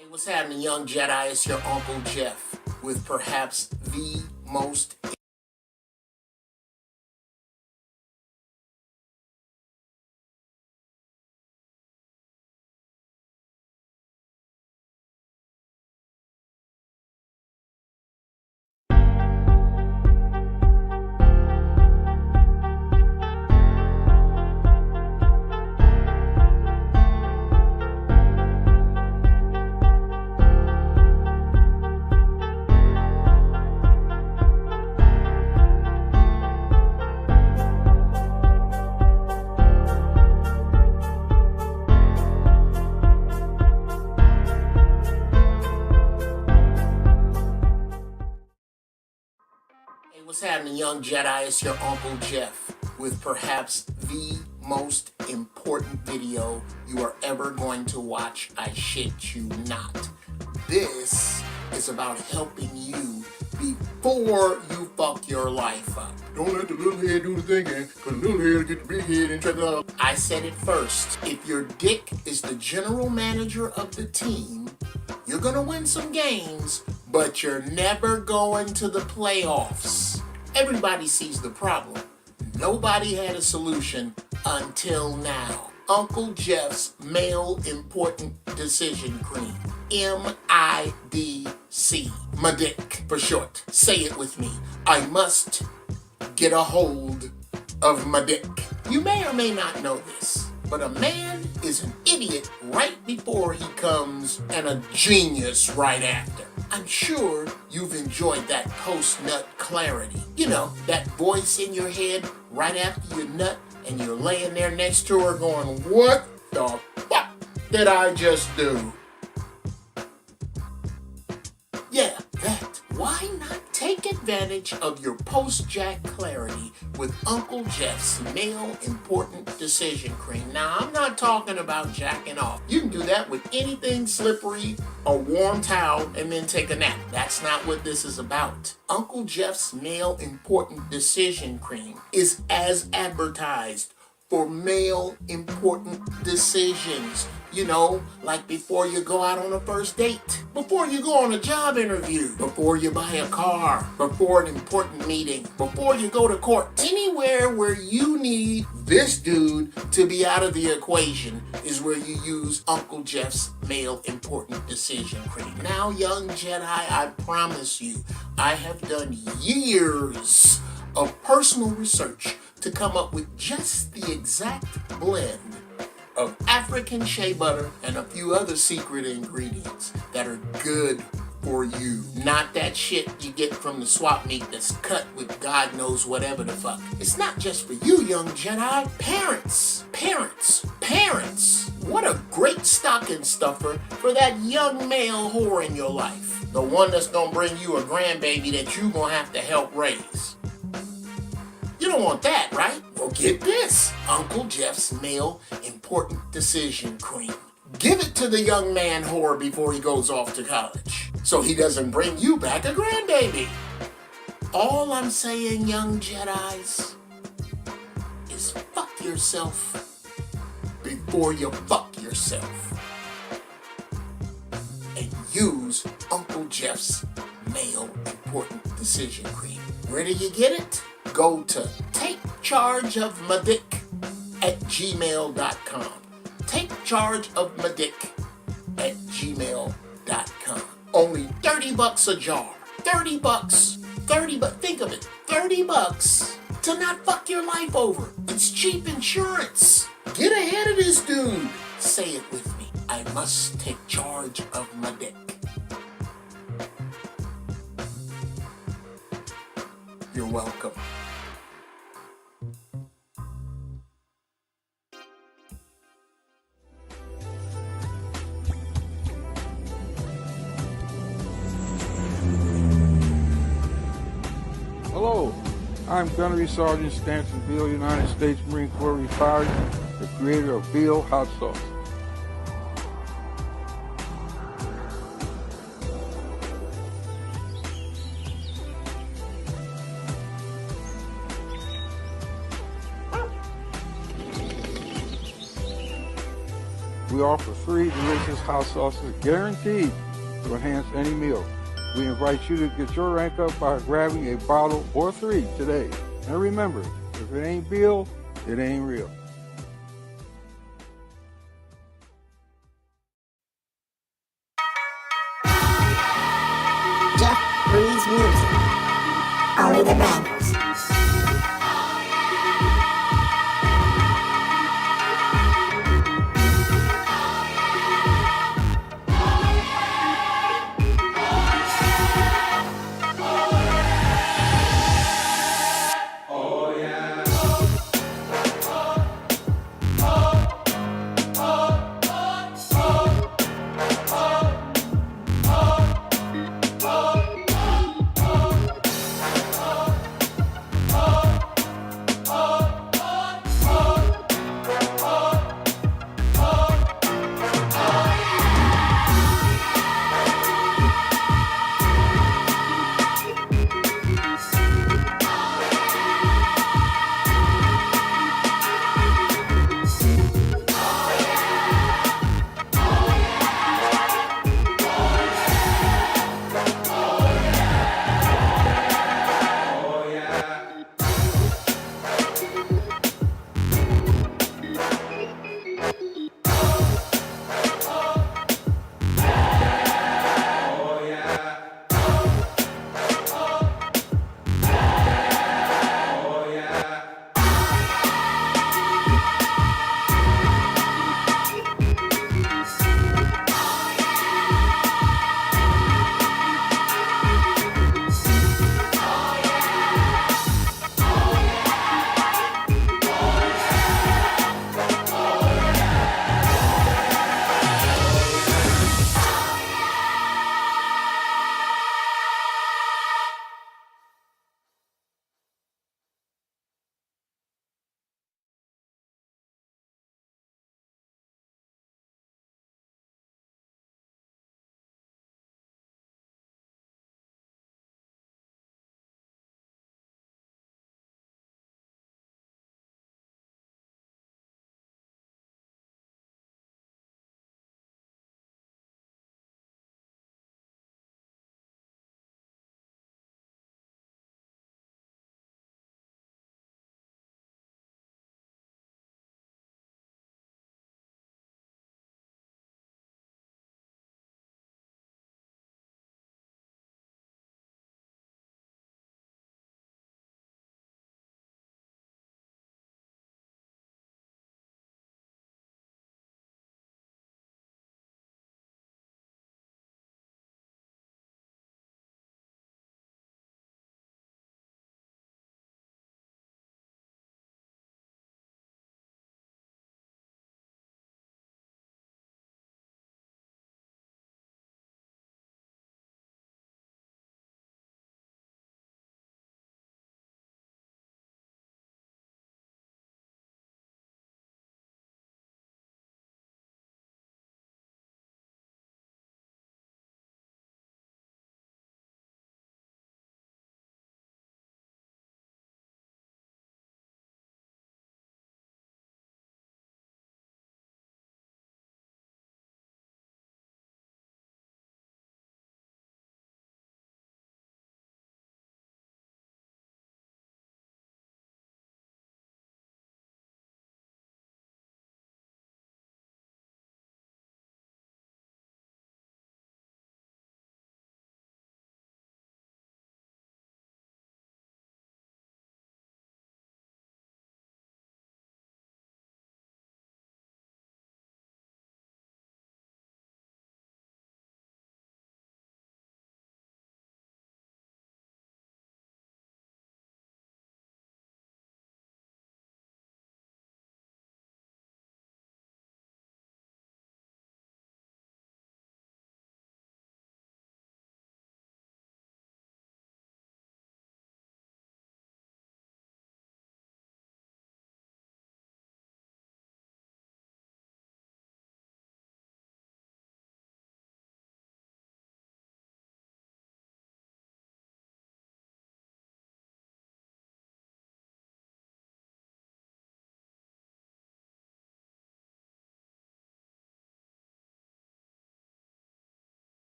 Hey, what's happening, young Jedi? It's your Uncle Jeff with perhaps the most Hey, what's happening, young Jedi? It's your Uncle Jeff with perhaps the most important video you are ever going to watch. I shit you not. This is about helping you before you fuck your life up. Don't let the little head do the thinking, because the little head will get the big head and check it out. I said it first. If your dick is the general manager of the team, you're gonna win some games, but you're never going to the playoffs. Everybody sees the problem. Nobody had a solution until now. Uncle Jeff's Male Important Decision Cream. MIDC. My dick, for short. Say it with me. I must get a hold of my dick. You may or may not know this, but a man is an idiot right before he comes and a genius right after. I'm sure you've enjoyed that post-nut clarity. You know, that voice in your head right after you nut and you're laying there next to her going, what the fuck did I just do? Yeah, that. Why not take advantage of your post-jack clarity with Uncle Jeff's Male Important Decision Cream? Now, I'm not talking about jacking off. You can do that with anything slippery, a warm towel, and then take a nap. That's not what this is about. Uncle Jeff's Male Important Decision Cream is as advertised for male important decisions. You know, like before you go out on a first date, before you go on a job interview, before you buy a car, before an important meeting, before you go to court. Anywhere where you need this dude to be out of the equation is where you use Uncle Jeff's Male Important Decision Cream. Now, young Jedi, I promise you, I have done years of personal research to come up with just the exact blend of African shea butter and a few other secret ingredients that are good for you. Not that shit you get from the swap meet that's cut with God knows whatever the fuck. It's not just for you, young Jedi. Parents. What a great stocking stuffer for that young male whore in your life. The one that's gonna bring you a grandbaby that you gonna have to help raise. You don't want that, right? Well, get this. Uncle Jeff's Male Important Decision Cream. Give it to the young man whore before he goes off to college, so he doesn't bring you back a grandbaby. All I'm saying, young Jedis, is fuck yourself before you fuck yourself. And use Uncle Jeff's Male Important Decision Cream. Where do you get it? Go to takechargeofmadick@gmail.com. takechargeofmadick@gmail.com. Only $30 a jar. $30. Think of it. $30 to not fuck your life over. It's cheap insurance. Get ahead of this dude. Say it with me. I must take charge of my dick. You're welcome. Hello, I'm Gunnery Sergeant Stanton Beal, United States Marine Corps retired, the creator of Beal Hot Sauce. We offer 3 delicious hot sauces guaranteed to enhance any meal. We invite you to get your rank up by grabbing a bottle or 3 today. And remember, if it ain't Bill, it ain't real. Jeff Breeze Music. Only the bangers.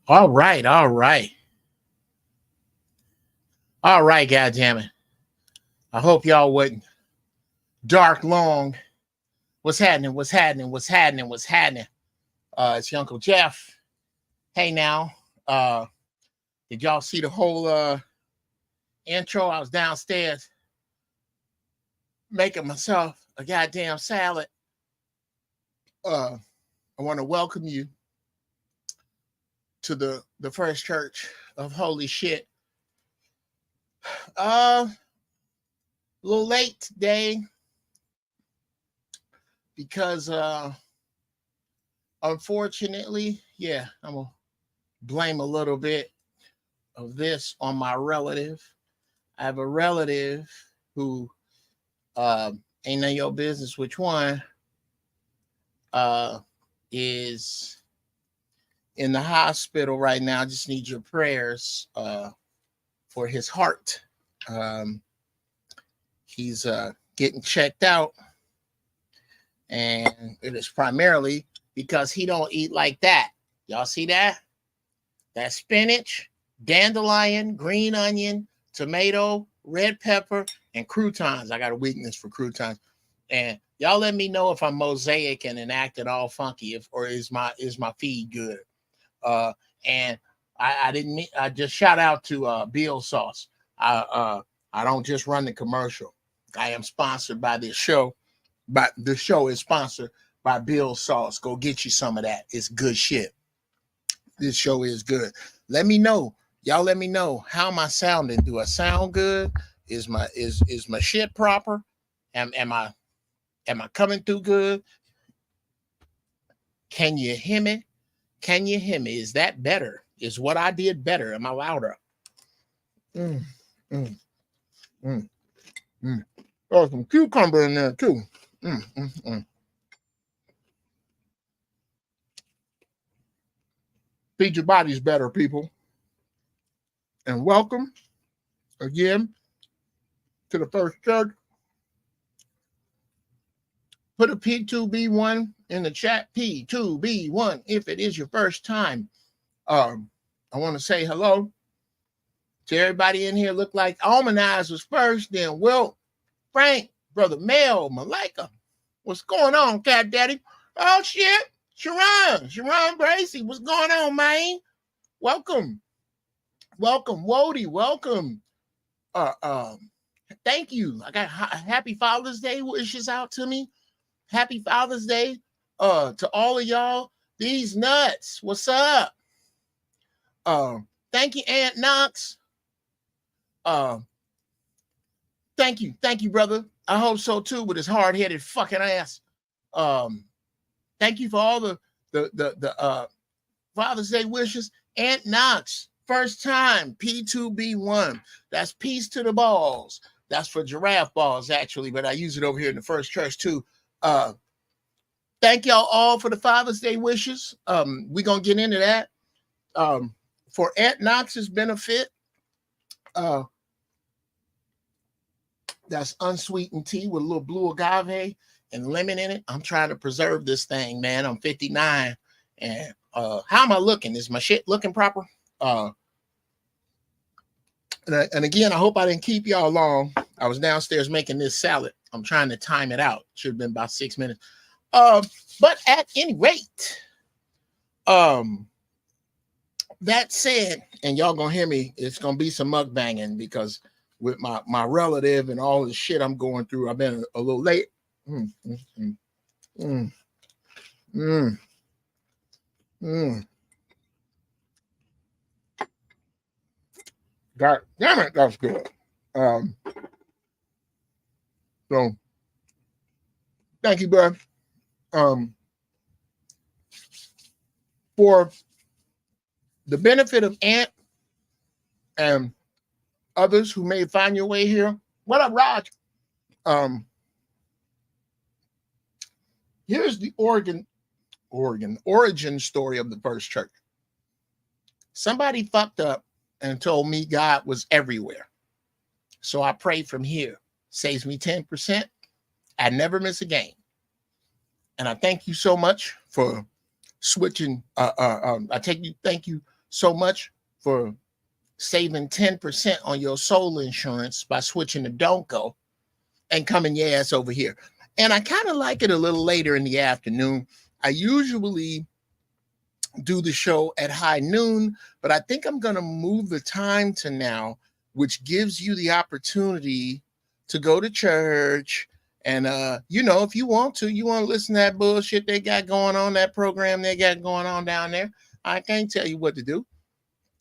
All right, all right. All right, goddammit. I hope y'all wasn't dark long. What's happening? What's happening? What's happening? What's happening? It's your Uncle Jeff. Hey now. Did y'all see the whole intro? I was downstairs making myself a goddamn salad. I want to welcome you to the first church of holy shit. A little late today because unfortunately, yeah, I'm gonna blame a little bit of this on my relative. I have a relative who ain't none of your business which one is in the hospital right now. I just need your prayers for his heart. He's getting checked out, and it is primarily because he don't eat like that. Y'all see that? That spinach, dandelion, green onion, tomato, red pepper, and croutons. I got a weakness for croutons. And y'all let me know if I'm mosaic and acting all funky, or is my feed good? And I just shout out to Bill Sauce. I don't just run the commercial. I am sponsored by this show, but the show is sponsored by Bill Sauce. Go get you some of that. It's good shit. This show is good. Let me know. Y'all let me know, how am I sounding? Do I sound good? Is my shit proper? Am I coming through good? Can you hear me? Can you hear me? Is that better? Is what I did better? Am I louder? Oh, some cucumber in there too. Feed your bodies better, people. And welcome again to the first church. Put a P2B1 in the chat. P2B1 if it is your first time. I want to say hello to everybody in here. Look like Almond Eyes was first, then Wilt, Frank, Brother Mel, Malika. What's going on, Cat Daddy? Oh shit, Sharon Bracy. What's going on, man? Welcome, Wody. Welcome. Thank you. I got happy Father's Day wishes out to me. Happy Father's Day to all of y'all. These nuts. What's up? Thank you, Aunt Knox. Thank you, brother. I hope so too, with his hard-headed fucking ass. Thank you for all the Father's Day wishes. Aunt Knox, first time, P2B1. That's peace to the balls. That's for giraffe balls, actually, but I use it over here in the first church too. Thank y'all all for the Father's Day wishes. We're gonna get into that. For Aunt Knox's benefit, that's unsweetened tea with a little blue agave and lemon in it. I'm trying to preserve this thing, man. I'm 59, and how am I looking? Is my shit looking proper? And again, I hope I didn't keep y'all long. I was downstairs making this salad. I'm trying to time it out. Should have been about 6 minutes. But at any rate, that said, and y'all gonna hear me, it's gonna be some mukbanging because with my relative and all the shit I'm going through, I've been a little late. God damn it, that's good. So thank you, bro. For the benefit of Aunt and others who may find your way here. What up, Raj? Here's the origin story of the first church. Somebody fucked up and told me God was everywhere. So I prayed from here. Saves me 10%. I never miss a game. And I thank you so much for switching. Thank you so much for saving 10% on your soul insurance by switching to Don't Go and coming your ass over here. And I kind of like it a little later in the afternoon. I usually do the show at high noon, but I think I'm going to move the time to now, which gives you the opportunity to go to church. And, if you want to listen to that bullshit they got going on, that program they got going on down there. I can't tell you what to do.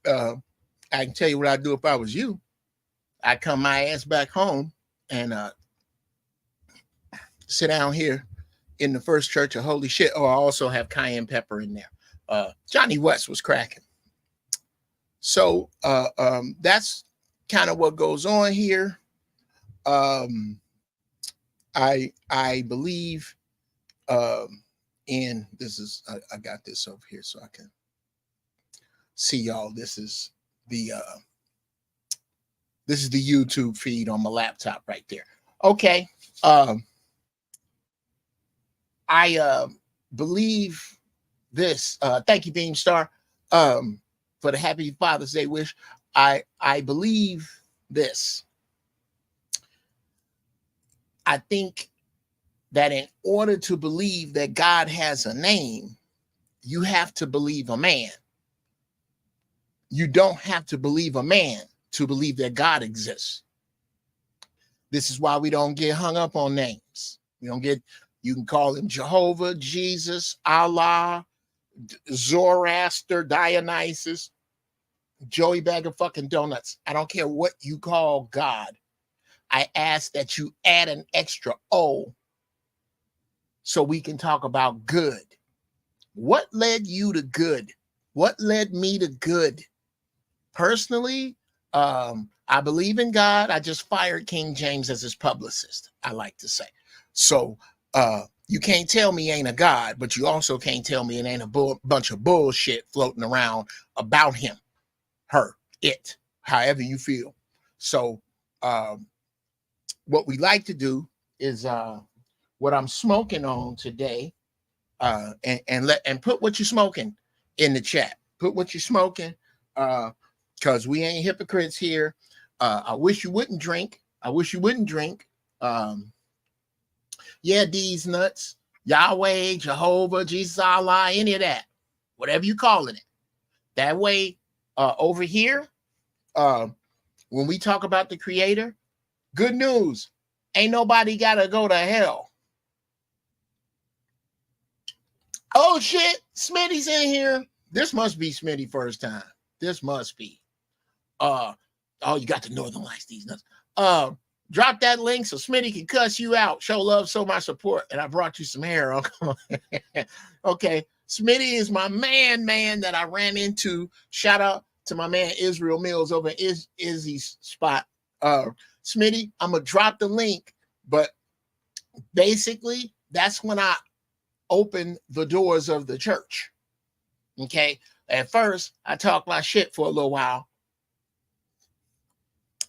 I can tell you what I'd do if I was you. I'd come my ass back home and sit down here in the First Church of Holy Shit. Oh, I also have cayenne pepper in there. Johnny West was cracking. So that's kind of what goes on here. I believe in this is I got this over here so I can see y'all. This is the YouTube feed on my laptop right there. Okay. I believe this. Thank you, Beamstar, for the happy Father's Day wish. I believe this. I think that in order to believe that God has a name, you have to believe a man. You don't have to believe a man to believe that God exists. This is why we don't get hung up on names. You can call him Jehovah, Jesus, Allah, Zoroaster, Dionysus, Joey Bag of fucking donuts. I don't care what you call God. I ask that you add an extra O so we can talk about good. What led you to good? What led me to good? Personally, I believe in God. I just fired King James as his publicist, I like to say. So you can't tell me ain't a God, but you also can't tell me it ain't a bunch of bullshit floating around about him, her, it, however you feel. So what we like to do is what I'm smoking on today, and put what you're smoking in the chat. Put what you're smoking, because we ain't hypocrites here. I wish you wouldn't drink. Yeah, these nuts, Yahweh, Jehovah, Jesus, Allah, any of that, whatever you calling it. That way, over here, when we talk about the Creator, good news, ain't nobody gotta go to hell. Oh shit, Smitty's in here. This must be Smitty first time. This must be. Oh, you got the Northern Lights, these nuts. Drop that link so Smitty can cuss you out. Show love, show my support. And I brought you some hair. Okay. Smitty is my man that I ran into. Shout out to my man Israel Mills over in Izzy's spot. Smitty, I'm gonna drop the link, but basically that's when I opened the doors of the church. Okay. At first, I talked my shit for a little while.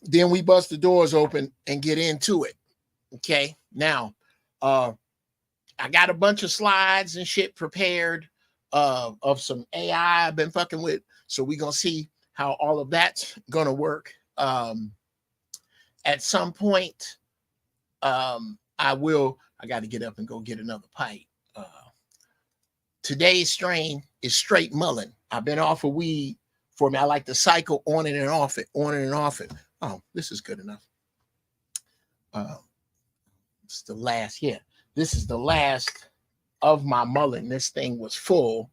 Then we bust the doors open and get into it. Okay. Now, I got a bunch of slides and shit prepared of some AI I've been fucking with. So we're going to see how all of that's going to work. At some point, I got to get up and go get another pipe. Today's strain is straight mullen. I've been off of weed for me. I like to cycle on it and off it, Oh, this is good enough. It's the last, this is the last of my mullen. This thing was full,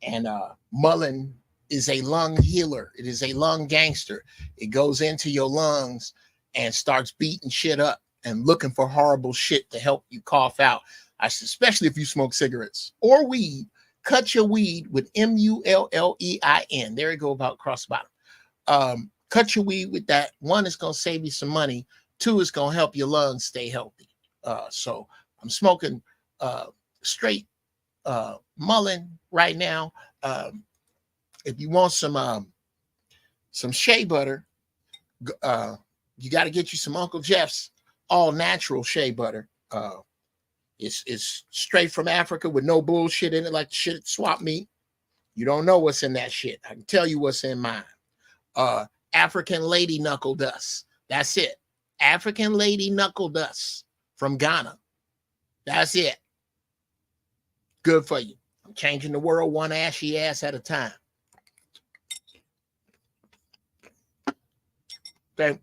and mullen is a lung healer. It is a lung gangster. It goes into your lungs and starts beating shit up and looking for horrible shit to help you cough out. Especially if you smoke cigarettes or weed. Cut your weed with MULLEIN. There you go, about across the bottom. Cut your weed with that. One, is going to save you some money. Two, is going to help your lungs stay healthy. So I'm smoking straight mullen right now. If you want some shea butter, you got to get you some Uncle Jeff's all natural shea butter. It's straight from Africa with no bullshit in it, like shit at swap meet. You don't know what's in that shit. I can tell you what's in mine. African lady knuckle dust. That's it. African lady knuckle dust from Ghana. That's it. Good for you. I'm changing the world one ashy ass at a time. Okay.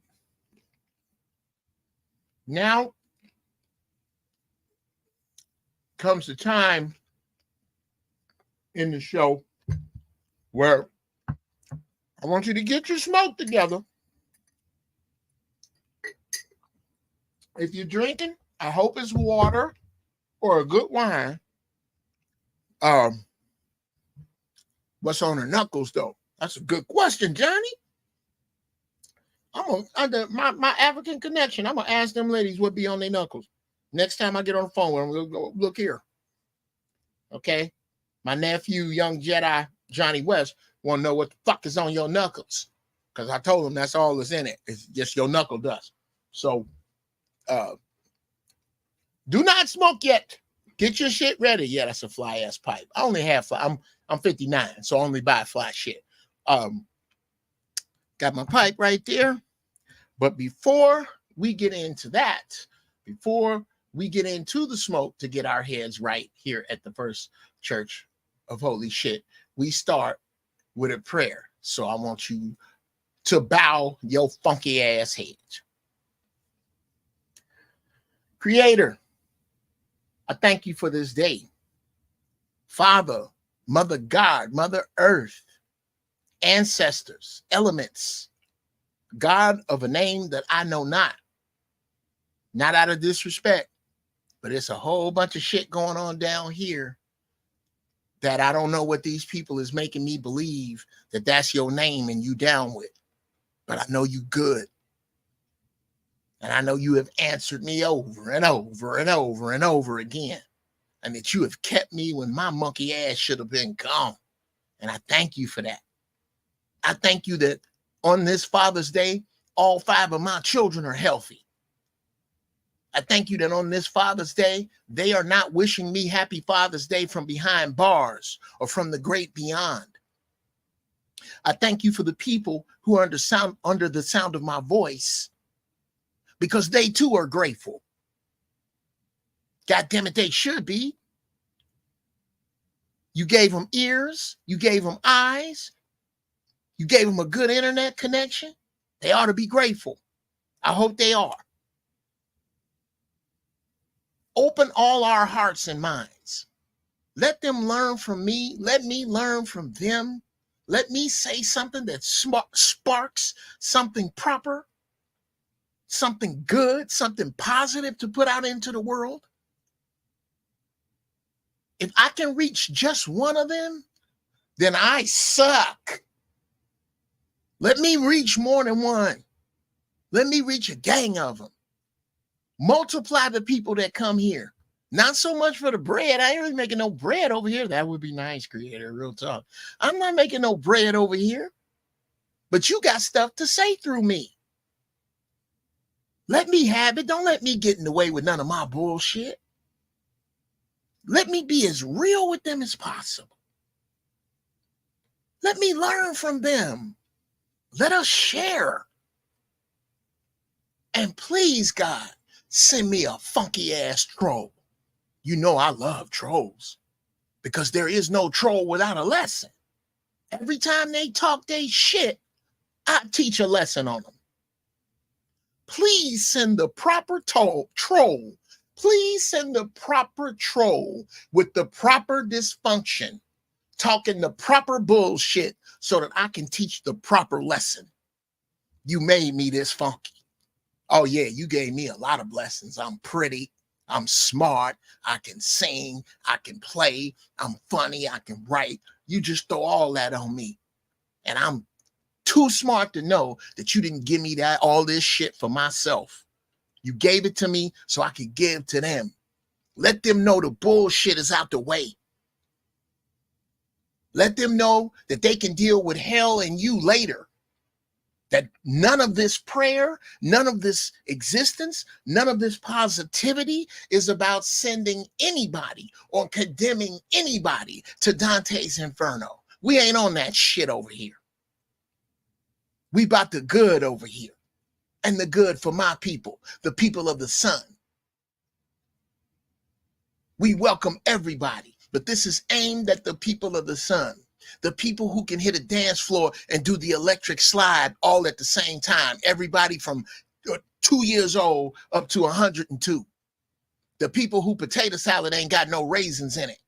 Now comes the time in the show where I want you to get your smoke together. If you're drinking, I hope it's water or a good wine. What's on her knuckles though? That's a good question, Johnny. My African connection. I'm gonna ask them ladies what be on their knuckles next time I get on the phone. We'll go look here. Okay, my nephew, young Jedi Johnny West, want to know what the fuck is on your knuckles, because I told him that's all that's in it. It's just your knuckle dust. So, do not smoke yet. Get your shit ready. Yeah, that's a fly ass pipe. I only have fly. I'm 59, so I only buy fly shit. Got my pipe right there. But before we get into that, before we get into the smoke to get our heads right here at the First Church of Holy Shit, we start with a prayer. So I want you to bow your funky ass head. Creator, I thank you for this day. Father, Mother God, Mother Earth, ancestors, elements, God of a name that I know not out of disrespect, but it's a whole bunch of shit going on down here that I don't know what these people is making me believe that that's your name and you down with. But I know you good. And I know you have answered me over and over and over and over again. And that you have kept me when my monkey ass should have been gone. And I thank you for that. I thank you that on this Father's Day, all 5 of my children are healthy. I thank you that on this Father's Day, they are not wishing me happy Father's Day from behind bars or from the great beyond. I thank you for the people who are under the sound of my voice, because they too are grateful. God damn it, they should be. You gave them ears, you gave them eyes, you gave them a good internet connection. They ought to be grateful. I hope they are. Open all our hearts and minds. Let them learn from me. Let me learn from them. Let me say something that sparks something proper, something good, something positive to put out into the world. If I can reach just one of them, then I suck. Let me reach more than one. Let me reach a gang of them. Multiply the people that come here. Not so much for the bread. I ain't really making no bread over here. That would be nice, Creator, real talk. I'm not making no bread over here. But you got stuff to say through me. Let me have it. Don't let me get in the way with none of my bullshit. Let me be as real with them as possible. Let me learn from them. Let us share. And please, God, send me a funky ass troll. You know I love trolls, because there is no troll without a lesson. Every time they talk they shit, I teach a lesson on them. Please send the proper troll. Please send the proper troll with the proper dysfunction, talking the proper bullshit so that I can teach the proper lesson. You made me this funky. Oh yeah, you gave me a lot of blessings. I'm pretty, I'm smart, I can sing, I can play, I'm funny, I can write. You just throw all that on me. And I'm too smart to know that you didn't give me all this shit for myself. You gave it to me so I could give to them. Let them know the bullshit is out the way. Let them know that they can deal with hell and you later. That none of this prayer, none of this existence, none of this positivity is about sending anybody or condemning anybody to Dante's Inferno. We ain't on that shit over here. We about the good over here. And the good for my people, the people of the sun. We welcome everybody, but this is aimed at the people of the sun. The people who can hit a dance floor and do the electric slide all at the same time. Everybody from 2 years old up to 102. The people who potato salad ain't got no raisins in it.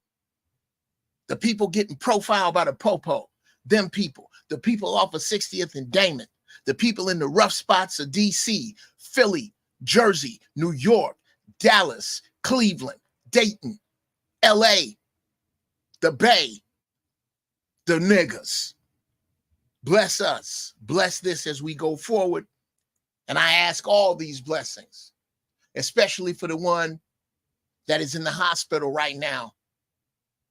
The people getting profiled by the popo. Them people. The people off of 60th and Damon. The people in the rough spots of DC, Philly, Jersey, New York, Dallas, Cleveland, Dayton, LA, the Bay, the niggas. Bless us. Bless this as we go forward. And I ask all these blessings, especially for the one that is in the hospital right now,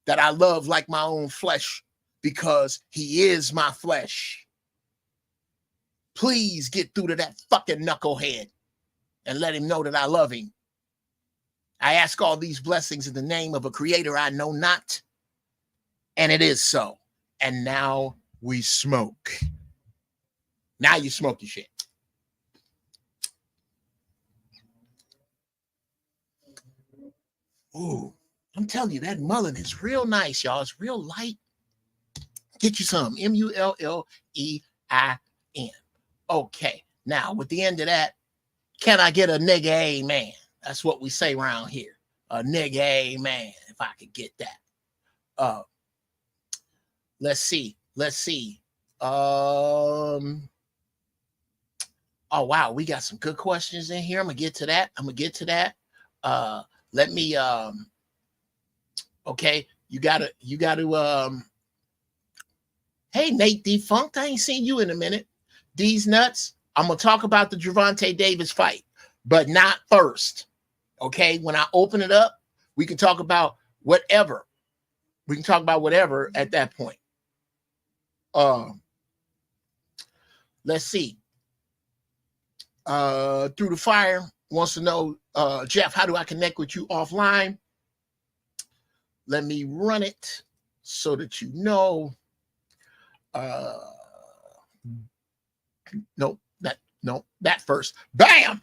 that I love like my own flesh because he is my flesh. Please get through to that fucking knucklehead and let him know that I love him. I ask all these blessings in the name of a creator I know not, and it is so. And now we smoke. Now you smoke your shit. Ooh, I'm telling you, that mullen is real nice, y'all. It's real light. Get you some. Mullein. Okay. Now, with the end of that, can I get a nigga amen? That's what we say around here. A nigga amen, if I could get that. Let's see. Oh, wow. We got some good questions in here. I'm going to get to that. Let me, okay. You gotta, hey, Nate Defunct. I ain't seen you in a minute. These nuts. I'm going to talk about the Gervonta Davis fight, but not first. Okay. When I open it up, we can talk about whatever. We can talk about whatever at that point. Let's see. Through the Fire wants to know, Jeff, how do I connect with you offline? Let me run it so that you know. That first. Bam!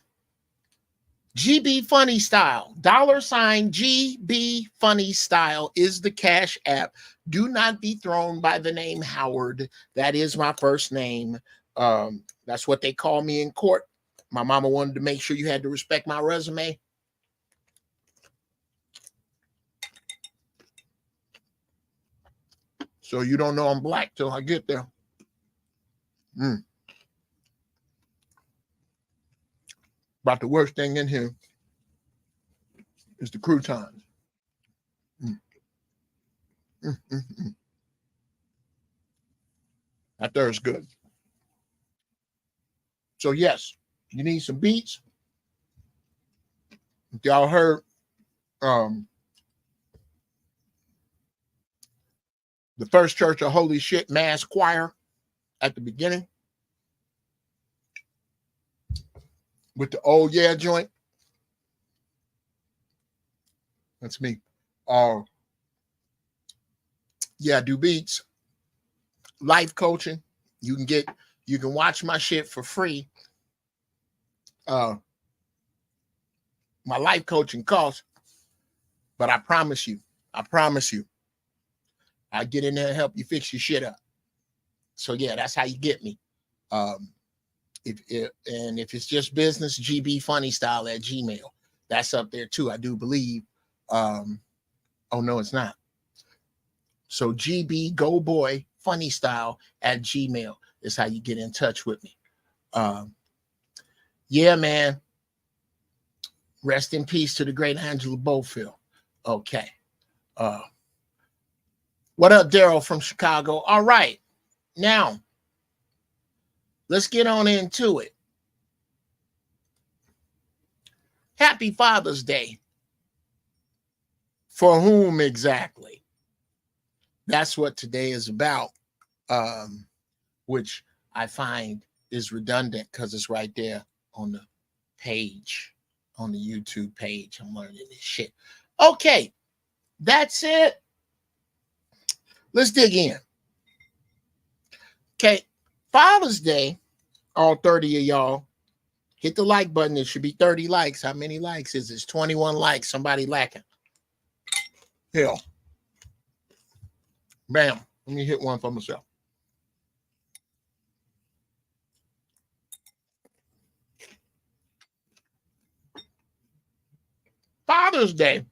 GB Funny Style. $ GB Funny Style is the Cash App. Do not be thrown by the name Howard. That is my first name. That's what they call me in court. My mama wanted to make sure you had to respect my resume. So you don't know I'm black till I get there. About the worst thing in here is the croutons. That there is good. So yes, you need some beats. If y'all heard the First Church of Holy Shit Mass Choir at the beginning with the Oh Yeah joint. That's me. Yeah, I do beats. Life coaching. You can watch my shit for free. My life coaching costs, but I promise you, I get in there and help you fix your shit up. So yeah, that's how you get me. If it's just business, GB Funny Style at Gmail. That's up there too, I do believe. Oh no, it's not. So GB Go Boy Funny Style at Gmail is how you get in touch with me. Yeah, man. Rest in peace to the great Angela Bofill. Okay. What up, Daryl from Chicago? All right. Now, let's get on into it. Happy Father's Day. For whom exactly? That's what today is about, which I find is redundant because it's right there on the page, on the YouTube page. I'm learning this shit. Okay, that's it. Let's dig in. Okay, Father's Day, all 30 of y'all, hit the like button. It should be 30 likes. How many likes is this? 21 likes. Somebody lacking. Hell. Bam. Let me hit one for myself. Father's Day.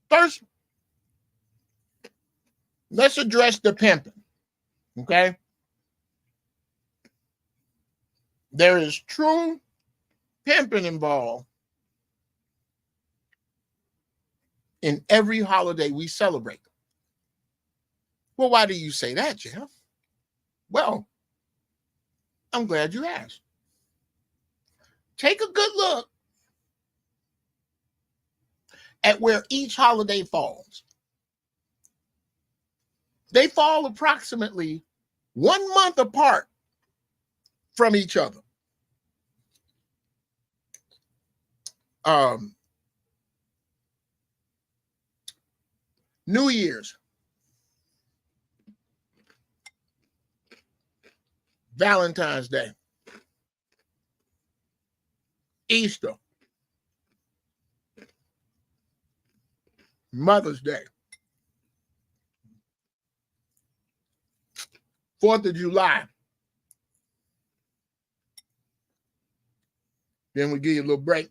First, let's address the pimping. Okay? There is true pimping involved in every holiday we celebrate. Well, why do you say that, Jeff? Well, I'm glad you asked. Take a good look at where each holiday falls. They fall approximately 1 month apart from each other. New Year's, Valentine's Day, Easter, Mother's Day, 4th of July. Then we give you a little break.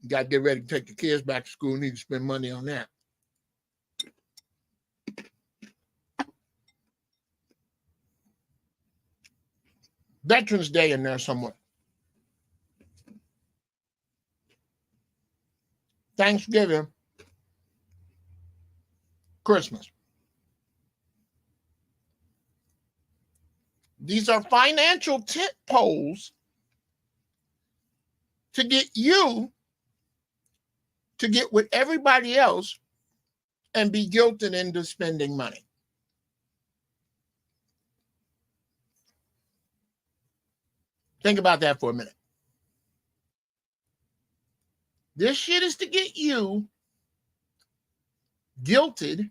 You got to get ready to take the kids back to school. Need to spend money on that. Veterans Day in there somewhere. Thanksgiving, Christmas. These are financial tent poles to get you to get with everybody else and be guilted into spending money. Think about that for a minute. This shit is to get you guilted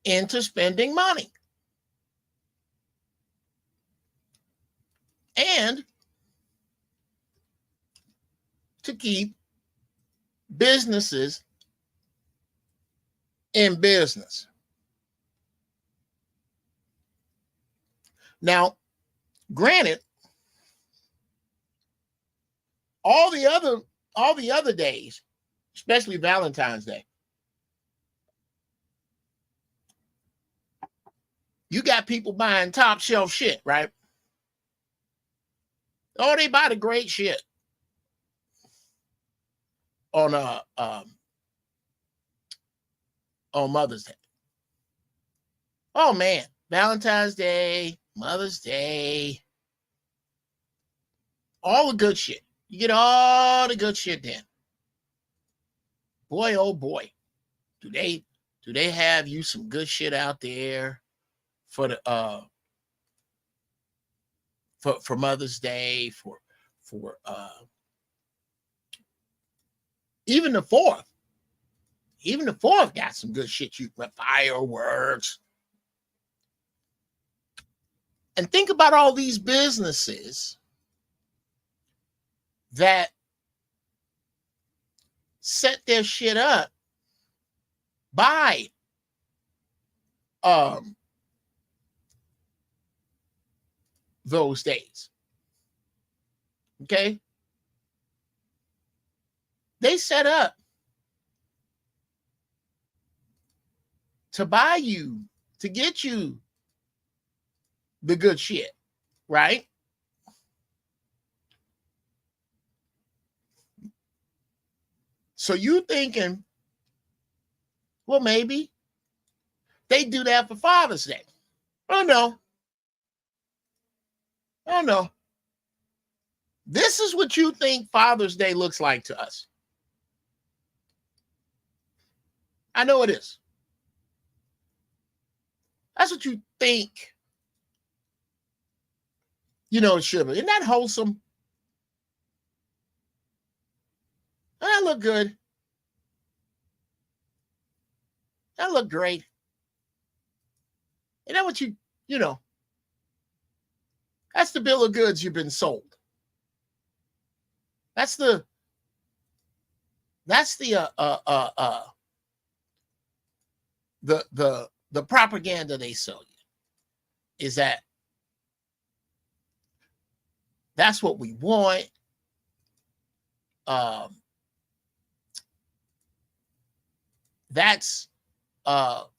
into spending money. And to keep businesses in business. Now, granted, all the other days, especially Valentine's Day, you got people buying top shelf shit, right? Oh, they buy the great shit on Mother's Day. Oh man, Valentine's Day, Mother's Day, all the good shit. You get all the good shit then. Boy, oh boy, do they have you some good shit out there for the for Mother's Day, for even the 4th. Even the 4th got some good shit. You with fireworks. And think about all these businesses that set their shit up by those days. Okay? They set up to buy you, to get you the good shit, right? So you thinking, well, maybe they do that for Father's Day. Oh no. Oh no. This is what you think Father's Day looks like to us. I know it is. That's what you think. You know, it should be. Isn't that wholesome? Doesn't that look good? That look great. And then what you know, that's the bill of goods you've been sold. That's the the propaganda they sell you is that that's what we want. That's who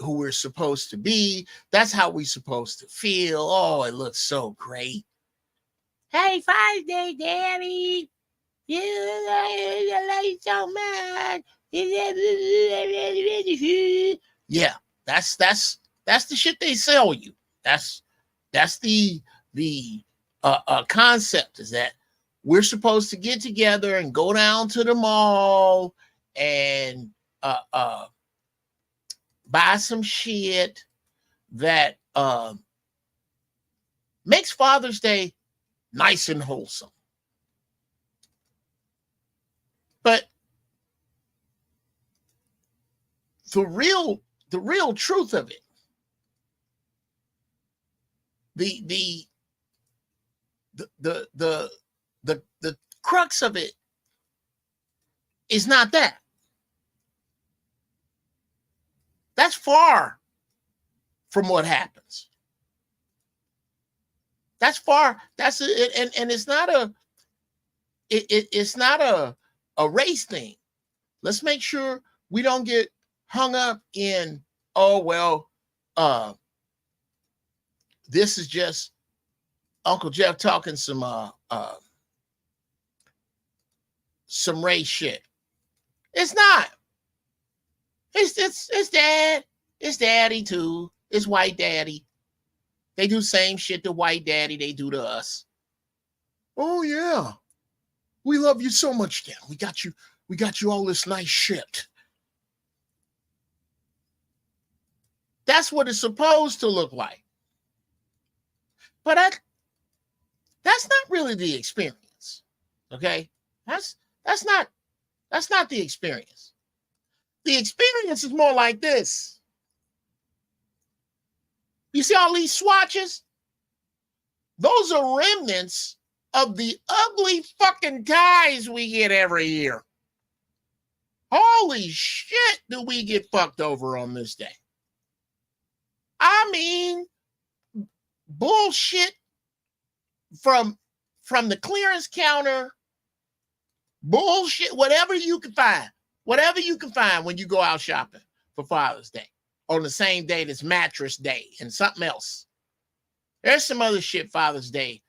we're supposed to be. That's how we're supposed to feel. Oh, it looks so great. Hey, Father's Day, Daddy. You love you so much. Yeah, that's the shit they sell you. That's the concept, is that we're supposed to get together and go down to the mall and buy some shit that makes Father's Day nice and wholesome. But the real truth of it, the crux of it is not that. That's far from what happens. That's far. That's it, and it's not a race thing. Let's make sure we don't get hung up in, oh well, this is just Uncle Jeff talking some race shit. It's not. It's dad. It's daddy too. It's white daddy. They do the same shit to white daddy they do to us. Oh yeah. We love you so much, Dad. We got you all this nice shit. That's what it's supposed to look like. But that's not really the experience. Okay? That's not the experience. The experience is more like this. You see all these swatches? Those are remnants of the ugly fucking ties we get every year. Holy shit, do we get fucked over on this day? I mean, bullshit from the clearance counter, bullshit, whatever you can find when you go out shopping for Father's Day on the same day as Mattress Day and something else. There's some other shit Father's Day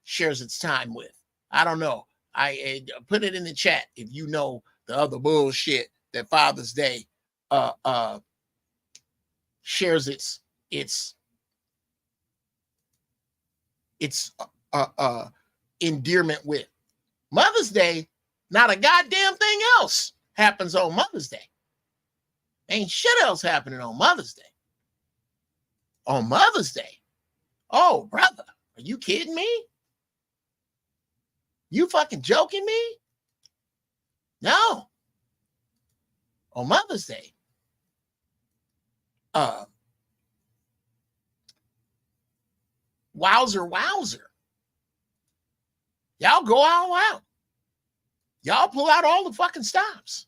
shares its time with. I don't know. I put it in the chat if you know the other bullshit that Father's Day shares its endearment with. Mother's Day, not a goddamn thing else happens on Mother's Day. Ain't shit else happening on Mother's Day. On Mother's Day. Oh, brother, are you kidding me? You fucking joking me? No. On Mother's Day. Wowzer. Y'all go all out. Y'all pull out all the fucking stops.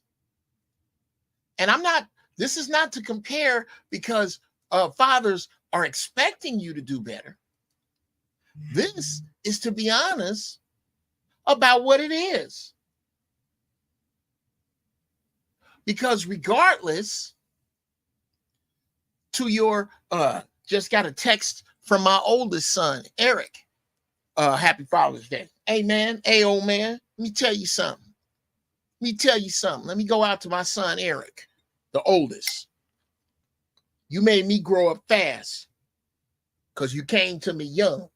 And this is not to compare because fathers are expecting you to do better. This is to be honest about what it is. Because regardless, to your just got a text from my oldest son, Eric. Happy Father's Day. Hey man, hey old man, let me tell you something. Let me go out to my son, Eric, the oldest. You made me grow up fast because you came to me young.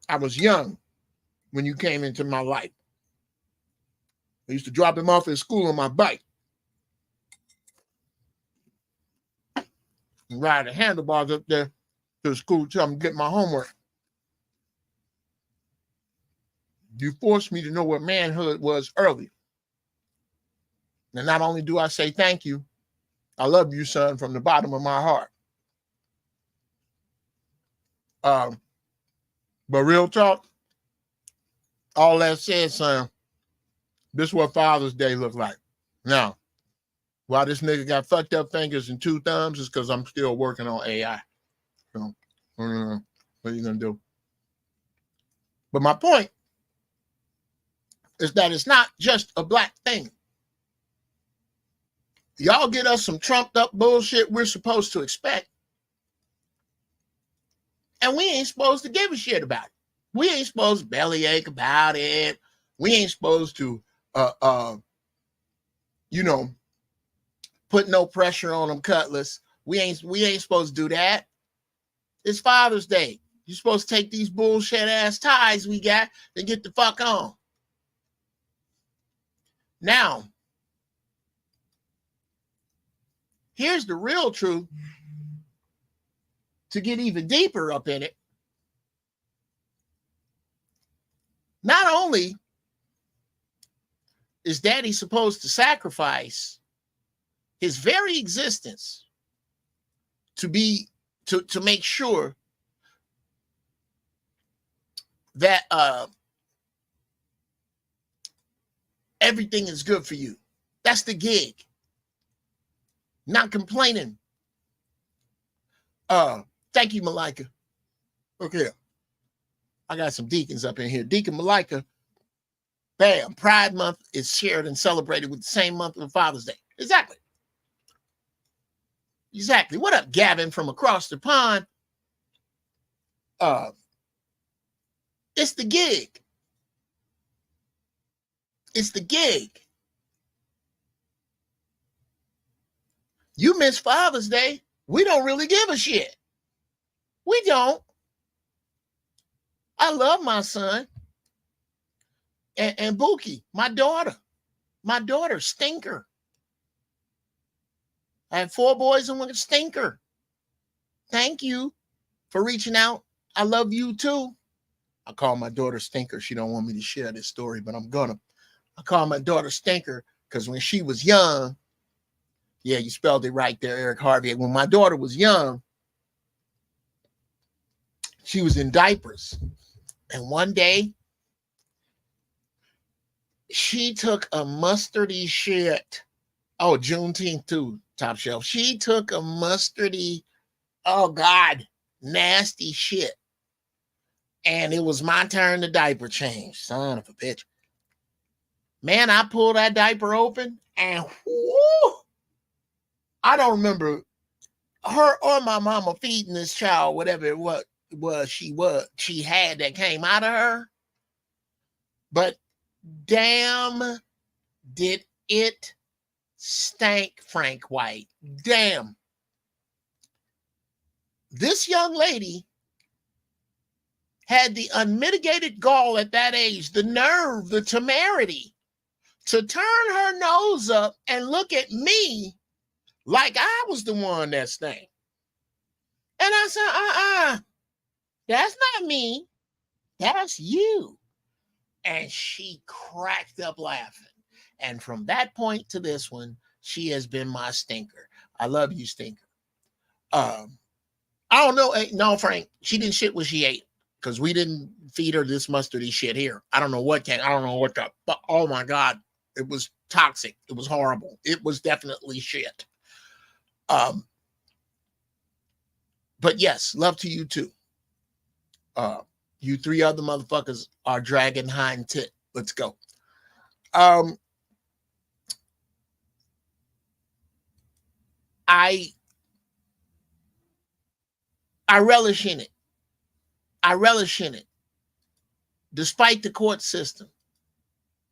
I was young when you came into my life. I used to drop him off at school on my bike and ride the handlebars up there to the school till I'm getting my homework. You forced me to know what manhood was early. And not only do I say thank you, I love you, son, from the bottom of my heart. But real talk, all that said, son, this is what Father's Day looked like. Now, why this nigga got fucked up fingers and 2 thumbs is because I'm still working on AI. So, what are you going to do? But my point is that it's not just a black thing. Y'all get us some trumped up bullshit we're supposed to expect, and we ain't supposed to give a shit about it. We ain't supposed to bellyache about it. We ain't supposed to, put no pressure on them Cutlass. We ain't supposed to do that. It's Father's Day. You're supposed to take these bullshit ass ties we got and get the fuck on. Now, here's the real truth. To get even deeper up in it, not only is Daddy supposed to sacrifice his very existence to make sure that everything is good for you. That's the gig. Not complaining. Thank you, Malika. Okay. I got some deacons up in here. Deacon Malika, bam, Pride Month is shared and celebrated with the same month of Father's Day. Exactly. Exactly. What up, Gavin from across the pond? It's the gig. It's the gig. You miss Father's Day, we don't really give a shit. We don't. I love my son. And Buki, my daughter, Stinker. I have 4 boys and 1 Stinker. Thank you for reaching out. I love you too. I call my daughter Stinker. She don't want me to share this story, but I'm gonna. I call my daughter Stinker because when she was young, yeah, you spelled it right there, Eric Harvey. When my daughter was young, she was in diapers. And one day, she took a mustardy shit. Oh, Juneteenth too, top shelf. She took a mustardy, oh God, nasty shit. And it was my turn to diaper change. Son of a bitch. Man, I pulled that diaper open and whoo, I don't remember her or my mama feeding this child, whatever it was she had that came out of her. But damn, did it stank, Frank White. Damn. This young lady had the unmitigated gall at that age, the nerve, the temerity to turn her nose up and look at me like I was the one that stank. And I said, that's not me. That's you. And she cracked up laughing. And from that point to this one, she has been my stinker. I love you, Stinker. I don't know. No, Frank, she didn't shit what she ate because we didn't feed her this mustardy shit here. I don't know what came. I don't know what the. But oh my God, it was toxic. It was horrible. It was definitely shit. But yes, love to you too. You 3 other motherfuckers are dragging hind tit. Let's go. I relish in it. I relish in it. Despite the court system.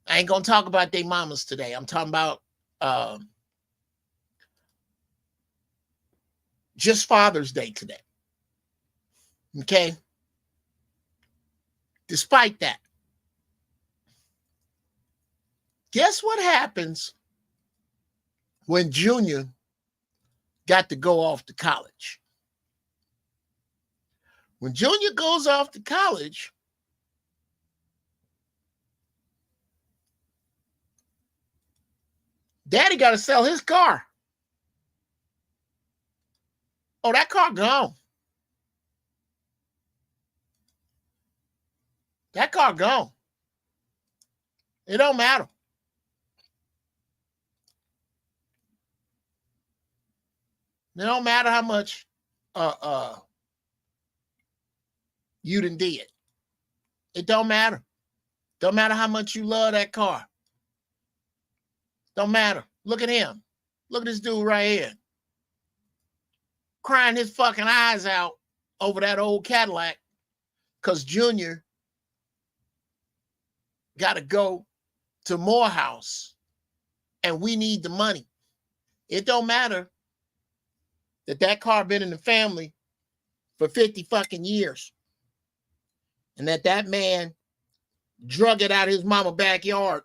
I ain't gonna talk about they mamas today. I'm talking about just Father's Day today. Okay? Despite that, guess what happens when Junior got to go off to college? When Junior goes off to college, Daddy got to sell his car. Oh, that car gone. That car gone. It don't matter. It don't matter how much you done did. It don't matter. Don't matter how much you love that car. Don't matter. Look at him. Look at this dude right here. Crying his fucking eyes out over that old Cadillac because Junior got to go to Morehouse and we need the money. It don't matter that that car been in the family for 50 fucking years and that man drug it out of his mama's backyard,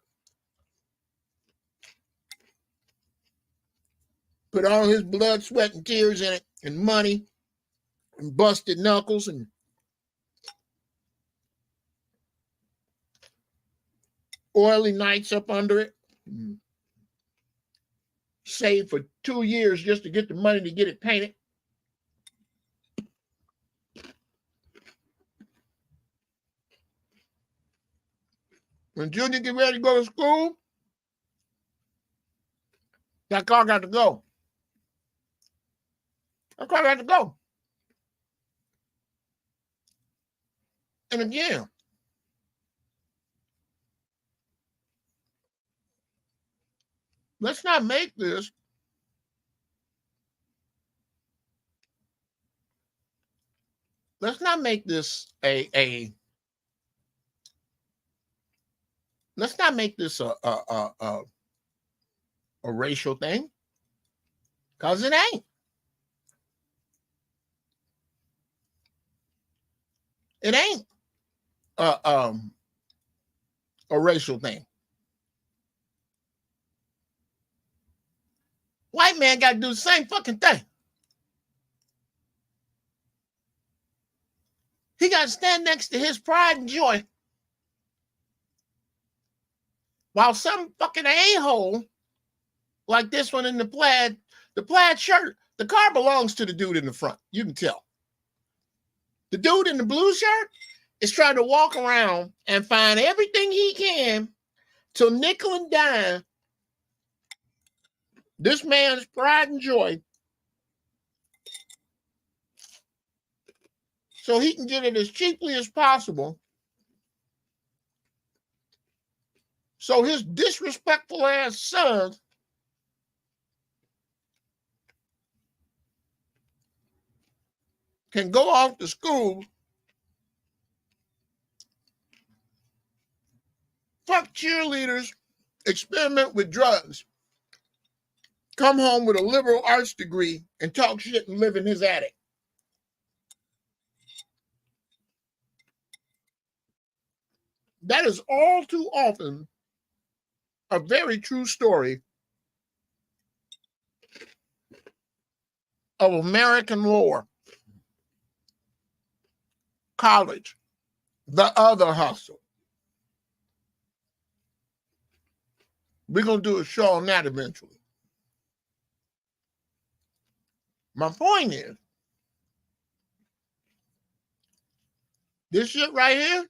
put all his blood, sweat, and tears in it, and money, and busted knuckles, and oily nights up under it. Saved for 2 years just to get the money to get it painted. When Junior get ready to go to school, that car got to go. That car got to go. And again, let's not make this a let's not make this a racial thing, because it ain't. It ain't a racial thing. White man got to do the same fucking thing. He got to stand next to his pride and joy while some fucking a-hole like this one in the plaid shirt, the car belongs to the dude in the front. You can tell. The dude in the blue shirt is trying to walk around and find everything he can to nickel and dime this man's pride and joy so he can get it as cheaply as possible so his disrespectful ass son can go off to school, fuck cheerleaders, experiment with drugs, come home with a liberal arts degree, and talk shit and live in his attic. That is all too often a very true story of American lore. College, the other hustle. We're going to do a show on that eventually. My point is, this shit right here,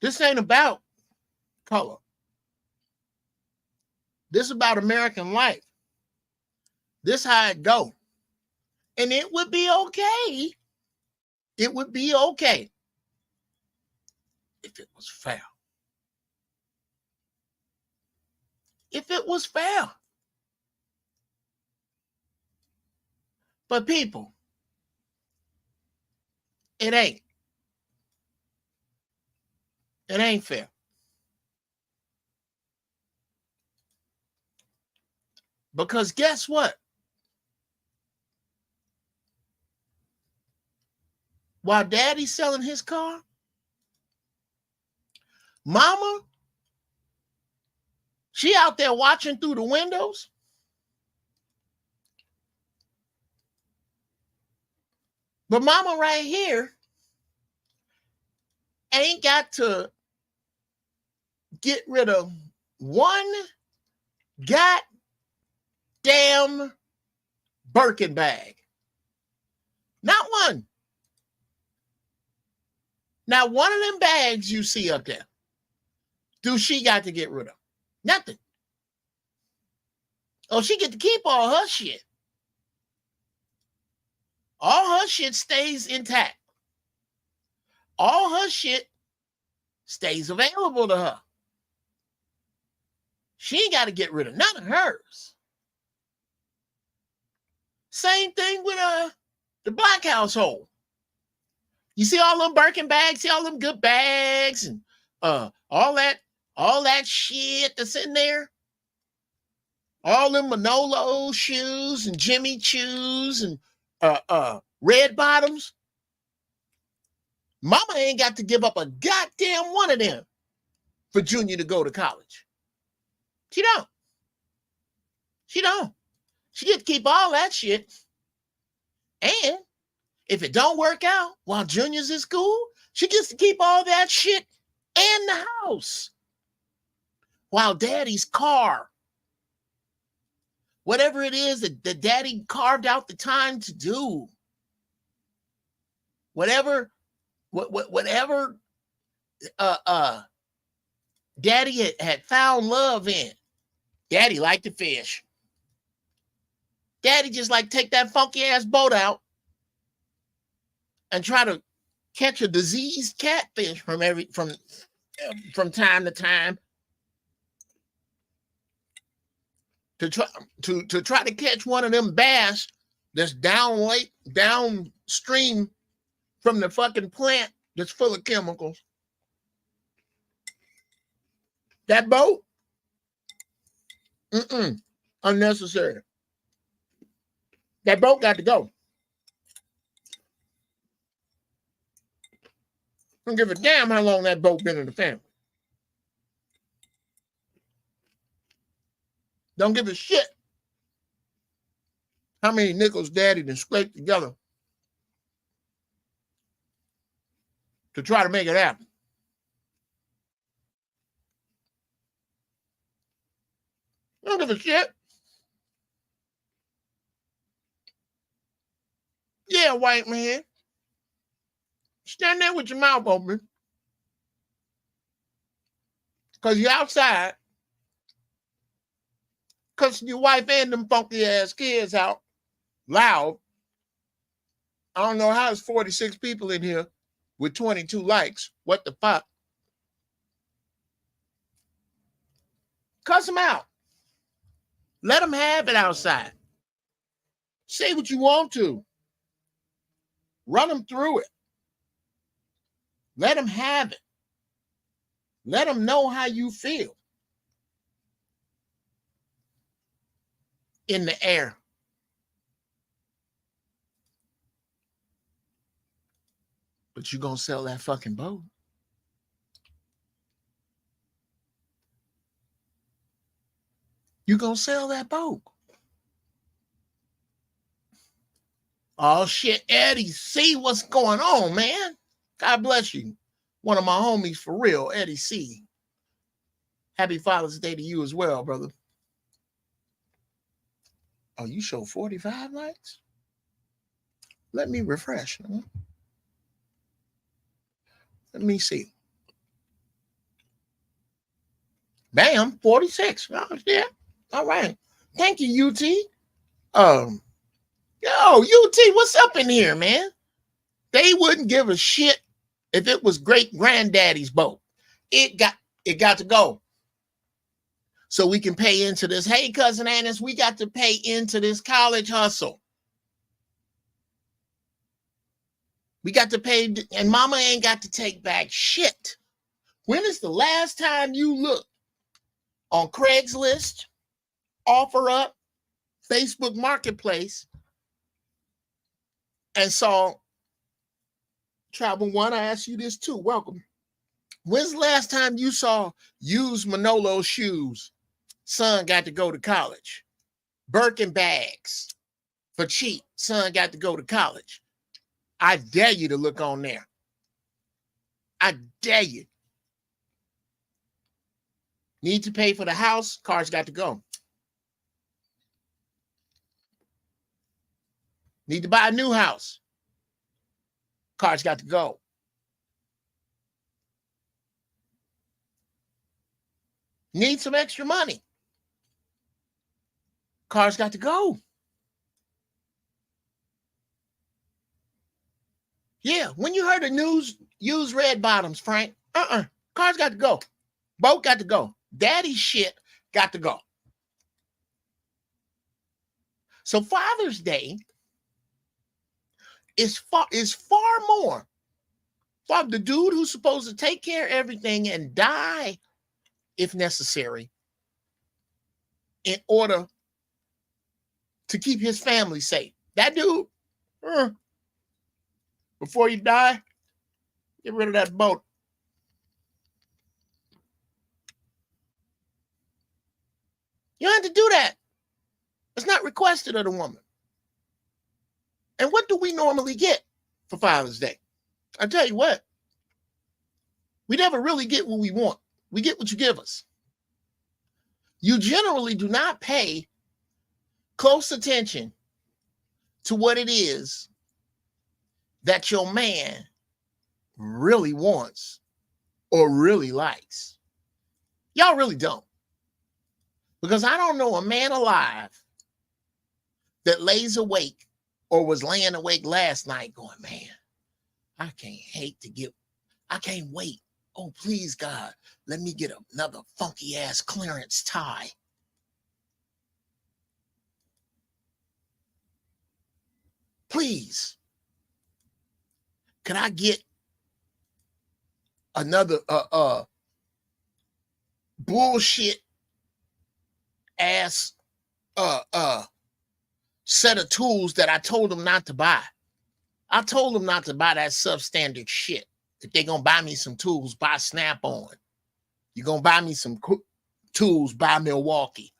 this ain't about color. This is about American life. This how it go. And it would be okay. It would be okay if it was fair. If it was fair. But people, it ain't. It ain't fair. Because guess what? While daddy's selling his car, mama, she out there watching through the windows. But mama right here ain't got to get rid of one goddamn Birkin bag. Not one. Now, one of them bags you see up there, do she got to get rid of? Nothing. Oh, she get to keep all her shit. All her shit stays intact. All her shit stays available to her. She ain't got to get rid of none of hers. Same thing with the black household. You see all them Birkin bags, see all them good bags and all that shit that's in there. All them Manolo shoes and Jimmy Choos and red bottoms. Mama ain't got to give up a goddamn one of them for Junior to go to college. She don't. She don't. She get to keep all that shit. And if it don't work out while Junior's in school, she gets to keep all that shit and the house. While Daddy's car, whatever it is that Daddy carved out the time to do, whatever Daddy had found love in. Daddy liked to fish. Daddy just like take that funky ass boat out and try to catch a diseased catfish from time to time to try to catch one of them bass that's downstream from the fucking plant that's full of chemicals. That boat, unnecessary. That boat got to go. Don't give a damn how long that boat been in the family. Don't give a shit how many nickels Daddy done scraped together to try to make it happen. Don't give a shit. Yeah, white man. Stand there with your mouth open. Because you're outside. Cussing your wife and them funky ass kids out loud. I don't know how it's 46 people in here with 22 likes. What the fuck? Cuss them out. Let them have it outside. Say what you want to. Run them through it. Let them have it. Let them know how you feel. In the air. But you gonna sell that fucking boat. You gonna sell that boat. Oh shit, Eddie C, what's going on, man? God bless you. One of my homies for real, Eddie C. Happy Father's Day to you as well, brother. Oh, you show 45 likes? Let me refresh. Let me see. Bam, 46. Oh, yeah. All right. Thank you, UT. Yo, UT, what's up in here, man? They wouldn't give a shit if it was great granddaddy's boat. It got to go. So we can pay into this. Hey, cousin Annis, we got to pay into this college hustle. We got to pay, and mama ain't got to take back shit. When is the last time you looked on Craigslist, OfferUp, Facebook Marketplace, and saw Travel One? I asked you this too. Welcome. When's the last time you saw used Manolo shoes? Son got to go to college. Birkin bags for cheap. Son got to go to college. I dare you to look on there. I dare you. Need to pay for the house, car's got to go. Need to buy a new house, car's got to go. Need some extra money, car's got to go. Yeah, when you heard the news, use red bottoms, Frank. Car's got to go. Boat got to go. Daddy shit got to go. So Father's Day is far more for the dude who's supposed to take care of everything and die if necessary in order to keep his family safe. That dude, before you die, get rid of that boat. You don't have to do that. It's not requested of the woman. And what do we normally get for Father's Day? I tell you what, we never really get what we want. We get what you give us. You generally do not pay close attention to what it is that your man really wants or really likes. Y'all really don't. Because I don't know a man alive that lays awake or was laying awake last night going, man, I can't wait. Oh, please, God, let me get another funky ass clearance tie. Please, can I get another bullshit ass set of tools that I told them not to buy? I told them not to buy that substandard shit. If they're gonna buy me some tools, buy Snap-on. You're gonna buy me some tools, buy Milwaukee.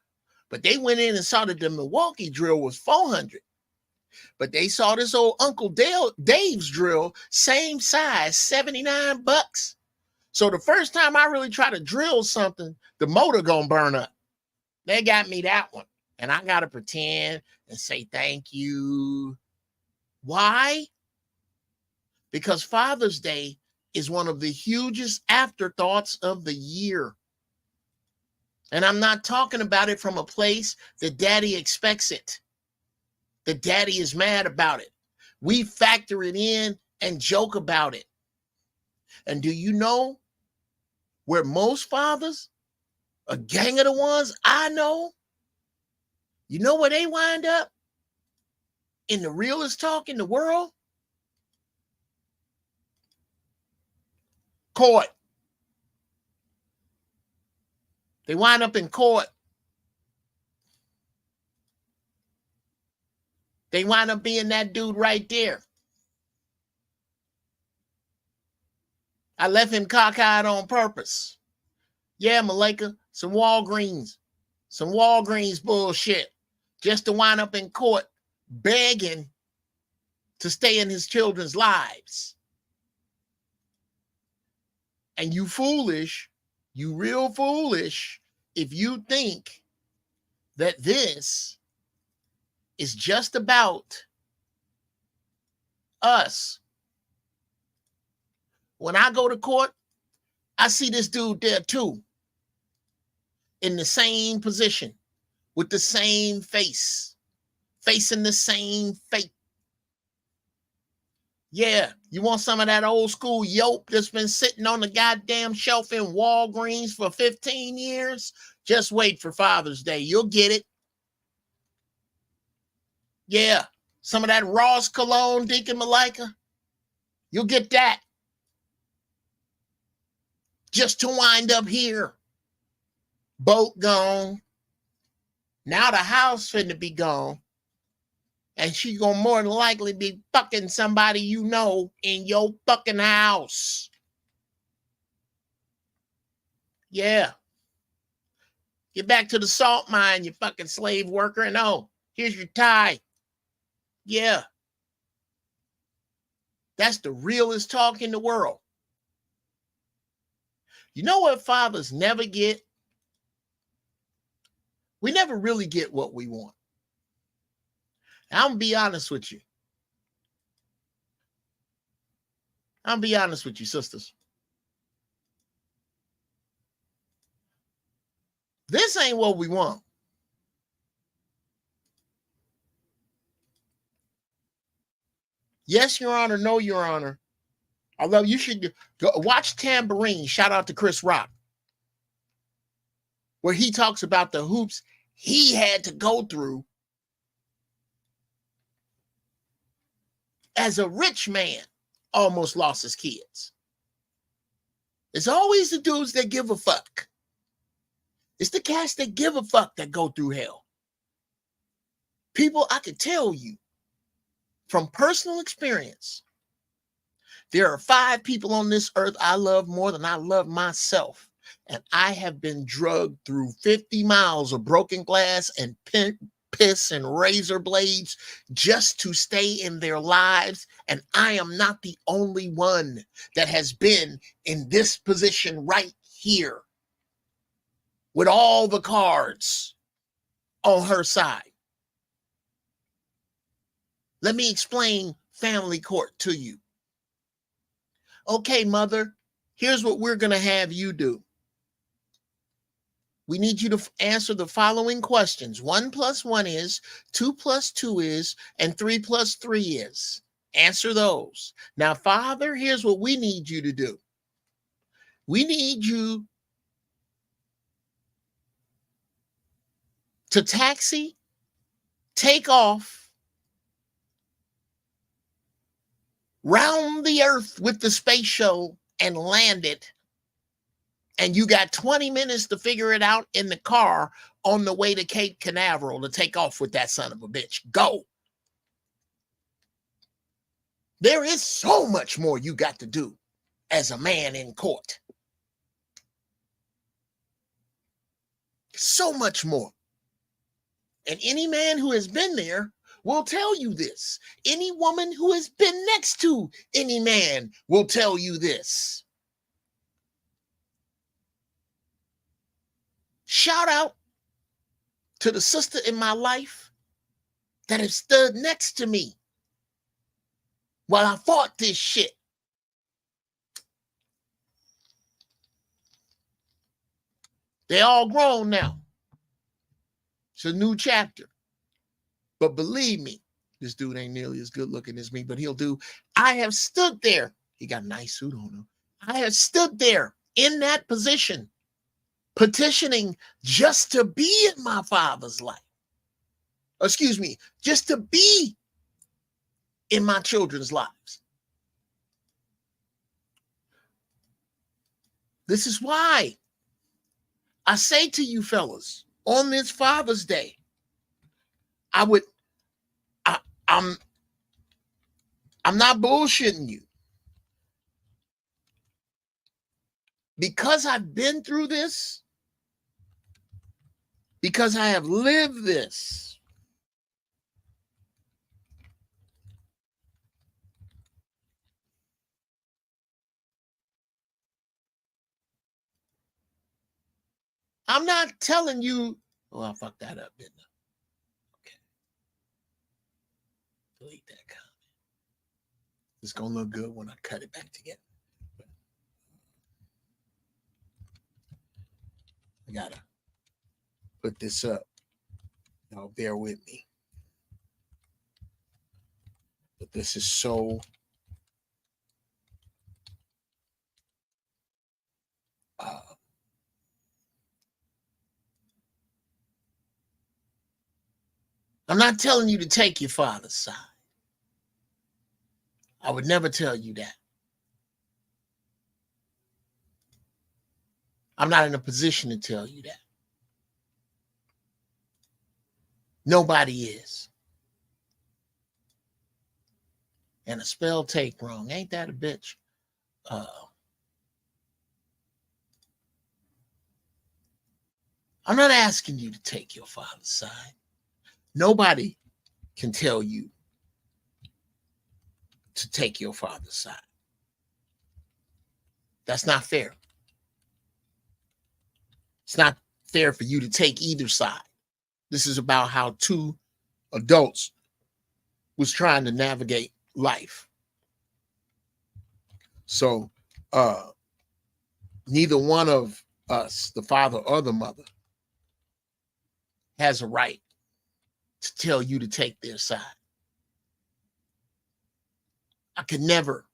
But they went in and saw that the Milwaukee drill was $400. But they saw this old Uncle Dave's drill, same size, $79. So the first time I really try to drill something, the motor gonna burn up. They got me that one. And I gotta pretend and say thank you. Why? Because Father's Day is one of the hugest afterthoughts of the year. And I'm not talking about it from a place that daddy expects it, that daddy is mad about it. We factor it in and joke about it. And do you know where most fathers, a gang of the ones I know, you know where they wind up? In the realest talk in the world? Court. They wind up in court. They wind up being that dude right there. I left him cockeyed on purpose. Yeah, Malika, some Walgreens bullshit, just to wind up in court begging to stay in his children's lives. And you foolish, you real foolish, if you think that this is just about us. When I go to court, I see this dude there too, in the same position, with the same face, facing the same fate. Yeah, you want some of that old school yoke that's been sitting on the goddamn shelf in Walgreens for 15 years? Just wait for Father's Day. You'll get it. Yeah, some of that Ross cologne, Deacon Malika. You'll get that. Just to wind up here. Boat gone. Now the house finna be gone. And she gonna more than likely be fucking somebody you know in your fucking house. Yeah. Get back to the salt mine, you fucking slave worker, and oh, here's your tie. Yeah. That's the realest talk in the world. You know what fathers never get? We never really get what we want. I'm going to be honest with you. I'm going to be honest with you, sisters. This ain't what we want. Yes, Your Honor. No, Your Honor. Although you should go watch Tambourine. Shout out to Chris Rock, where he talks about the hoops he had to go through as a rich man, almost lost his kids. It's always the dudes that give a fuck. It's the cats that give a fuck that go through hell. People, I can tell you from personal experience, there are 5 people on this earth I love more than I love myself. And I have been drugged through 50 miles of broken glass and piss and razor blades just to stay in their lives. And I am not the only one that has been in this position right here with all the cards on her side. Let me explain family court to you. Okay, mother, here's what we're going to have you do. We need you to answer the following questions. 1 + 1 is, 2 + 2 is, and 3 + 3 is. Answer those. Now, Father, here's what we need you to do. We need you to taxi, take off, round the earth with the space shuttle and land it. And you got 20 minutes to figure it out in the car on the way to Cape Canaveral to take off with that son of a bitch. Go. There is so much more you got to do as a man in court. So much more. And any man who has been there will tell you this. Any woman who has been next to any man will tell you this. Shout out to the sister in my life that has stood next to me while I fought this shit. They all grown now. It's a new chapter. But believe me, this dude ain't nearly as good looking as me, but he'll do. I have stood there. He got a nice suit on him. I have stood there in that position, petitioning just to be in my father's life. Excuse me, just to be in my children's lives. This is why I say to you fellas, on this Father's Day, I'm not bullshitting you. Because I've been through this, because I have lived this, I'm not telling you, oh, I fucked that up, didn't I? Okay. Delete that comment. It's going to look good when I cut it back together. But I got to put this up. Y'all bear with me. But this is so I'm not telling you to take your father's side. I would never tell you that. I'm not in a position to tell you that. Nobody is. And a spell take wrong. Ain't that a bitch? I'm not asking you to take your father's side. Nobody can tell you to take your father's side. That's not fair. It's not fair for you to take either side. This is about how two adults was trying to navigate life. So neither one of us, the father or the mother, has a right to tell you to take their side. I could never,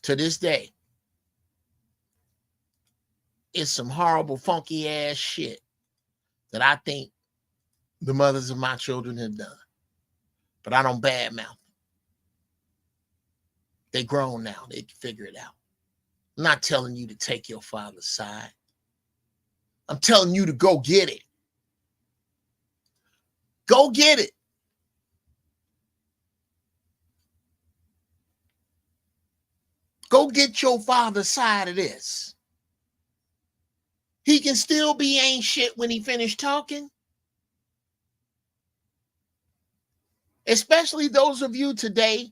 to this day, it's some horrible, funky ass shit that I think the mothers of my children have done. But I don't badmouth them. They grown now. They can figure it out. I'm not telling you to take your father's side. I'm telling you to go get it. Go get it. Go get your father's side of this. He can still be ain't shit when he finished talking. Especially those of you today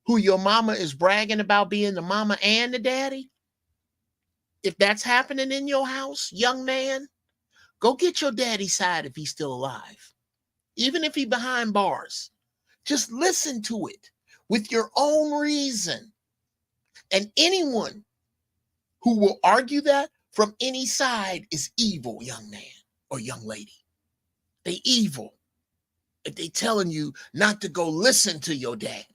who your mama is bragging about being the mama and the daddy. If that's happening in your house, young man, go get your daddy's side if he's still alive. Even if he's behind bars. Just listen to it with your own reason. And anyone who will argue that from any side is evil, young man or young lady. They evil. If they telling you not to go listen to your daddy.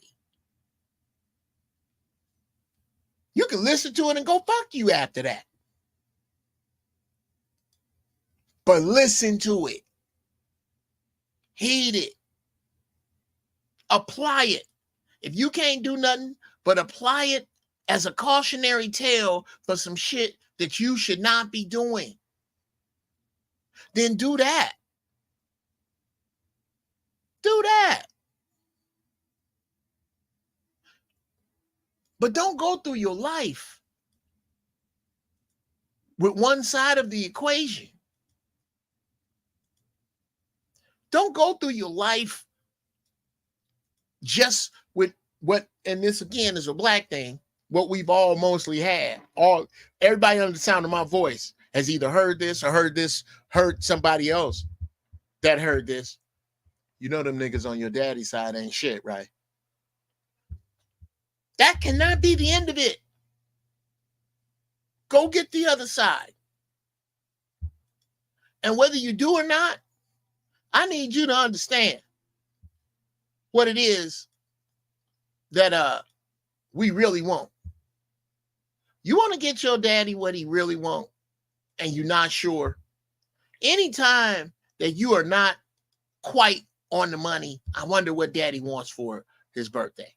You can listen to it and go fuck you after that. But listen to it. Heed it. Apply it. If you can't do nothing but apply it as a cautionary tale for some shit that you should not be doing, then do that. Do that. But don't go through your life with one side of the equation. Don't go through your life just with what, and this again is a black thing, what we've all mostly had. Everybody under the sound of my voice has either heard this or heard somebody else that heard this. You know them niggas on your daddy's side ain't shit, right? That cannot be the end of it. Go get the other side. And whether you do or not, I need you to understand what it is that we really want. You want to get your daddy what he really want, and you're not sure. Anytime that you are not quite on the money, I wonder what daddy wants for his birthday.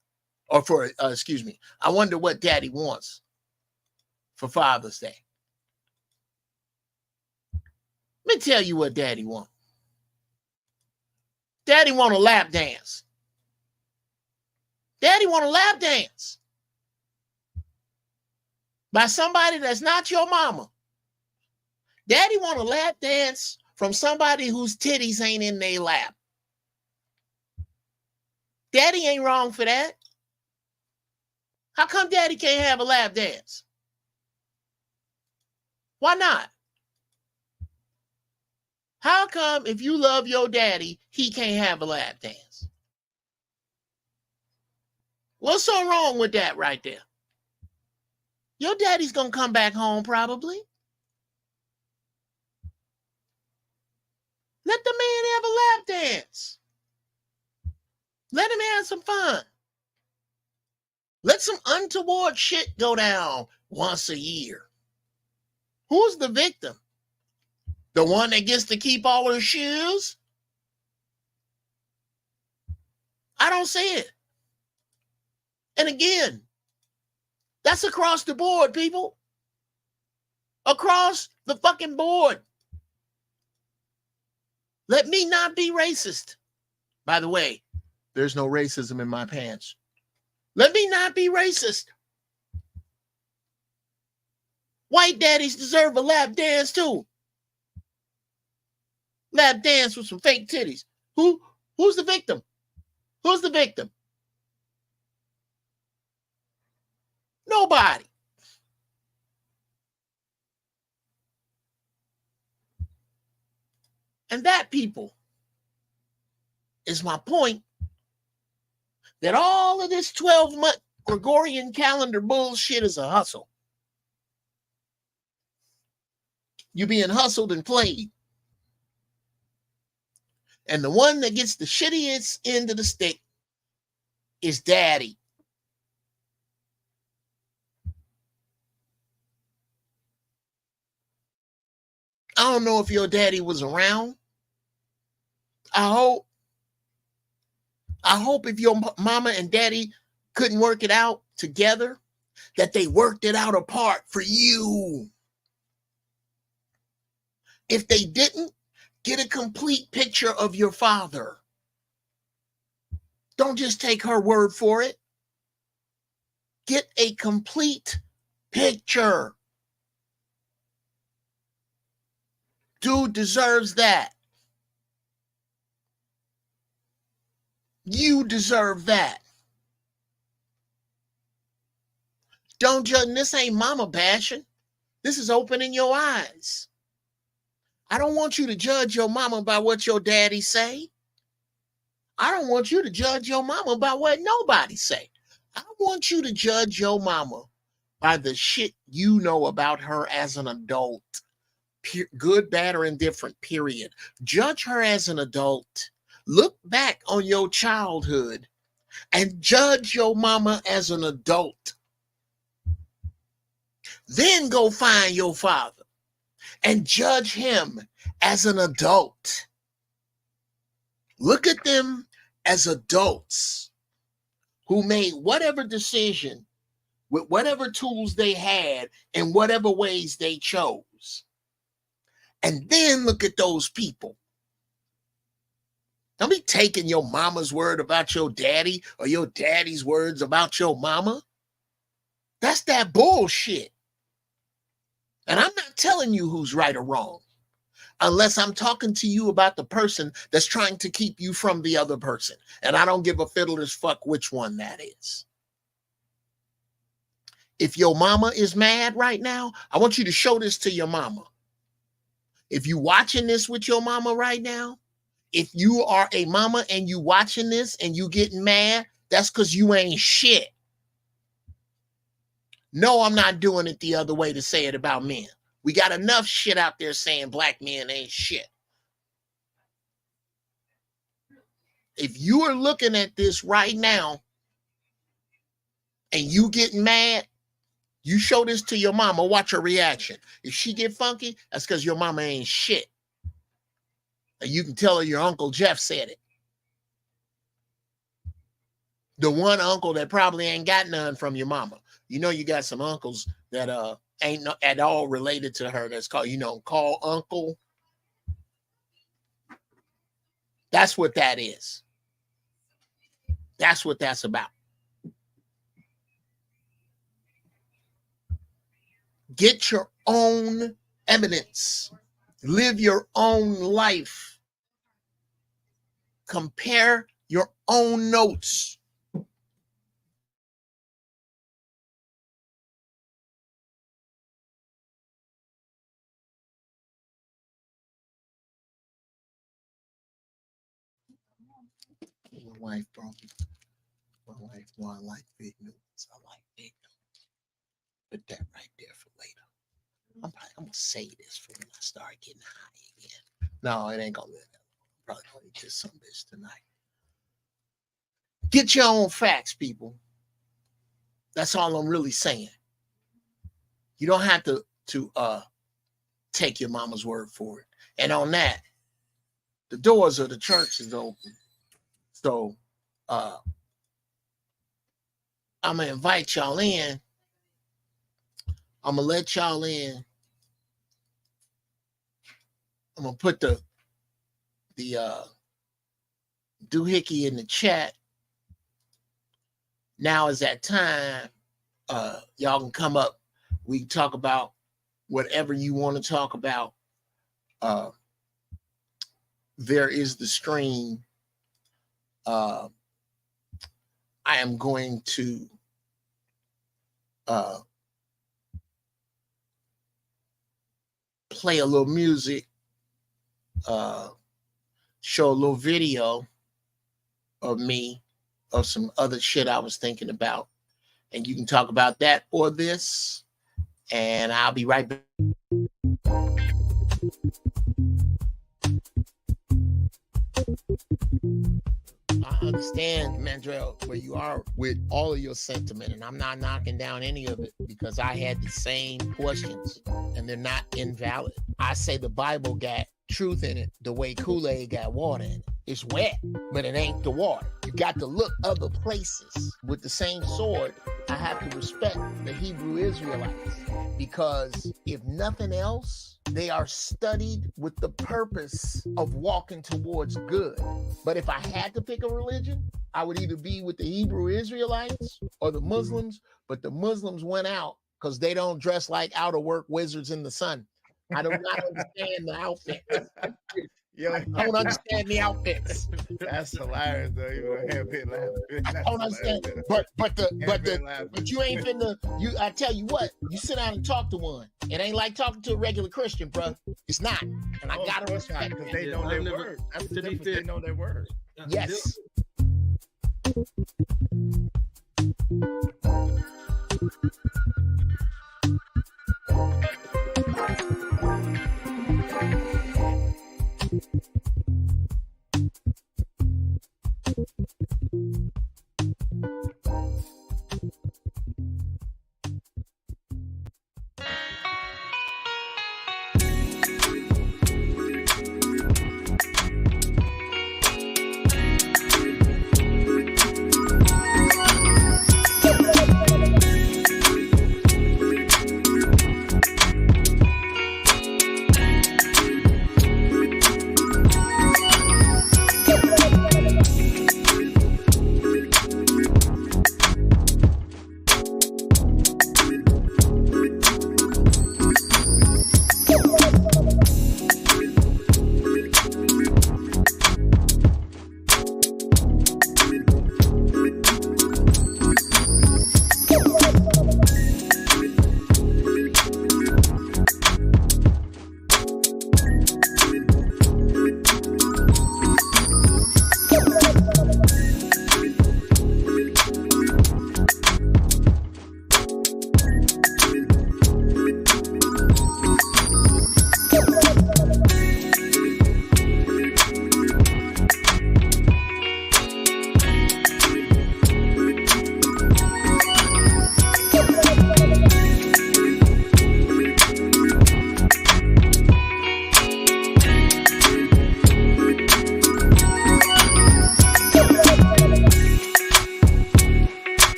Or for, I wonder what daddy wants for Father's Day. Let me tell you what daddy wants. Daddy want a lap dance. Daddy want a lap dance by somebody that's not your mama. Daddy want a lap dance from somebody whose titties ain't in their lap. Daddy ain't wrong for that. How come daddy can't have a lap dance? Why not? How come if you love your daddy, he can't have a lap dance? What's so wrong with that right there? Your daddy's gonna come back home probably. Let the man have a lap dance. Let him have some fun. Let some untoward shit go down once a year. Who's the victim? The one that gets to keep all her shoes? I don't see it. And again, that's across the board, people. Across the fucking board. Let me not be racist. By the way, there's no racism in my pants. Let me not be racist. White daddies deserve a lap dance too. Lap dance with some fake titties. Who's the victim? Who's the victim? Nobody. And that, people, is my point, that all of this 12-month Gregorian calendar bullshit is a hustle. You're being hustled and played. And the one that gets the shittiest end of the stick is daddy. I don't know if your daddy was around. I hope if your mama and daddy couldn't work it out together, that they worked it out apart for you. If they didn't, get a complete picture of your father. Don't just take her word for it. Get a complete picture. Dude deserves that. You deserve that. Don't judge. This ain't mama bashing. This is opening your eyes. I don't want you to judge your mama by what your daddy say. I don't want you to judge your mama by what nobody say. I want you to judge your mama by the shit you know about her as an adult. Good, bad, or indifferent, period. Judge her as an adult. Look back on your childhood and judge your mama as an adult. Then go find your father and judge him as an adult. Look at them as adults who made whatever decision with whatever tools they had in whatever ways they chose. And then look at those people. Don't be taking your mama's word about your daddy or your daddy's words about your mama. That's that bullshit. And I'm not telling you who's right or wrong, unless I'm talking to you about the person that's trying to keep you from the other person. And I don't give a fiddler's fuck which one that is. If your mama is mad right now, I want you to show this to your mama. If you watching this with your mama right now, if you are a mama and you watching this and you getting mad, that's because you ain't shit. No, I'm not doing it the other way to say it about men. We got enough shit out there saying black men ain't shit. If you are looking at this right now and you getting mad, you show this to your mama, watch her reaction. If she get funky, that's because your mama ain't shit. And you can tell her your Uncle Jeff said it. The one uncle that probably ain't got none from your mama. You know you got some uncles that ain't at all related to her. That's called, call uncle. That's what that is. That's what that's about. Get your own evidence. Live your own life. Compare your own notes. My wife brought me. My wife, I like big noodles. I like big noodles. Put that right there for later. I'm gonna say this for when I start getting high again. No, it ain't gonna be that. I'm probably gonna eat just some of this tonight. Get your own facts, people. That's all I'm really saying. You don't have to take your mama's word for it. And on that, the doors of the church is open. So I'm gonna invite y'all in. I'm gonna let y'all in. I'm gonna put the doohickey in the chat. Now is that time. Y'all can come up. We can talk about whatever you want to talk about. There is the stream. I am going to play a little music. show a little video of me of some other shit I was thinking about. And you can talk about that or this. And I'll be right back. I understand, Mandrell, where you are with all of your sentiment, and I'm not knocking down any of it because I had the same questions and they're not invalid. I say the Bible got truth in it the way Kool-Aid got water in it. It's wet, but it ain't the water. You got to look other places. With the same sword, I have to respect the Hebrew Israelites because if nothing else, they are studied with the purpose of walking towards good. But if I had to pick a religion, I would either be with the Hebrew Israelites or the Muslims, but the Muslims went out because they don't dress like out-of-work wizards in the sun. I do not understand the outfit. I don't understand the outfits. That's hilarious, though. I don't understand. But you ain't finna. I tell you what, you sit down and talk to one. It ain't like talking to a regular Christian, bro. It's not. And I gotta respect because they know their word. That's the difference. They know their word. Yes.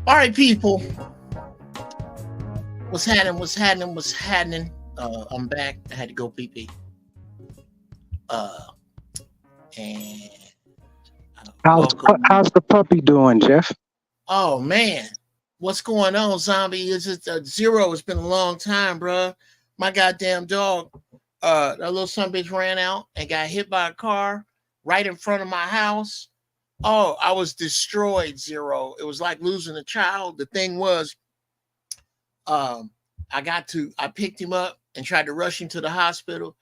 All right, people. What's happening? I'm back. I had to go pee. And how's the puppy doing, Jeff? Oh man, what's going on, zombie? Is it Zero? It's been a long time, bro. My goddamn dog, that little son bitch ran out and got hit by a car right in front of my house. Oh, I was destroyed, Zero. It was like losing a child. The thing was, um, I picked him up and tried to rush him to the hospital,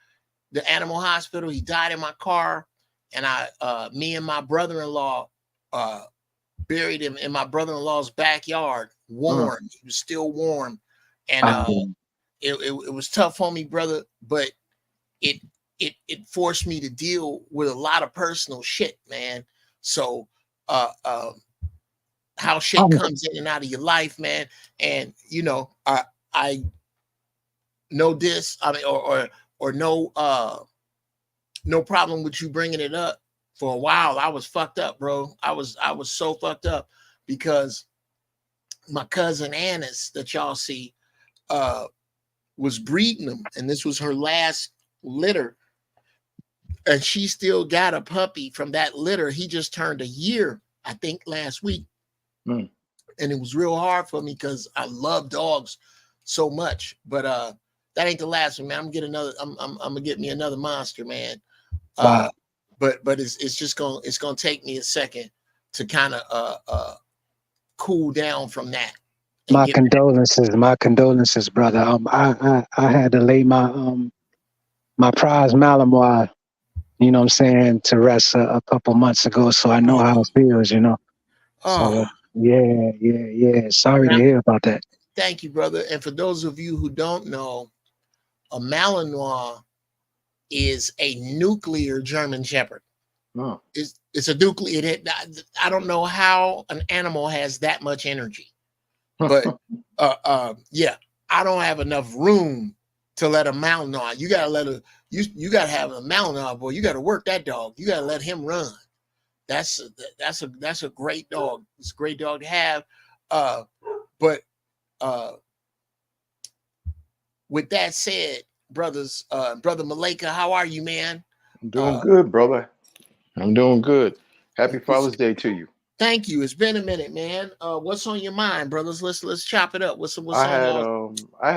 the animal hospital. He died in my car, and me and my brother-in-law, buried him in my brother-in-law's backyard, warm. He was still warm, and it was tough on me, brother. But it it forced me to deal with a lot of personal shit, man. So how shit comes in and out of your life, man. And I know this. I mean, or no problem with you bringing it up. For a while, I was fucked up, bro. I was so fucked up because my cousin Annis that y'all see was breeding them, and this was her last litter, and she still got a puppy from that litter. He just turned a year, I think, last week. And it was real hard for me because I love dogs so much. But that ain't the last one, man. I'm gonna get me another monster, man. But it's gonna take me a second to kind of cool down from that. My condolences, brother. I had to lay my prize Malamar, you know what I'm saying, to rest a couple months ago, so I know how it feels, you know. So yeah. Sorry to hear about that. Thank you, brother. And for those of you who don't know, a Malinois is a nuclear German Shepherd. It's a nuclear. I don't know how an animal has that much energy, but yeah, I don't have enough room to let a Malinois. You gotta let you gotta have a Malinois, boy. You gotta work that dog. You gotta let him run. That's a great dog. It's a great dog to have. But with that said, brothers, brother Malika, how are you, man? I'm doing good, brother. I'm doing good. Happy Father's Day to you. Thank you. It's been a minute, man. What's on your mind, brothers? Let's chop it up. What's I on had y'all? I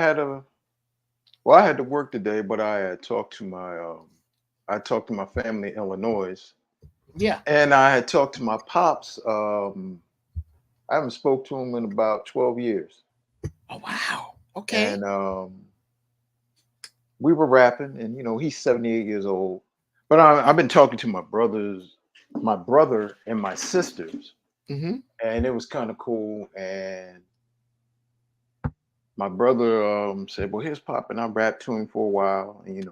had to work today, but I had talked to my family in Illinois, Yeah. and I had talked to my pops. I haven't spoke to him in about 12 years, Oh wow. Okay. and we were rapping, and he's 78 years old. But I've been talking to my brother and my sisters, Mm-hmm. and it was kind of cool. And my brother said, "Well, here's Pop," and I rapped to him for a while. And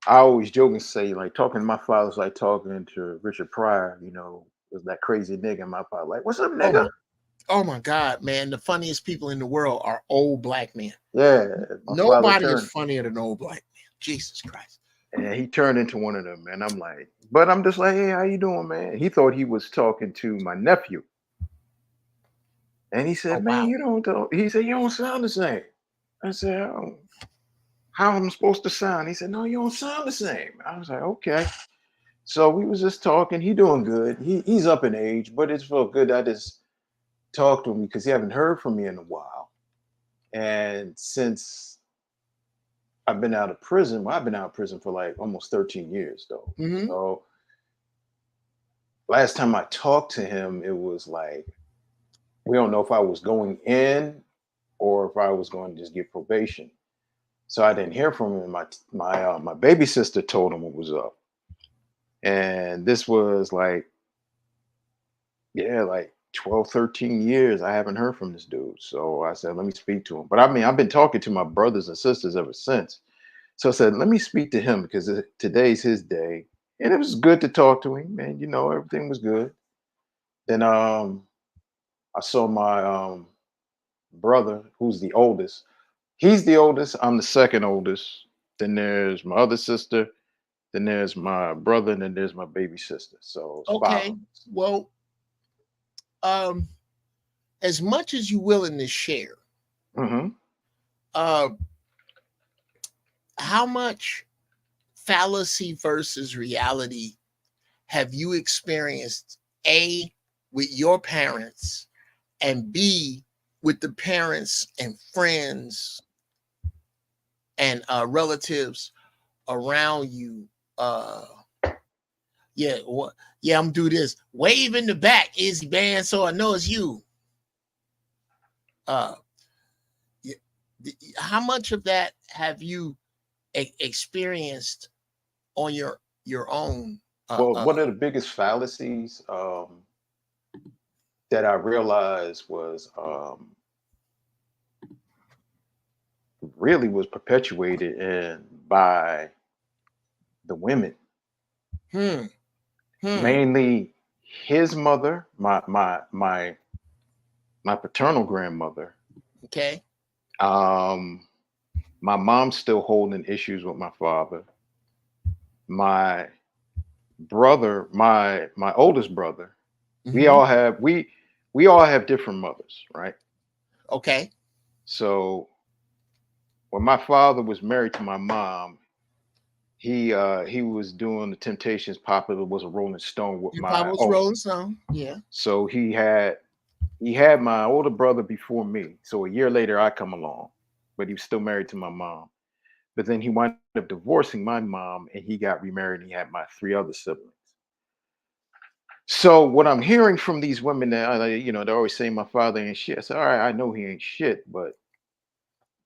I always joke and say, like, talking to my father's like talking to Richard Pryor. Was that crazy nigga? And my father like, "What's up, nigga?" Oh my God, man! The funniest people in the world are old black men. Yeah, my father Nobody is turned, funnier than old black men. Jesus Christ. and he turned into one of them. And I'm like, but I'm just like, "Hey, how you doing, man?" He thought he was talking to my nephew, and he Oh said, "Man, wow. you don't." He said, "You don't sound the same." I said, "Oh, how am I supposed to sound?" He said, "No, you don't sound the same." I was like, "Okay." So we was just talking. He doing good. He's up in age, but it felt good. I just talked to him because he haven't heard from me in a while. And since I've been out of prison, well, I've been out of prison for like almost 13 years though. Mm-hmm. So last time I talked to him, it was like we don't know if I was going in or if I was going to just get probation. So I didn't hear from him. My baby sister told him what was up. And this was like, yeah, like 12, 13 years. I haven't heard from this dude. So I said, let me speak to him. But I mean, I've been talking to my brothers and sisters ever since. So I said, let me speak to him because today's his day. And it was good to talk to him. And, everything was good. Then I saw my brother, who's the oldest. He's the oldest. I'm the second oldest. Then there's my other sister. Then there's my brother. And then there's my baby sister. So it's five Okay. of us. Well, um, as much as you're willing to share, Mm-hmm. uh, how much fallacy versus reality have you experienced? A, with your parents, and B, with the parents and friends and relatives around you, Yeah, what? Yeah, I'm gonna do this. Wave in the back, Izzy Band, so I know it's you. Uh, y- how much of that have you experienced on your own? Well, one of the biggest fallacies that I realized was really was perpetuated by the women, Hmm. Hmm. mainly his mother, my paternal grandmother. Okay. Um, my mom's still holding issues with my father. My brother, my oldest brother, we Mm-hmm. all have we all have different mothers, right? Okay. So when my father was married to my mom, he was doing the Temptations. Popular was a Rolling Stone with Your papa my was oh, rolling some. Yeah. so he had my older brother before me. So a year later, I come along, but he was still married to my mom. But then he wound up divorcing my mom, and he got remarried. And he had my three other siblings. So what I'm hearing from these women that they're always saying my father ain't shit. I said, all right, I know he ain't shit, but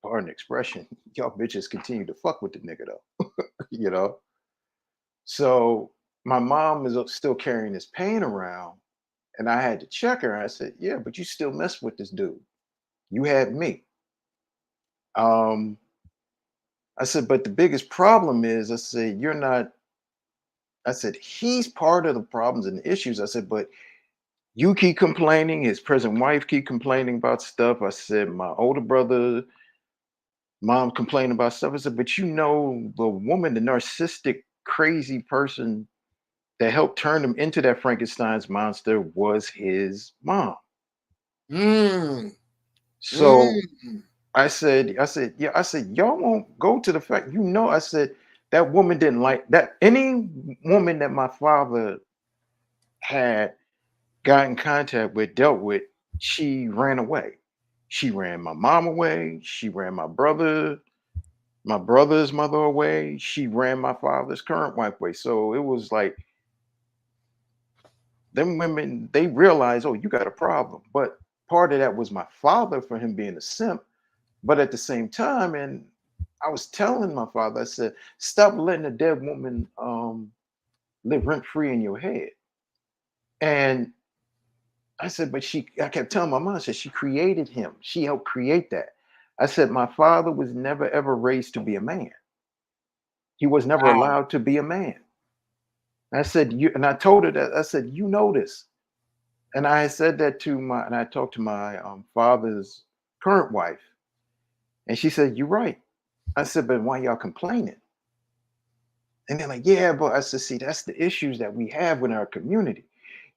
pardon the expression, y'all bitches continue to fuck with the nigga though, you know. So my mom is still carrying this pain around, and I had to check her. I said, yeah, but you still mess with this dude. You had me. Um, I said, but the biggest problem is, I said, you're not. I said, he's part of the problems and the issues. I said, but you keep complaining. His present wife keep complaining about stuff. I said, my older brother, mom complaining about stuff. I said, but the woman, the narcissistic, crazy person that helped turn him into that Frankenstein's monster was his mom. Mm. So Mm. yeah, I said, y'all won't go to the fact, I said, that woman didn't like that. Any woman that my father had got in contact with, dealt with, she ran away. She ran my mom away. She ran my brother's mother away. She ran my father's current wife away. So it was like them women, they realized, oh, you got a problem. But part of that was my father for him being a simp. But at the same time, and I was telling my father, I said, stop letting a dead woman live rent free in your head. And I said, but I kept telling my mom, I said, she created him. She helped create that. I said, my father was never ever raised to be a man. He was never Wow. allowed to be a man. I said, and I told her that, I said, you know this. And I had said that and I talked to my father's current wife, and she said, you're right. I said, but why y'all complaining? And they're like, yeah, but I said, see, that's the issues that we have with our community.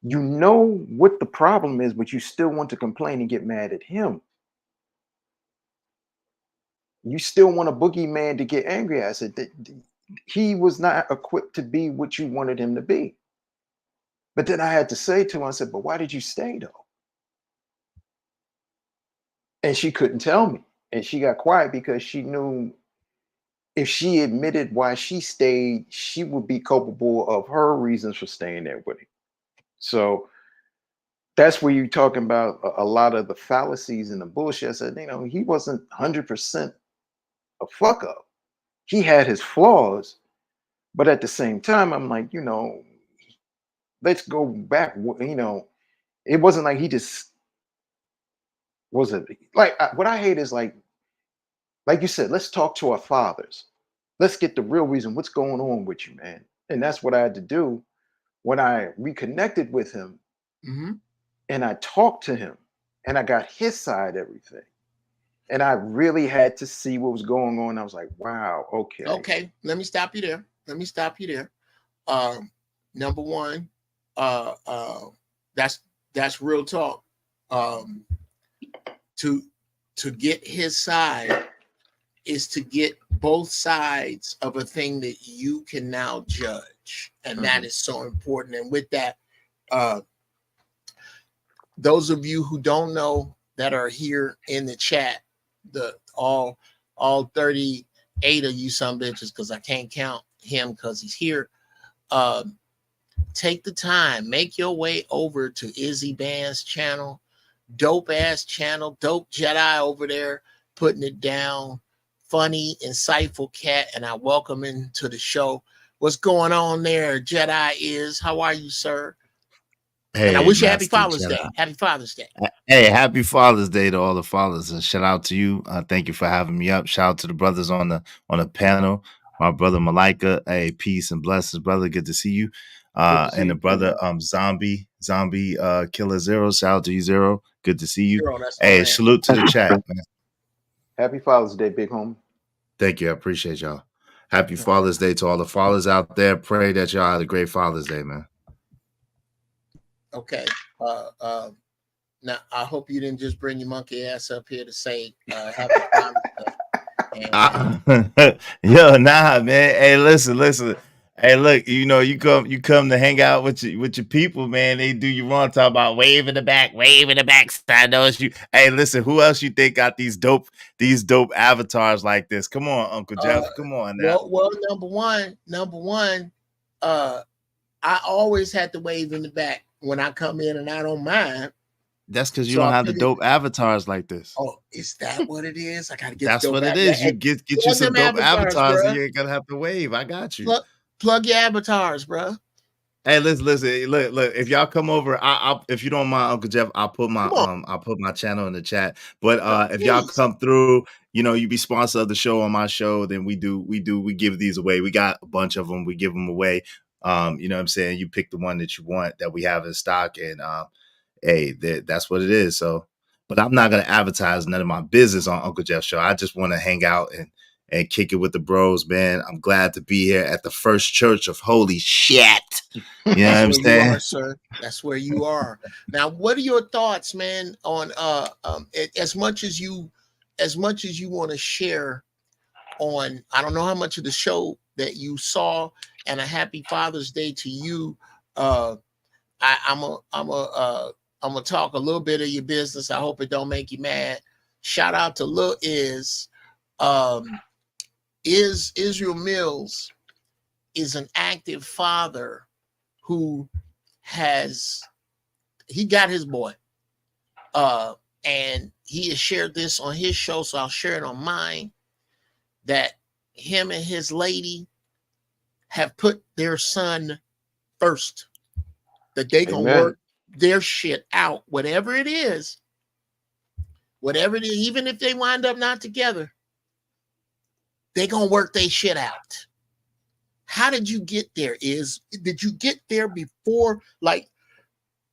You know what the problem is, but you still want to complain and get mad at him. You still want a boogeyman to get angry at. I said, he was not equipped to be what you wanted him to be. But then I had to say to him, I said, but why did you stay though? And she couldn't tell me. And she got quiet because she knew if she admitted why she stayed, she would be culpable of her reasons for staying there with him. So that's where you're talking about a lot of the fallacies and the bullshit. I said, he wasn't 100% a fuck up. He had his flaws, but at the same time, I'm like, let's go back. It wasn't like he just wasn't like what I hate is like you said, let's talk to our fathers. Let's get the real reason what's going on with you, man. And that's what I had to do when I reconnected with him Mm-hmm. and I talked to him and I got his side of everything. And I really had to see what was going on. I was like, wow, okay. Okay. Let me stop you there. Let me stop you there. Number one, uh, uh, that's real talk. Um, to get his side is to get both sides of a thing that you can now judge, and that Mhm. is so important. And with that, uh, those of you who don't know that are here in the chat, the all 38 of you some bitches, because I can't count him because he's here. Um, take the time, make your way over to Izzy Band's channel, dope ass channel, dope Jedi over there, putting it down. Funny, insightful cat, and I welcome him to the show. What's going on there, Jedi? Is how are you, sir? And I Hey, wish you happy Master Father's Jedi. Day. Happy Father's Day. Hey, happy Father's Day to all the fathers, and shout out to you. Thank you for having me up. Shout out to the brothers on the panel. My brother Malika. Hey, peace and blessings, brother. Good to see you. Good to see And you the too, brother man. Zombie Killer Zero. Shout out to you, Zero. Good to see you. Zero, that's my Hey, man. salute to the chat, man. Happy Father's Day, big homie. Thank you. I appreciate y'all. Happy Father's Day to all the fathers out there. Pray that y'all had a great Father's Day, man. Okay. Now I hope you didn't just bring your monkey ass up here to say happy Father's Day. Yo, nah, man. Hey, listen. Hey, look, you come to hang out with your people, man. They do you wrong, talk about wave in the back. I know it's you. Hey, listen, who else you think got these dope avatars like this? Come on, Uncle Jeff. Come on now. Well, number one, I always had to wave in the back when I come in, and I don't mind. That's because you So don't I have the figured, dope avatars like this. oh, is that what it is? I gotta get That's the dope what it avatars. is. You get you some them dope avatars, and bro. you ain't gonna have to wave. I got you. Plug your avatars, bro. Hey, listen. Look. If y'all come over, if you don't mind, Uncle Jeff, I'll put my channel in the chat. But if y'all come through, you be sponsor of the show on my show, then we give these away. We got a bunch of them. We give them away. You know what I'm saying? You pick the one that you want that we have in stock, and hey, that's what it is. So, but I'm not gonna advertise none of my business on Uncle Jeff's show. I just want to hang out and kick it with the bros, man. I'm glad to be here at the first church of holy shit. You know what I'm saying? You are, sir. That's where you are. Now, what are your thoughts, man, on as much as you want to share on, I don't know how much of the show that you saw, and a happy Father's Day to you. I'm gonna talk a little bit of your business. I hope it don't make you mad. Shout out to Lil Israel Mills is an active father who got his boy. And he has shared this on his show, so I'll share it on mine, that him and his lady have put their son first, that they gonna work their shit out, whatever it is, even if they wind up not together, they gonna work their shit out. How did you get there? Did you get there before, like,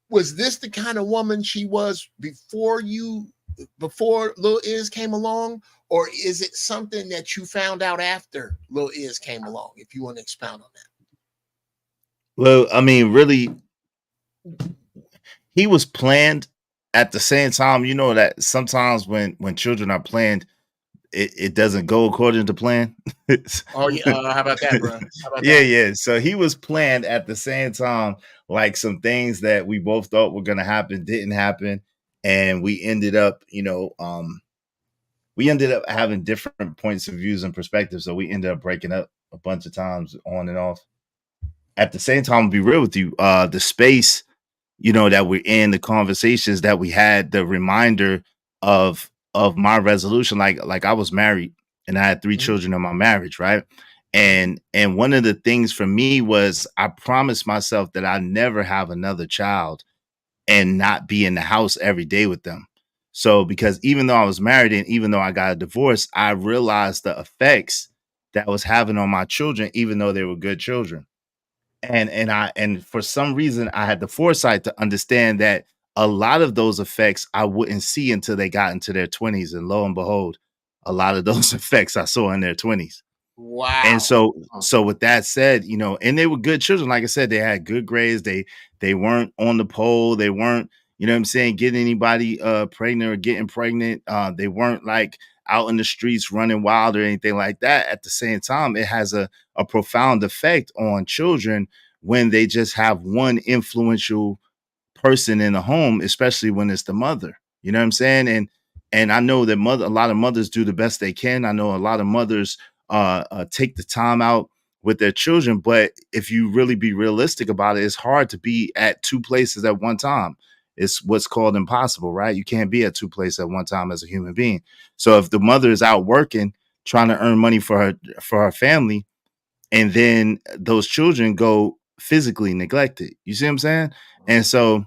was this the kind of woman she was before Lil Iz came along? Or is it something that you found out after Lil Iz came along? If you want to expound on that. Well, I mean, really, he was planned. At the same time, you know that sometimes when children are planned, it doesn't go according to plan. Oh yeah, how about that, bro? Yeah. So he was planned at the same time, like some things that we both thought were gonna happen didn't happen, and we ended up, having different points of views and perspectives. So we ended up breaking up a bunch of times on and off. At the same time, to be real with you, the space, that we're in, the conversations that we had, the reminder of my resolution, like I was married and I had 3 children in my marriage, right? And one of the things for me was I promised myself that I never have another child and not be in the house every day with them. So because even though I was married and even though I got a divorce, I realized the effects that was having on my children, even though they were good children. And for some reason I had the foresight to understand that a lot of those effects I wouldn't see until they got into their 20s. And lo and behold, a lot of those effects I saw in their 20s. Wow. And so with that said, and they were good children. Like I said, they had good grades. They weren't on the pole. They weren't, you know what I'm saying, getting anybody pregnant or getting pregnant. They weren't like out in the streets running wild or anything like that. At the same time, it has a profound effect on children when they just have one influential person in the home, especially when it's the mother. You know what I'm saying? And I know that a lot of mothers do the best they can. I know a lot of mothers take the time out with their children. But if you really be realistic about it, it's hard to be at two places at one time. It's what's called impossible, right? You can't be at two places at one time as a human being. So if the mother is out working, trying to earn money for her family, and then those children go physically neglected, you see what I'm saying? And so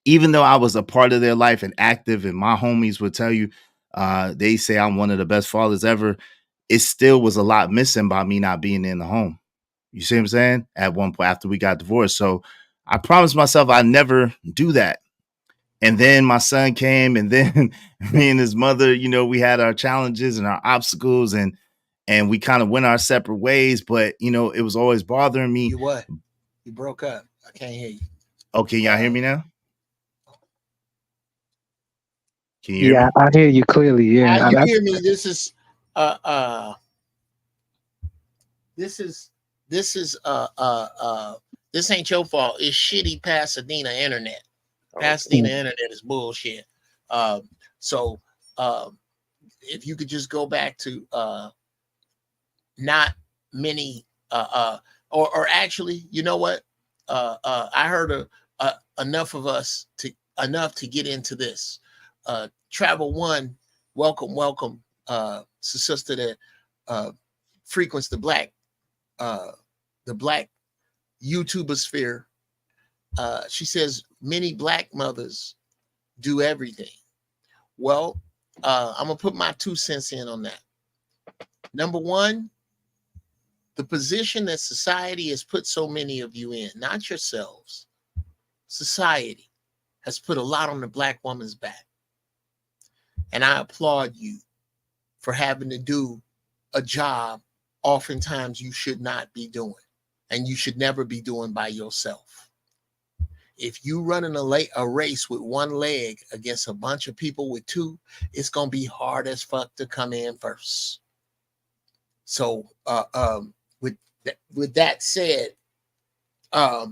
even though I was a part of their life and active, and my homies would tell you, they say I'm one of the best fathers ever, it still was a lot missing by me not being in the home. You see what I'm saying? At one point after we got divorced. So I promised myself I'd never do that. And then my son came, and then me and his mother, we had our challenges and our obstacles, and we kind of went our separate ways. But it was always bothering me. You what? You broke up. I can't hear you. Okay, y'all hear me now? Can you hear Yeah, me? I hear you clearly. Yeah, You hear me? This is this ain't your fault. It's shitty Pasadena internet. Pasadena internet is bullshit. So if you could just go back to not many or actually, you know what? I heard enough of us to get into this. Travel One, welcome, sister that frequents the black YouTuber sphere. She says many black mothers do everything. Well, I'm gonna put my 2 cents in on that. Number one, the position that society has put so many of you in, not yourselves, society has put a lot on the black woman's back. And I applaud you for having to do a job oftentimes you should not be doing, and you should never be doing by yourself. If you running a race with one leg against a bunch of people with two, it's gonna be hard as fuck to come in first. So with that said, I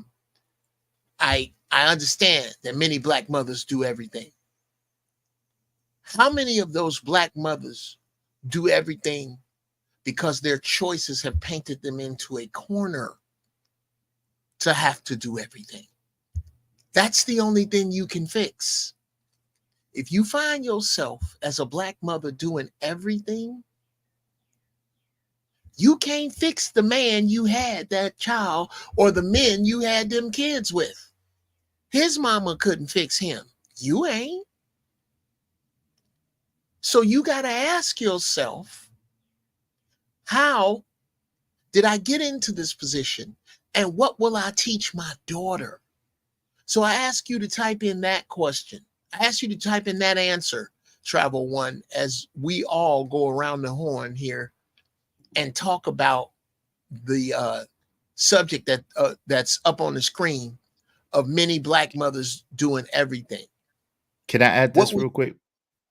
understand that many black mothers do everything. How many of those black mothers do everything because their choices have painted them into a corner to have to do everything? That's the only thing you can fix. If you find yourself as a black mother doing everything, you can't fix the man you had that child or the men you had them kids with. His mama couldn't fix him. You ain't. So you got to ask yourself, how did I get into this position? And what will I teach my daughter? So I ask you to type in that question. I ask you to type in that answer, Travel One, as we all go around the horn here and talk about the subject that's up on the screen of many black mothers doing everything. Can I add this real quick?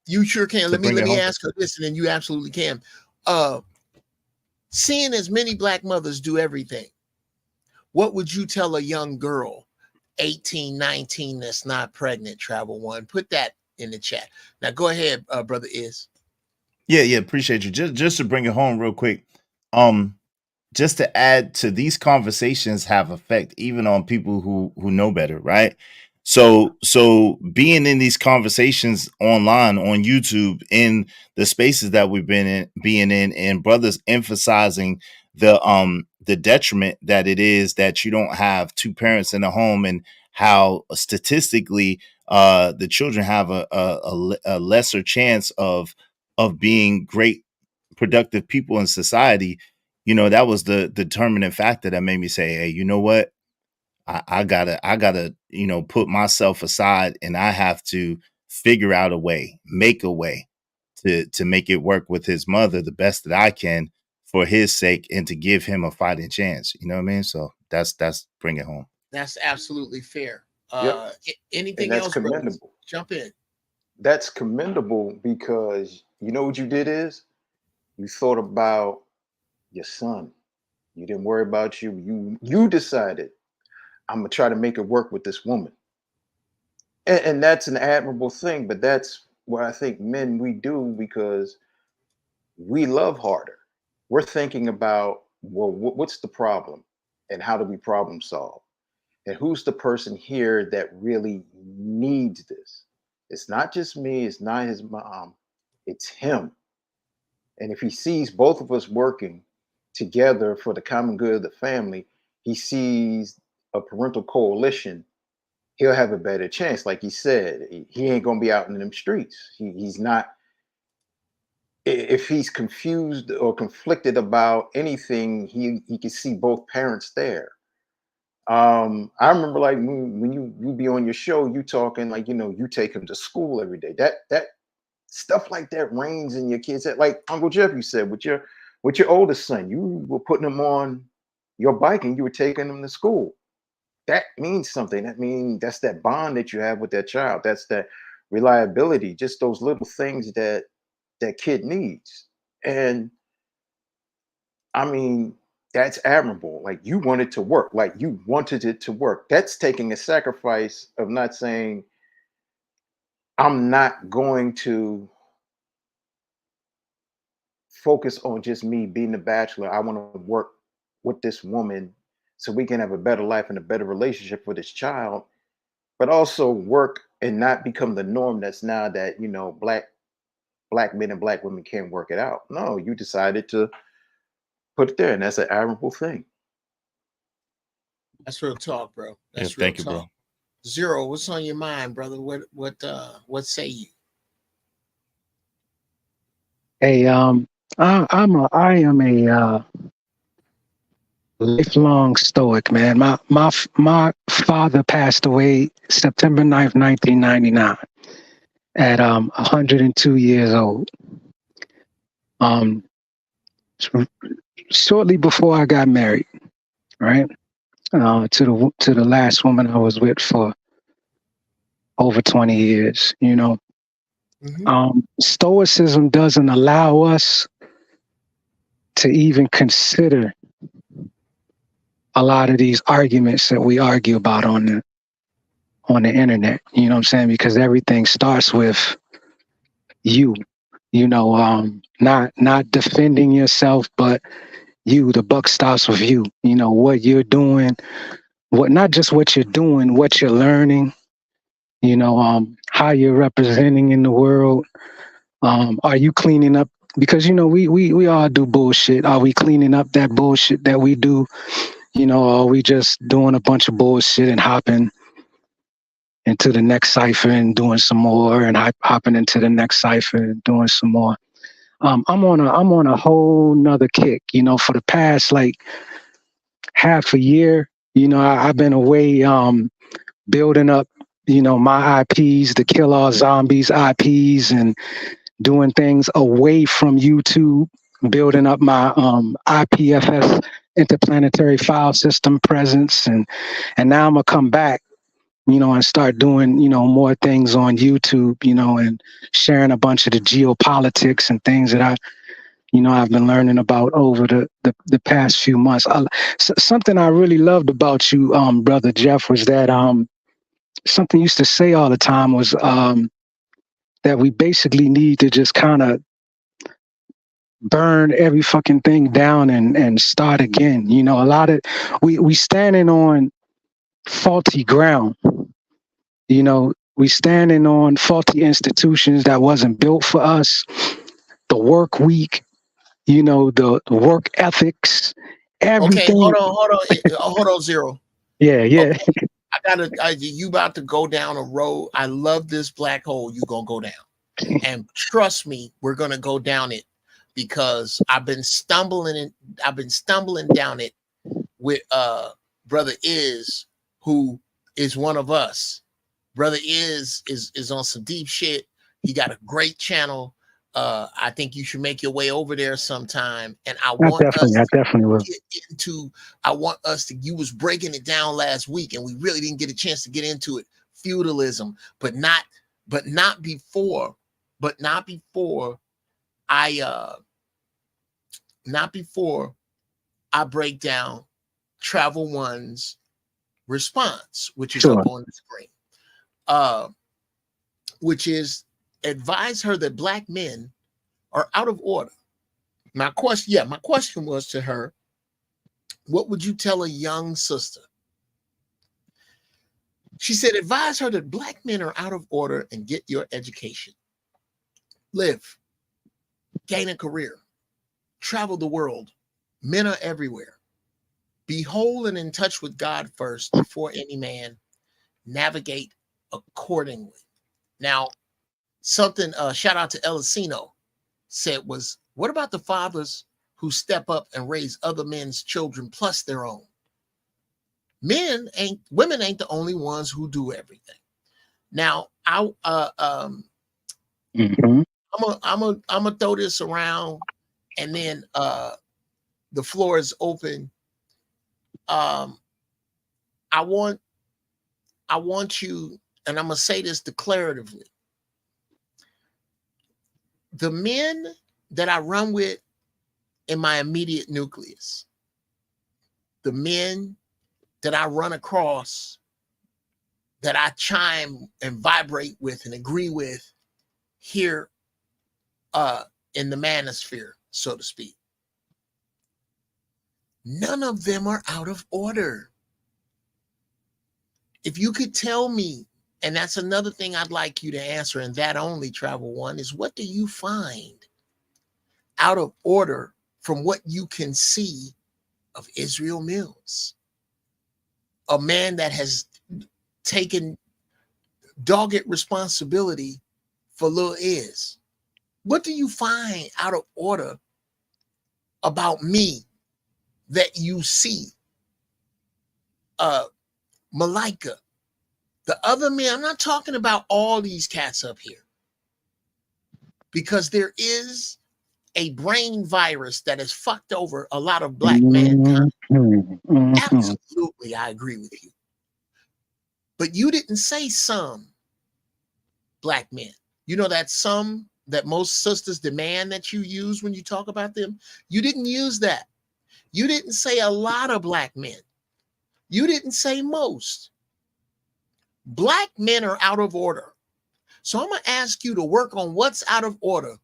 You sure can. Let me ask her this, and then you absolutely can. Seeing as many black mothers do everything, what would you tell a young girl, 18, 19, that's not pregnant, Travel One? Put that in the chat. Now go ahead, Brother Is. Yeah, appreciate you. Just to bring it home real quick. Just to add to these conversations have effect even on people who know better, right? So being in these conversations online on YouTube, in the spaces that we've been being in, and brothers emphasizing the detriment that it is that you don't have two parents in the home, and how statistically the children have a lesser chance of being great productive people in society. That was the determining factor that made me say, hey, you know what? I gotta, put myself aside, and I have to figure out a way, make a way to make it work with his mother the best that I can for his sake, and to give him a fighting chance. You know what I mean? So that's bring it home. That's absolutely fair. Yep. Anything And that's else, commendable. brothers? Jump in. That's commendable, because you know what you did is you thought about your son. You didn't worry about you. You decided, I'm gonna try to make it work with this woman. And that's an admirable thing, but that's what I think men we do, because we love harder. We're thinking about well, what's the problem, and how do we problem solve? And who's the person here that really needs this? It's not just me. It's not his mom. It's him. And if he sees both of us working together for the common good of the family, he sees a parental coalition, he'll have a better chance. Like he said, he ain't gonna be out in them streets. He's not. If he's confused or conflicted about anything, he can see both parents there. I remember like when you be on your show, you talking like, you take him to school every day. That stuff like that reigns in your kids' head. Like Uncle Jeff, you said with your oldest son, you were putting him on your bike and you were taking him to school. That means something. That means that's that bond that you have with that child. That's that reliability. Just those little things that kid needs. And I mean, that's admirable. Like you wanted to work, like you wanted it to work. That's taking a sacrifice of not saying, I'm not going to focus on just me being a bachelor. I want to work with this woman so we can have a better life and a better relationship with this child, but also work and not become the norm that's now that, black men and black women can't work it out. No, you decided to put it there, and that's an admirable thing. That's real talk, bro. That's Yeah, thank real you, talk. bro. Zero, what's on your mind, brother? What say you? Hey, I am a lifelong stoic, man. My father passed away September 9th, 1999 at 102 years old. Shortly before I got married, right? To the last woman I was with for over 20 years, Stoicism doesn't allow us to even consider a lot of these arguments that we argue about on the internet. You know what I'm saying? Because everything starts with you. Not defending yourself, but you. The buck stops with you. What you're doing, not just what you're doing, what you're learning. How you're representing in the world. Are you cleaning up? Because we all do bullshit. Are we cleaning up that bullshit that we do? Are we just doing a bunch of bullshit and hopping into the next cipher and doing some more, and hopping into the next cipher and doing some more? I'm on a whole nother kick. For the past like half a year, I've been away building up, my IPs, the Kill All Zombies IPs, and doing things away from YouTube, building up my IPFS interplanetary file system presence, and now I'm gonna come back, and start doing, more things on YouTube, and sharing a bunch of the geopolitics and things that I've been learning about over the past few months. Something I really loved about you, Brother Jeff, was that something you used to say all the time was that we basically need to just kind of burn every fucking thing down and start again. A lot of we standing on faulty ground. We standing on faulty institutions that wasn't built for us. The work week, the work ethics, everything. Okay, hold on, Zero. Yeah. Okay, you about to go down a road. I love this black hole you gonna go down, and trust me, we're gonna go down it, because I've been stumbling down it with Brother Is, who is one of us. Brother is on some deep shit. He got a great channel. I think you should make your way over there sometime. And I definitely will. You was breaking it down last week, and we really didn't get a chance to get into it. Feudalism, but not before I break down Travel One's response, which is up on the screen. Which is, advise her that black men are out of order. My question was to her, What would you tell a young sister? She said, advise her that black men are out of order and get your education. Live, gain a career, travel the world. Men are everywhere. Be whole and in touch with God first before any man. Navigate accordingly. Now, something, shout out to Elisino said was, what about the fathers who step up and raise other men's children plus their own? Women ain't the only ones who do everything. Now, Mhm. I'm gonna throw this around, and then the floor is open. I want you, and I'm gonna say this declaratively. The men that I run with in my immediate nucleus, the men that I run across, that I chime and vibrate with and agree with here in the manosphere, so to speak, none of them are out of order. If you could tell me, and that's another thing I'd like you to answer, and that only, Travel One, is what do you find out of order from what you can see of Israel Mills, a man that has taken dogged responsibility for Lil Iz? What do you find out of order about me that you see? Malika, the other men, I'm not talking about all these cats up here, because there is a brain virus that has fucked over a lot of black mankind. Absolutely, I agree with you. But you didn't say some black men. You know that some that most sisters demand that you use when you talk about them? You didn't use that. You didn't say a lot of black men. You didn't say most. Black men are out of order. So I'm going to ask you to work on what's out of order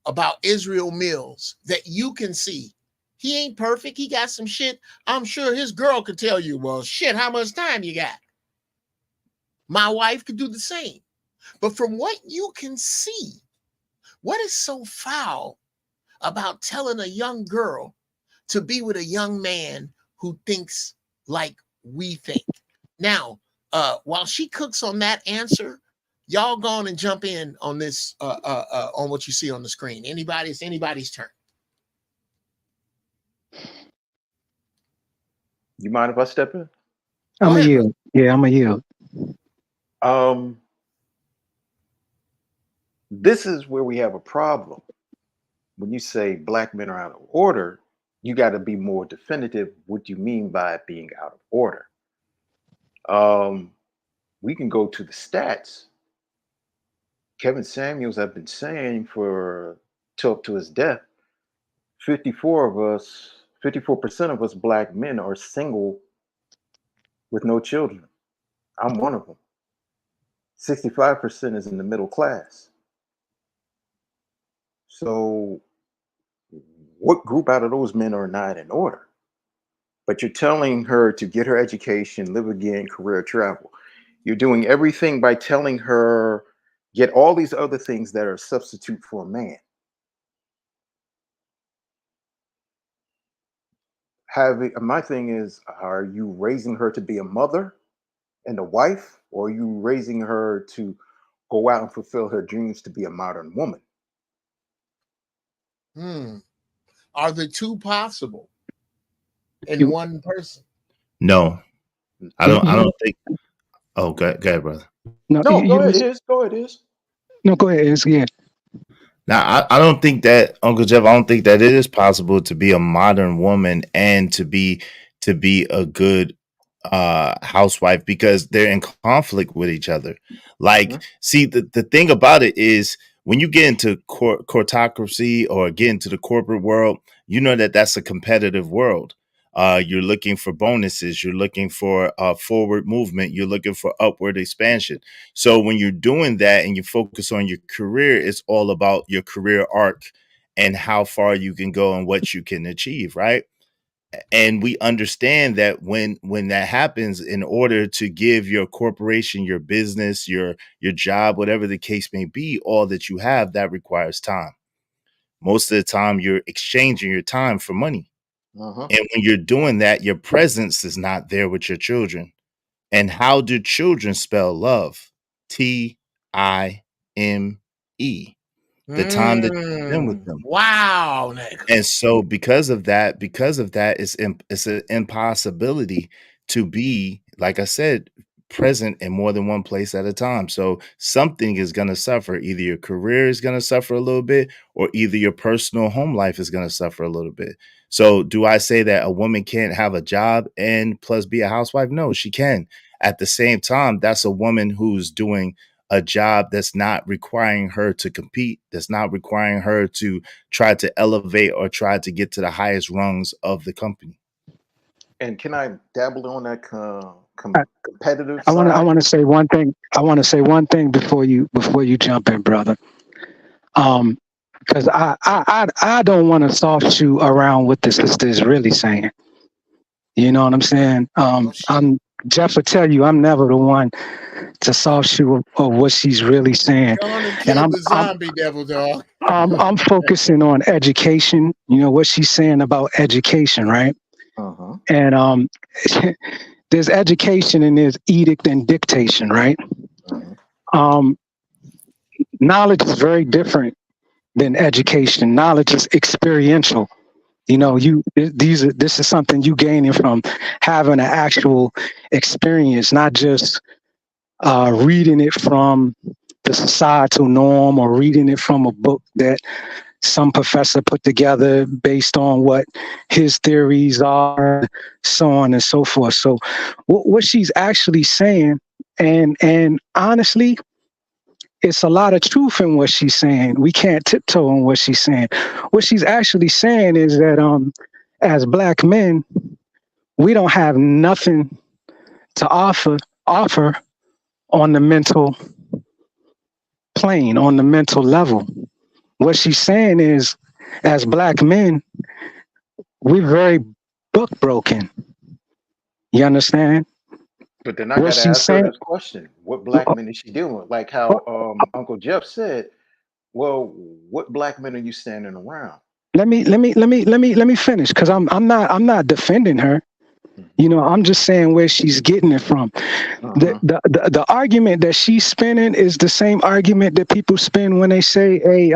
about Israel Mills that you can see. He ain't perfect. He got some shit. I'm sure his girl could tell you, well, shit, how much time you got? My wife could do the same. But from what you can see, what is so foul about telling a young girl to be with a young man who thinks like we think? Now, while she cooks on that answer, y'all go on and jump in on this, on what you see on the screen. It's anybody's turn. You mind if I step in? I'm a yield. Yeah, I'm a yield. This is where we have a problem. When you say black men are out of order, you got to be more definitive what you mean by being out of order. We can go to the stats. Kevin Samuels, I've been saying for up to his death, 54% of us black men are single with no children. I'm one of them. 65% is in the middle class. So what group out of those men are not in order? But you're telling her to get her education, live again, career, travel. You're doing everything by telling her get all these other things that are a substitute for a man. My thing is, are you raising her to be a mother and a wife, or are you raising her to go out and fulfill her dreams to be a modern woman? Are the two possible in one person? No, I don't think. Oh, go ahead, brother. No, go ahead, Iz. No, go ahead. Yeah. Now, I don't think that, Uncle Jeff, I don't think that it is possible to be a modern woman and to be a good housewife, because they're in conflict with each other. Like, see, the thing about it is when you get into courtocracy or get into the corporate world, you know that's a competitive world. You're looking for bonuses. You're looking for forward movement. You're looking for upward expansion. So when you're doing that and you focus on your career, it's all about your career arc and how far you can go and what you can achieve, right? And we understand that when that happens, in order to give your corporation, your business, your job, whatever the case may be, all that you have, that requires time. Most of the time you're exchanging your time for money. Uh-huh. And when you're doing that, your presence is not there with your children. And how do children spell love? Time. The time that you spend with them. Wow, nigga. And so because of that, it's an impossibility to be, like I said, present in more than one place at a time. So something is going to suffer. Either your career is going to suffer a little bit, or either your personal home life is going to suffer a little bit. So do I say that a woman can't have a job and plus be a housewife? No, she can. At the same time, that's a woman who's doing a job that's not requiring her to compete, that's not requiring her to try to elevate or try to get to the highest rungs of the company. And can I dabble on that I- competitive I side? want to say one thing. I want to say one thing before you jump in, brother. Because I don't want to soft shoe around what the sister is really saying. You know what I'm saying? I'm Jeff will tell you I'm never the one to soft shoe of what she's really saying. Gonna And kill the zombie devil dog. I'm focusing on education. You know what she's saying about education, right? Uh-huh. And there's education and there's edict and dictation, right? Uh-huh. Knowledge is very different than education. Knowledge is experiential. You know, this is something you gaining from having an actual experience, not just reading it from the societal norm or reading it from a book that some professor put together based on what his theories are, so on and so forth. So what she's actually saying, and honestly, it's a lot of truth in what she's saying. We can't tiptoe on what she's saying. What she's actually saying is that as Black men, we don't have nothing to offer on the mental plane, on the mental level. What she's saying is, as Black men, we're very book broken. You understand? But then I What gotta she's ask her saying. this question: what Black men is she dealing with? Like how Uncle Jeff said, well, what Black men are you standing around? Let me finish, because I'm not defending her. You know, I'm just saying where she's getting it from. Uh-huh. The argument that she's spinning is the same argument that people spin when they say, "Hey,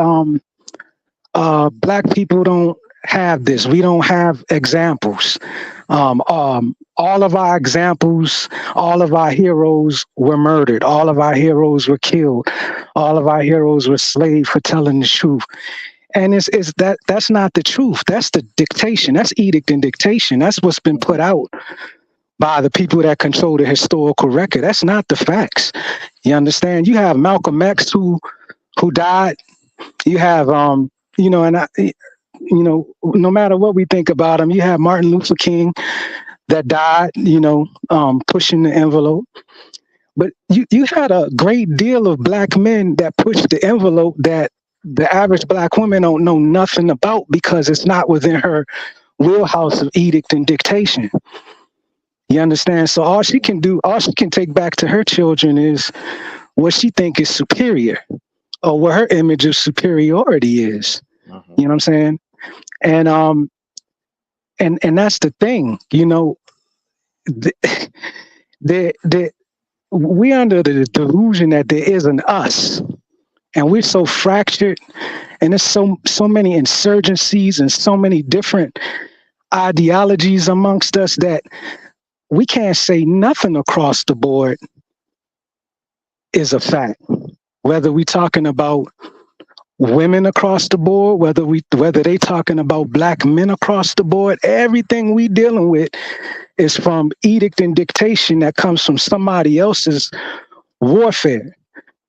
Black people don't have this. We don't have examples. All of our examples, all of our heroes were murdered. All of our heroes were killed. All of our heroes were slaves for telling the truth." And that's not the truth. That's the dictation. That's edict and dictation. That's what's been put out by the people that control the historical record. That's not the facts. You understand? You have Malcolm X who died. You have no matter what we think about him, you have Martin Luther King that died, pushing the envelope. But you had a great deal of Black men that pushed the envelope that the average Black woman don't know nothing about, because it's not within her wheelhouse of edict and dictation. You understand? So all she can take back to her children is what she think is superior, or what her image of superiority is. Uh-huh. You know what I'm saying? And that's the thing, we under the delusion that there is an us, and we're so fractured, and there's so many insurgencies and so many different ideologies amongst us that we can't say nothing across the board is a fact. Whether we talking about women across the board, whether they talking about Black men across the board, everything we dealing with is from edict and dictation that comes from somebody else's warfare.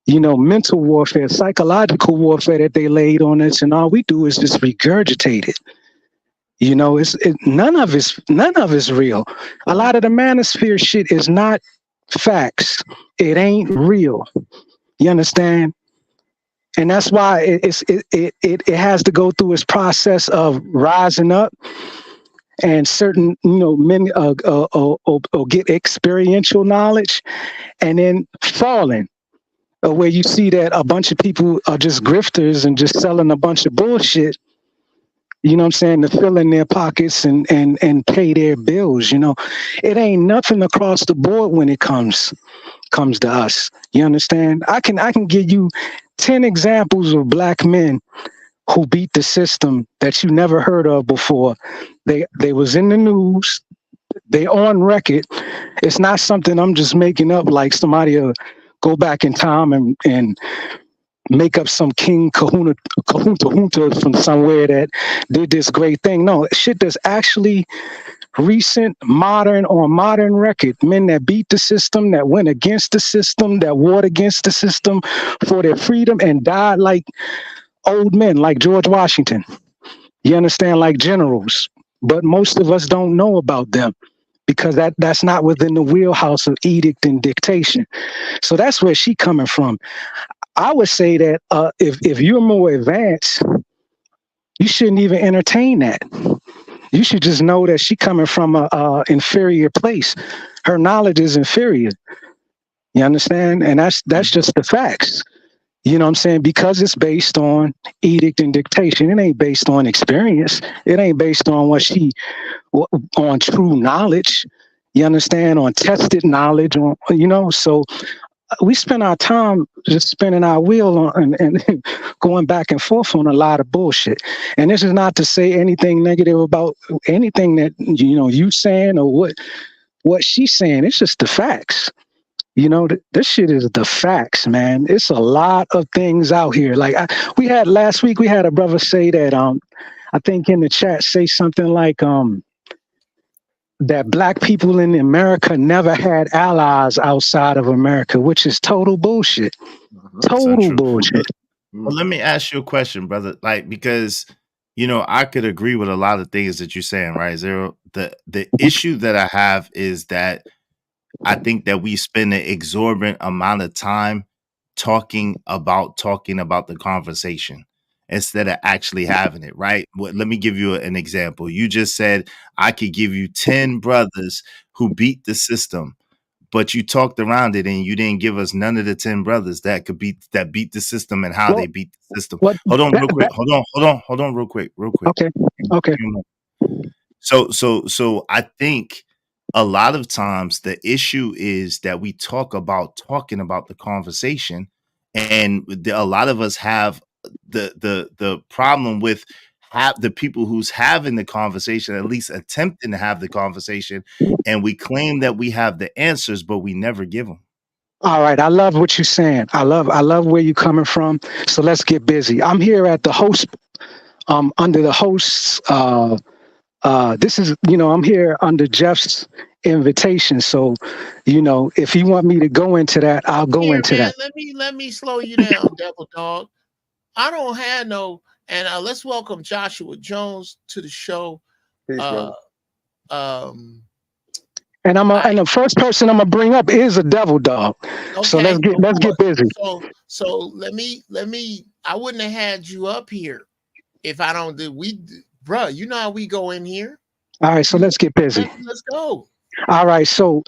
Mental warfare, psychological warfare that they laid on us, and all we do is just regurgitate it. None of it's real. A lot of the manosphere shit is not facts. It ain't real. You understand? And that's why it has to go through its process of rising up and certain, men get experiential knowledge, and then falling, where you see that a bunch of people are just grifters and just selling a bunch of bullshit. You know what I'm saying, to fill in their pockets and pay their bills. It ain't nothing across the board when it comes to us. You understand? I can give you 10 examples of black men who beat the system that you never heard of before. They was in the news. They on record. It's not something I'm just making up, like somebody will go back in time and make up some king kahuna from somewhere that did this great thing. No, shit that's actually recent, on modern record. Men that beat the system, that went against the system, that warred against the system for their freedom and died like old men, like George Washington. You understand, like generals. But most of us don't know about them because that's not within the wheelhouse of edict and dictation. So that's where she coming from. I would say that if you're more advanced, you shouldn't even entertain that. You should just know that she coming from a inferior place. Her knowledge is inferior. You understand? And that's just the facts. You know what I'm saying? Because it's based on edict and dictation. It ain't based on experience. It ain't based on on true knowledge. You understand? On tested knowledge. So we spend our time just spinning our wheel on and going back and forth on a lot of bullshit. And this is not to say anything negative about anything that you saying or what she's saying. It's just the facts. This shit is the facts, man. It's a lot of things out here. Like last week, we had a brother say that I think in the chat say something like that black people in America never had allies outside of America, which is total bullshit. Total bullshit. Well, let me ask you a question, brother. Like, because, I could agree with a lot of things that you're saying, right? Zero. The issue that I have is that I think that we spend an exorbitant amount of time talking about the conversation instead of actually having it, right? Let me give you an example. You just said I could give you 10 brothers who beat the system, but you talked around it and you didn't give us none of the 10 brothers that beat the system and how they beat the system. Hold on real quick. Hold on real quick. Okay. So I think a lot of times the issue is that we talking about the conversation, and a lot of us have the problem with the people who's having the conversation, at least attempting to have the conversation, and we claim that we have the answers, but we never give them. All right, I love what you're saying. I love where you're coming from. So let's get busy. I'm here at the host, under the hosts. This is, I'm here under Jeff's invitation. So, if you want me to go into that, I'll go into that. Let me slow you down, Devil Dog. I don't have no. And let's welcome Joshua Jones to the show. Peace, brother. And and the first person I'm gonna bring up is a Devil Dog. Okay, so let's get busy. So let me. I wouldn't have had you up here if I don't do. Bruh, you know how we go in here. All right, so let's get busy. Let's go. All right, so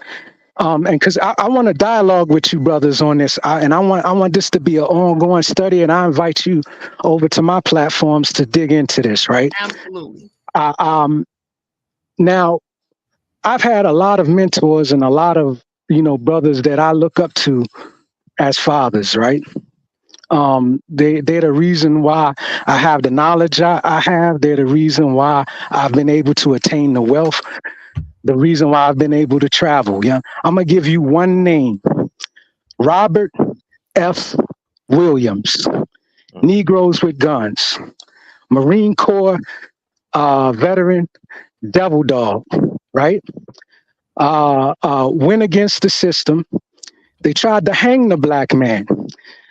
and because I want to dialogue with you brothers on this, and I want this to be an ongoing study, and I invite you over to my platforms to dig into this, right? Absolutely. Now, I've had a lot of mentors and a lot of brothers that I look up to as fathers, right? They're the reason why I have the knowledge I have. They're the reason why I've been able to attain the wealth. The reason why I've been able to travel. Yeah, I'm gonna give you one name: Robert F. Williams, Negroes with Guns, Marine Corps veteran, Devil Dog. Right? Went against the system. They tried to hang the black man.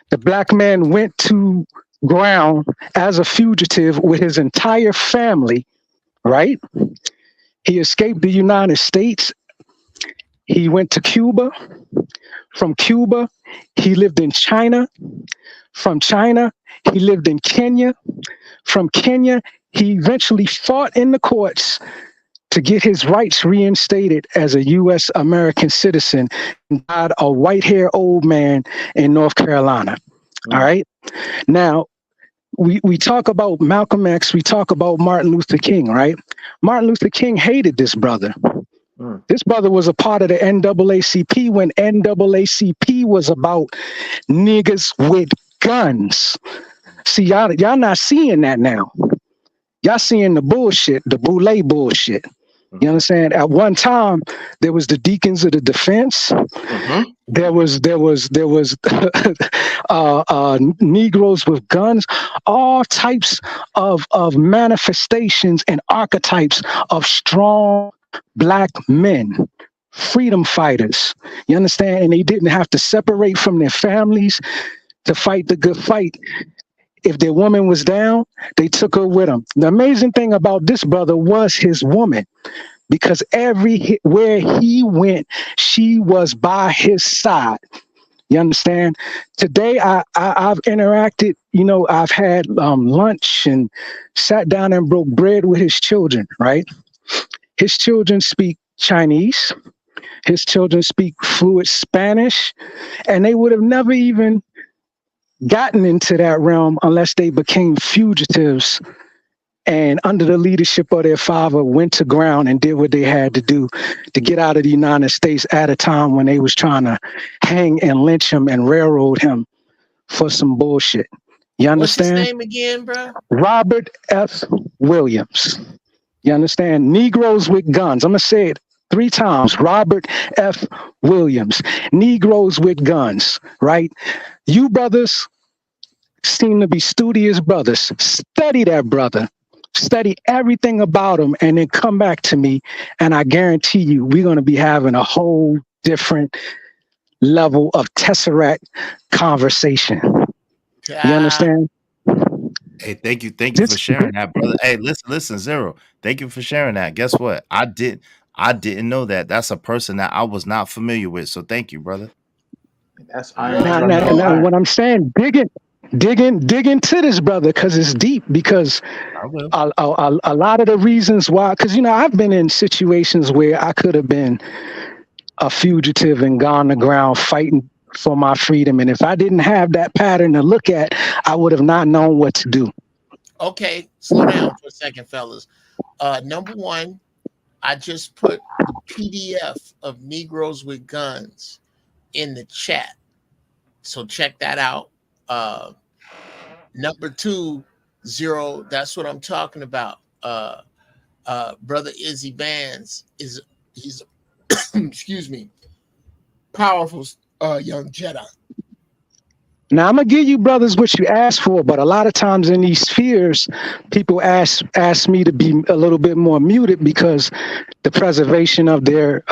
The black man went to ground as a fugitive with his entire family, right? He escaped the United States. He went to Cuba. From Cuba, he lived in China. From China, he lived in Kenya. From Kenya, he eventually fought in the courts to get his rights reinstated as a U.S. American citizen, and died a white-haired old man in North Carolina. All right. Now, we talk about Malcolm X, we talk about Martin Luther King, right? Martin Luther King hated this brother. This brother was a part of the NAACP when NAACP was about niggas with guns. See, y'all not seeing that now. Y'all seeing the bullshit, the boule bullshit. You understand? At one time, there was the Deacons of the Defense. There was Negroes with guns. All types of manifestations and archetypes of strong Black men, freedom fighters. You understand? And they didn't have to separate from their families to fight the good fight. If their woman was down, they took her with them. The amazing thing about this brother was his woman, because where he went, she was by his side. You understand? Today, I've interacted, I've had lunch and sat down and broke bread with his children, right? His children speak Chinese. His children speak fluent Spanish, and they would have never even gotten into that realm unless they became fugitives and under the leadership of their father went to ground and did what they had to do to get out of the United States at a time when they was trying to hang and lynch him and railroad him for some bullshit. You understand? What's his name again, bro? Robert F. Williams. You understand? Negroes with guns. I'm going to say it 3 times. Robert F. Williams. Negroes with guns, right? You brothers seem to be studious brothers. Study that brother. Study everything about him and then come back to me. And I guarantee you, we're going to be having a whole different level of Tesseract conversation. You understand? Hey, thank you for sharing that, brother. Hey, listen, Zero. Thank you for sharing that. Guess what? I didn't know that. That's a person that I was not familiar with. So thank you, brother. That's now, what I'm saying, dig into this, brother, because it's deep. Because a lot of the reasons why, because I've been in situations where I could have been a fugitive and gone to ground fighting for my freedom, and if I didn't have that pattern to look at, I would have not known what to do. Okay, slow down for a second, fellas. Number one, I just put the PDF of Negroes with Guns in the chat, so check that out. Number 2, Zero, that's what I'm talking about. Brother Izzy Vance he's excuse me, powerful young Jedi. Now, I'm going to give you brothers what you asked for, but a lot of times in these spheres, people ask me to be a little bit more muted because the preservation of their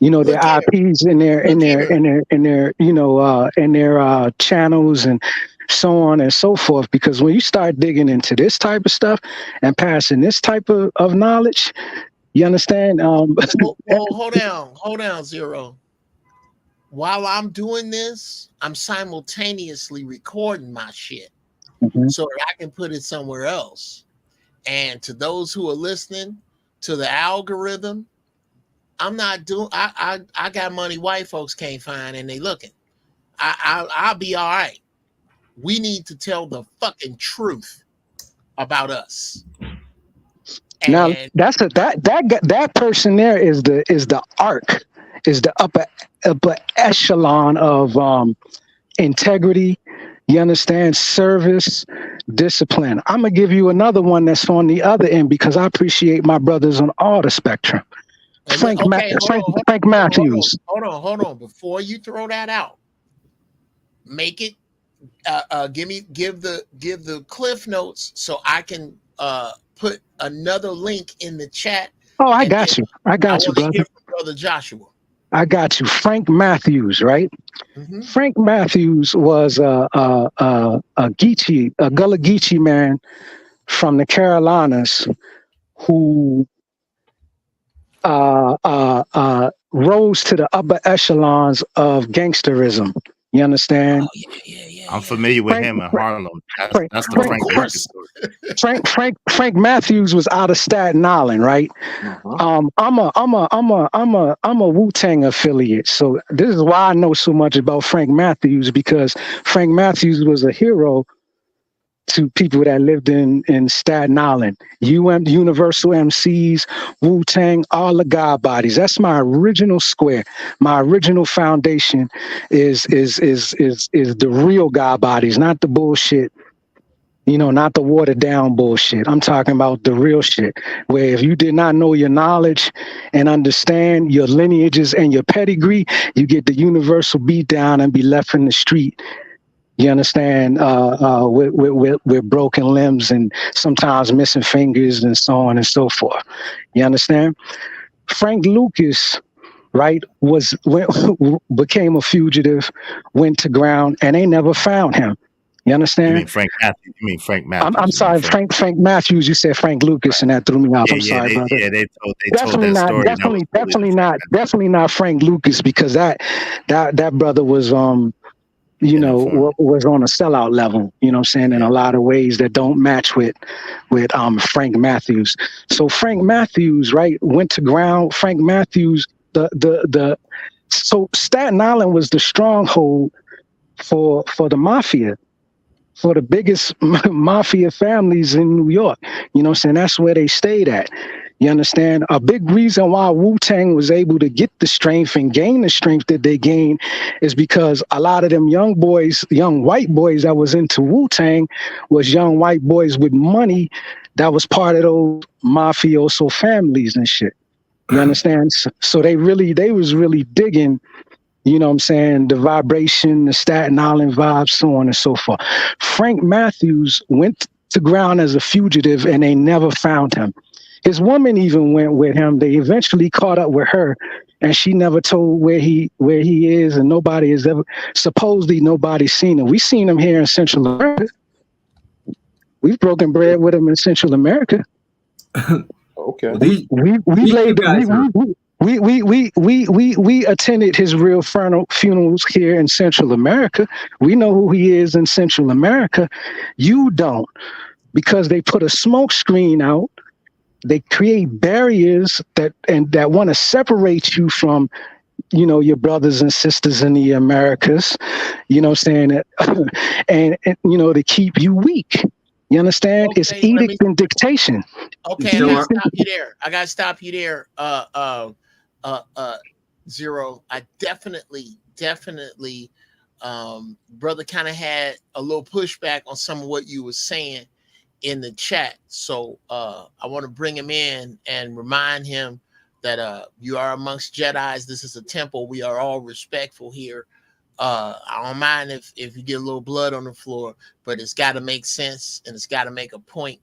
their IPs in their channels and so on and so forth. Because when you start digging into this type of stuff and passing this type of knowledge, you understand? Well, hold on, Zero. While I'm doing this, I'm simultaneously recording my shit so that I can put it somewhere else. And to those who are listening to the algorithm, I'm not doing. I got money white folks can't find, and they looking. I'll be all right. We need to tell the fucking truth about us. And now that person there is the arc, is the upper echelon of integrity. You understand? Service, discipline. I'm gonna give you another one that's on the other end because I appreciate my brothers on all the spectrum. Frank Matthews. Hold on. Before you throw that out, make it. Give the cliff notes so I can put another link in the chat. Oh, I got you, brother. Hear from Brother Joshua. I got you. Frank Matthews, right? Mm-hmm. Frank Matthews was a Gullah Geechee man from the Carolinas who rose to the upper echelons of gangsterism. You understand? Oh, yeah. I'm familiar with Frank, him in Harlem. Frank, That's the Frank, Frank Of Lucas course. story. Frank Matthews was out of Staten Island, right? Uh-huh. I'm a Wu-Tang affiliate, so this is why I know so much about Frank Matthews, because Frank Matthews was a hero to people that lived in Staten Island. Universal MCs, Wu-Tang, all the God bodies. That's my original square. My original foundation is the real God bodies, not the bullshit. Not the watered down bullshit. I'm talking about the real shit. Where if you did not know your knowledge and understand your lineages and your pedigree, you get the universal beat down and be left in the street. You understand? With broken limbs and sometimes missing fingers and so on and so forth. You understand? Frank Lucas, right, became a fugitive, went to ground, and they never found him. You understand? You mean Frank Matthews? I'm sorry, Frank Matthews. You said Frank Lucas, and that threw me off. I'm sorry, brother. They told that story. Definitely not Frank Lucas, because that brother was was on a sellout level. You know what I'm saying? In a lot of ways that don't match with Frank Matthews. So Frank Matthews, right, went to ground. Frank Matthews, so Staten Island was the stronghold for the mafia, for the biggest mafia families in New York. You know what I'm saying? That's where they stayed at. You understand? A big reason why Wu-Tang was able to get the strength and gain the strength that they gained is because a lot of them young white boys that was into Wu-Tang was young white boys with money that was part of those mafioso families and shit. You understand? So they was really digging, you know what I'm saying, the vibration, the Staten Island vibes, so on and so forth. Frank Matthews went to ground as a fugitive and they never found him. His woman even went with him. They eventually caught up with her, and she never told where he is, and supposedly nobody's seen him. We seen him here in Central America. We've broken bread with him in Central America. Okay. We attended his real funerals here in Central America. We know who he is in Central America. You don't, because they put a smoke screen out. They create barriers that want to separate you from, your brothers and sisters in the Americas. You know what I'm saying? and to keep you weak. You understand? Okay, it's edict and dictation. Okay, I gotta stop you there. Zero. I definitely, brother kind of had a little pushback on some of what you were saying in the chat. So I want to bring him in and remind him that you are amongst Jedis. This is a temple. We are all respectful here. I don't mind if you get a little blood on the floor, but it's got to make sense and it's got to make a point.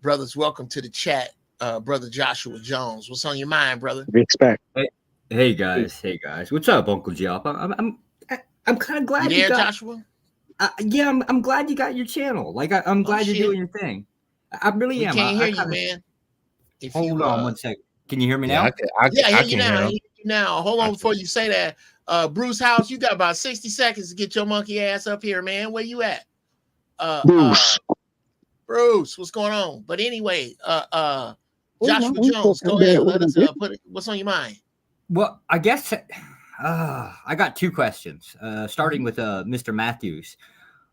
Brothers, welcome to the chat. Brother Joshua Jones, what's on your mind, brother? Respect. Hey guys. What's up, Uncle Jop? I'm kind of glad you there, Joshua. Yeah, I'm glad you got your channel. Like I'm glad you're doing your thing. I really am. Can't hear you, man. Hold on 1 second. Can you hear me now? I hear you now. I hear you now. Hold on before you say that. Bruce House, you got about 60 seconds to get your monkey ass up here, man. Where you at? Bruce, what's going on? But anyway, Joshua Jones, go ahead. Let us what's on your mind. Well, I guess I got two questions. Starting with Mr. Matthews.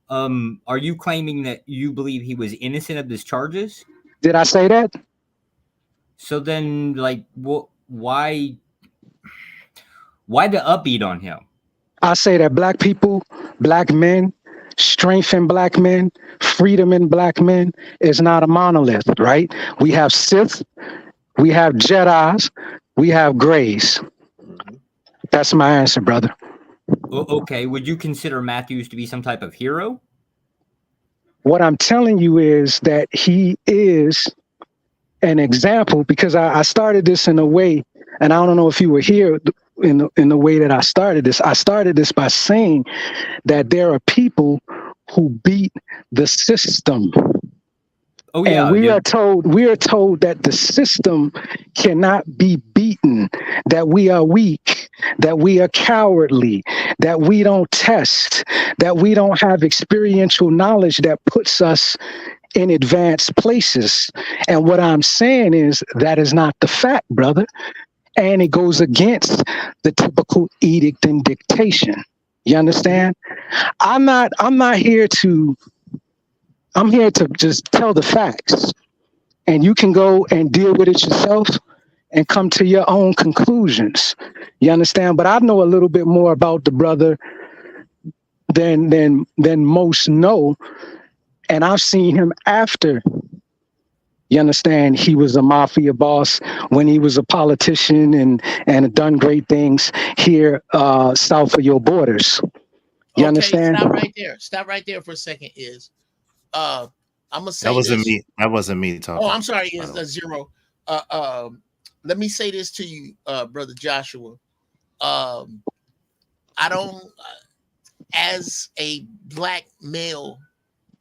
Are you claiming that you believe he was innocent of his charges? Did I say that? So then, like, why the upbeat on him? I say that black people, black men, strength in black men, freedom in black men is not a monolith, right? We have Sith, we have Jedis, we have Greys. That's my answer, brother. Okay. Would you consider Matthews to be some type of hero? What I'm telling you is that he is an example, because I started this in a way, and I don't know if you were here in the way that I started this. I started this by saying that there are people who beat the system. Oh yeah. And we are told that the system cannot be beaten, that we are weak, that we are cowardly, that we don't test, that we don't have experiential knowledge that puts us in advanced places. And what I'm saying is that is not the fact, brother. And it goes against the typical edict and dictation. You understand? I'm here to just tell the facts. And you can go and deal with it yourself and come to your own conclusions. You understand? But I know a little bit more about the brother than most know. And I've seen him after, you understand, he was a mafia boss, when he was a politician and done great things here south of your borders. You understand? Stop right there for a second. I'm gonna say That wasn't this. me. That wasn't me talking. Oh, I'm sorry. Is a zero. Let me say this to you, brother Joshua. I don't, as a black male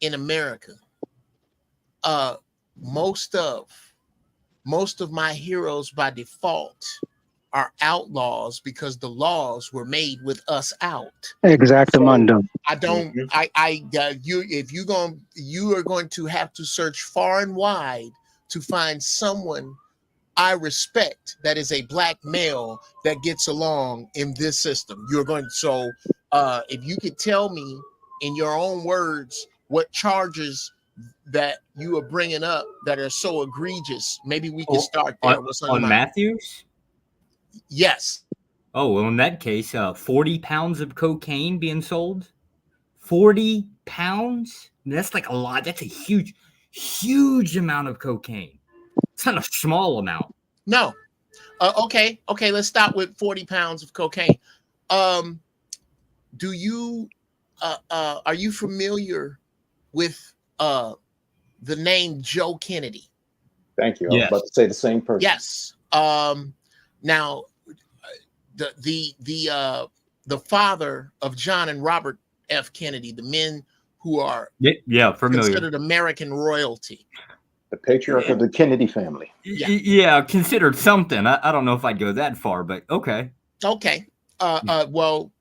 in America, most of my heroes by default are outlaws because the laws were made with us out. Exactamundo. So I don't. You are going to have to search far and wide to find someone I respect that is a black male that gets along in this system. You're going. So if you could tell me in your own words what charges that you are bringing up that are so egregious, maybe we can start there. What's on Matthews? Yes. Oh, well, in that case, 40 pounds of cocaine being sold. 40 pounds? That's like a lot. That's a huge amount of cocaine. It's not a small amount. No. Okay. Let's start with 40 pounds of cocaine. Do you are you familiar with the name Joe Kennedy? Thank you. I was about to say the same person. Yes. Now, the father of John and Robert F. Kennedy, the men who are familiar, considered American royalty. The patriarch of the Kennedy family. Yeah, considered something. I don't know if I'd go that far, but okay. Okay. Well,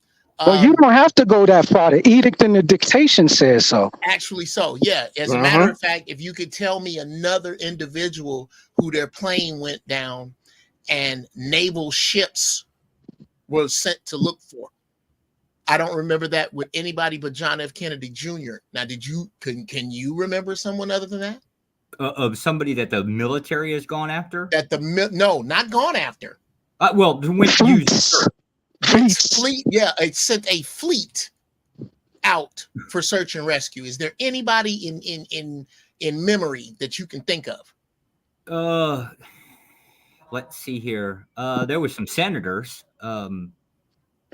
you don't have to go that far. The edict and the dictation says so. Actually, so yeah. As a matter of fact, if you could tell me another individual who their plane went down and naval ships were sent to look for, I don't remember that with anybody but John F. Kennedy Jr. Now, can you remember someone other than that? Of somebody that the military has gone after? No, not gone after. Well, when fleet, yeah, it sent a fleet out for search and rescue. Is there anybody in memory that you can think of? Let's see here. There were some senators.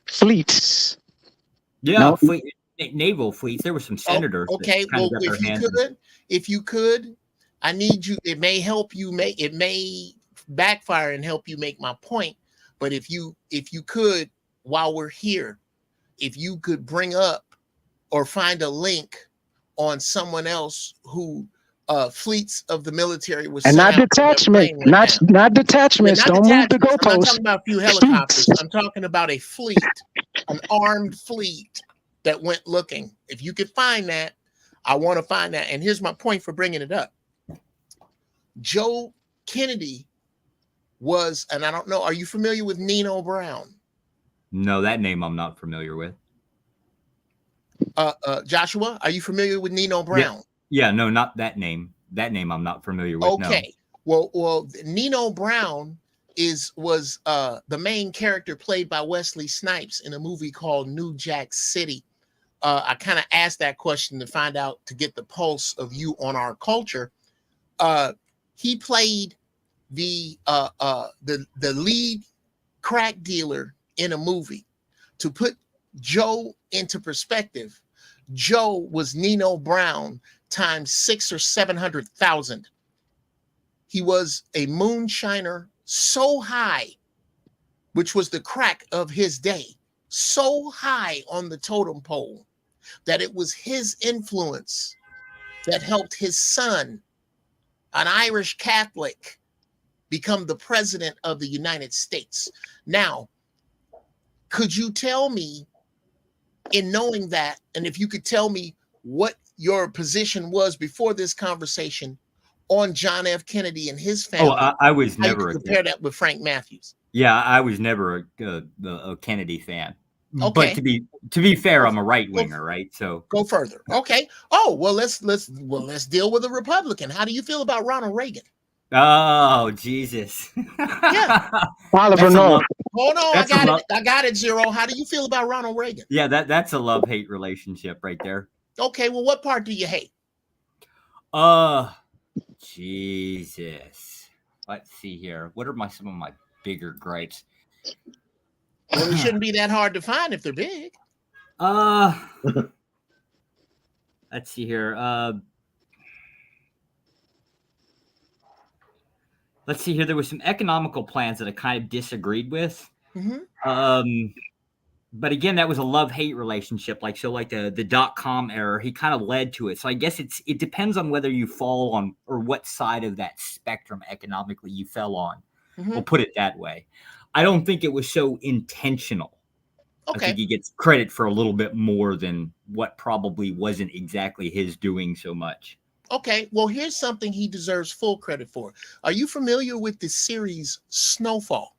Fleets. Yeah, no. Naval fleets. There were some senators. Okay, well, if you could, I need you. It may help you make. It may backfire and help you make my point. But if you could, while we're here, if you could bring up or find a link on someone else who fleets of the military was and not detachment, not detachments. Don't move the goalposts. I'm not talking about a few helicopters. I'm talking about a fleet, an armed fleet that went looking. If you could find that, I want to find that. And here's my point for bringing it up. Joe Kennedy was, and I don't know, are you familiar with Nino Brown? No, that name I'm not familiar with. Joshua, are you familiar with Nino Brown? Yeah, no, not that name. That name I'm not familiar with. Okay. No. Well, Nino Brown was the main character played by Wesley Snipes in a movie called New Jack City. I kind of asked that question to find out, to get the pulse of you on our culture. He played the lead crack dealer in a movie. To put Joe into perspective, Joe was Nino Brown times 600,000 or 700,000. He was a moonshiner so high, which was the crack of his day, so high on the totem pole that it was his influence that helped his son, an Irish Catholic, become the president of the United States. Now, Could you tell me, in knowing that, and if you could tell me what your position was before this conversation on John F. Kennedy and his family? I was how you never could compare that with Frank Matthews. Yeah, I was never a Kennedy fan. Okay. But to be fair, I'm a right winger, right? So go further. Okay. Oh, well, let's deal with a Republican. How do you feel about Ronald Reagan? Oh, Jesus. Yeah. Oliver North. Hold on, I got it, Zero. How do you feel about Ronald Reagan? Yeah, that's a love-hate relationship right there. Okay, well, what part do you hate? Jesus. Let's see here. What are some of my bigger gripes? Well, it shouldn't be that hard to find if they're big. Let's see here. Let's see here. There were some economical plans that I kind of disagreed with. Mm-hmm. But again, that was a love-hate relationship. Like the .com era, he kind of led to it. So I guess it depends on whether you fall on or what side of that spectrum economically you fell on. Mm-hmm. We'll put it that way. I don't think it was so intentional. Okay. I think he gets credit for a little bit more than what probably wasn't exactly his doing so much. Okay, well, here's something he deserves full credit for. Are you familiar with the series Snowfall?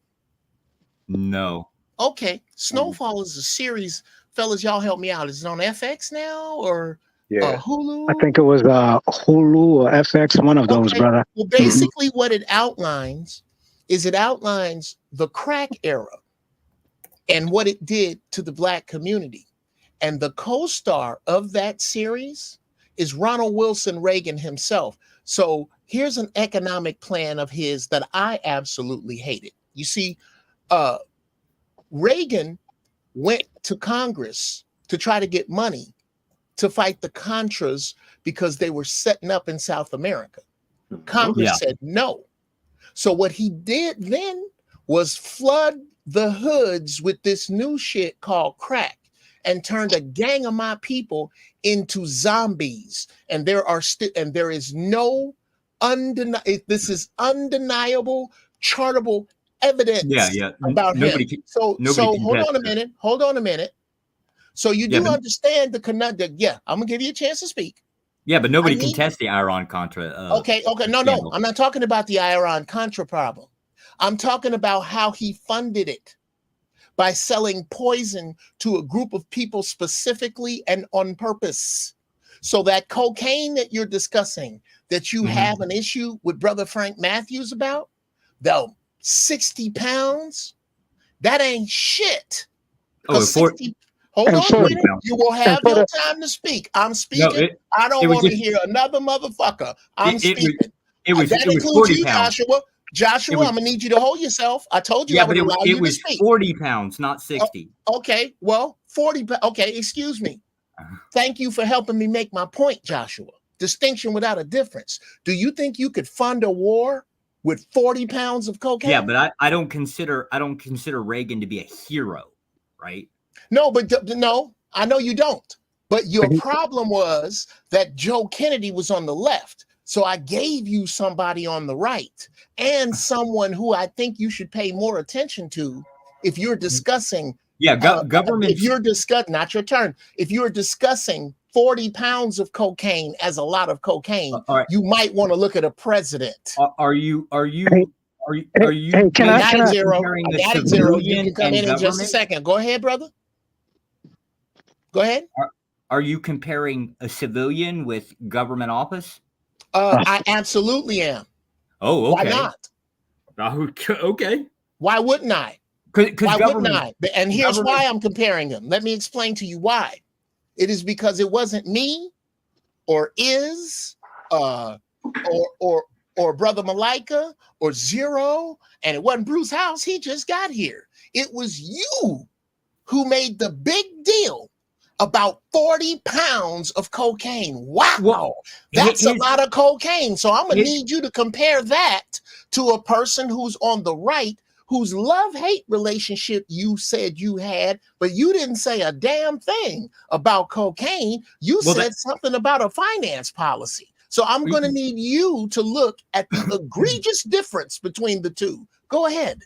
No. Okay, Snowfall is a series. Fellas, y'all help me out. Is it on FX now or Hulu? I think it was Hulu or FX, one of those, brother. Well, basically what it outlines is the crack era and what it did to the Black community. And the co-star of that series is Ronald Wilson Reagan himself. So here's an economic plan of his that I absolutely hated. You see, Reagan went to Congress to try to get money to fight the Contras because they were setting up in South America. Congress said no. So what he did then was flood the hoods with this new shit called crack and turned a gang of my people into zombies. And there is no this is undeniable, chartable evidence about him. So hold on a minute. So you do understand the conundrum. I'm gonna give you a chance to speak. Yeah, but nobody contests the Iran-Contra. Okay. No. I'm not talking about the Iran-Contra problem. I'm talking about how he funded it by selling poison to a group of people specifically and on purpose. So that cocaine that you're discussing, that you have an issue with Brother Frank Matthews about, though 60 pounds, that ain't shit. Hold on a minute. You will have your time to speak. I'm speaking. I don't want to hear another motherfucker. I'm speaking. That includes you, Joshua. Joshua, I'm gonna need you to hold yourself. I told you I would allow you to speak. 40 pounds, not 60. Okay, well, 40. Okay, excuse me. Thank you for helping me make my point, Joshua. Distinction without a difference. Do you think you could fund a war with 40 pounds of cocaine? Yeah, but I don't consider Reagan to be a hero, right? No, but no, I know you don't. But your problem was that Joe Kennedy was on the left. So I gave you somebody on the right and someone who I think you should pay more attention to if you're discussing. Government. If you're discussing, not your turn. If you're discussing 40 pounds of cocaine as a lot of cocaine, you might want to look at a president. Are you? Hey, can I got it, Zero. You can come in just a second. Go ahead, brother. Go ahead. Are you comparing a civilian with government office? I absolutely am. Oh, okay. Why not? Okay. Why wouldn't I? Why wouldn't I? And here's why I'm comparing them. Let me explain to you why. It is because it wasn't me or or Brother Malika or Zero, and it wasn't Bruce House. He just got here. It was you who made the big deal about 40 pounds of cocaine. Wow. That's a lot of cocaine. So I'm going to need you to compare that to a person who's on the right, whose love-hate relationship you said you had, but you didn't say a damn thing about cocaine. You said something about a finance policy. So I'm going to need you to look at the egregious difference between the two. Go ahead.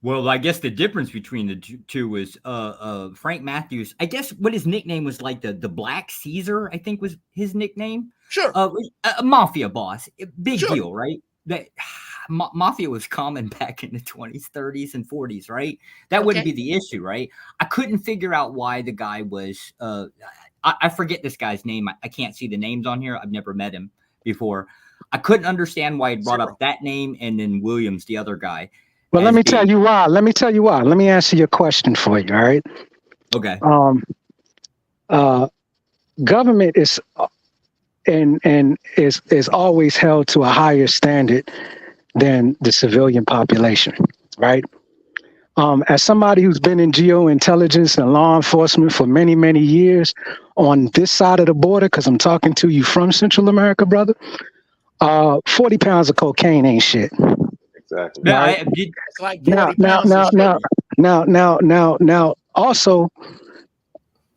Well, I guess the difference between the two was Frank Matthews. I guess what his nickname was, like the Black Caesar, I think was his nickname. Sure. A mafia boss, big Sure. deal, right? That mafia was common back in the 20s, 30s, and 40s, right? That wouldn't be the issue, right? I couldn't figure out why the guy was. I forget this guy's name. I can't see the names on here. I've never met him before. I couldn't understand why he brought up that name and then Williams, the other guy. Well, let me tell you why. Let me answer your question for you. All right. Okay. Government is and is always held to a higher standard than the civilian population, right? As somebody who's been in geointelligence and law enforcement for many, many years on this side of the border, because I'm talking to you from Central America, brother, 40 pounds of cocaine ain't shit. Exactly. Right? It's like 40 pounds of sugar. Now, also,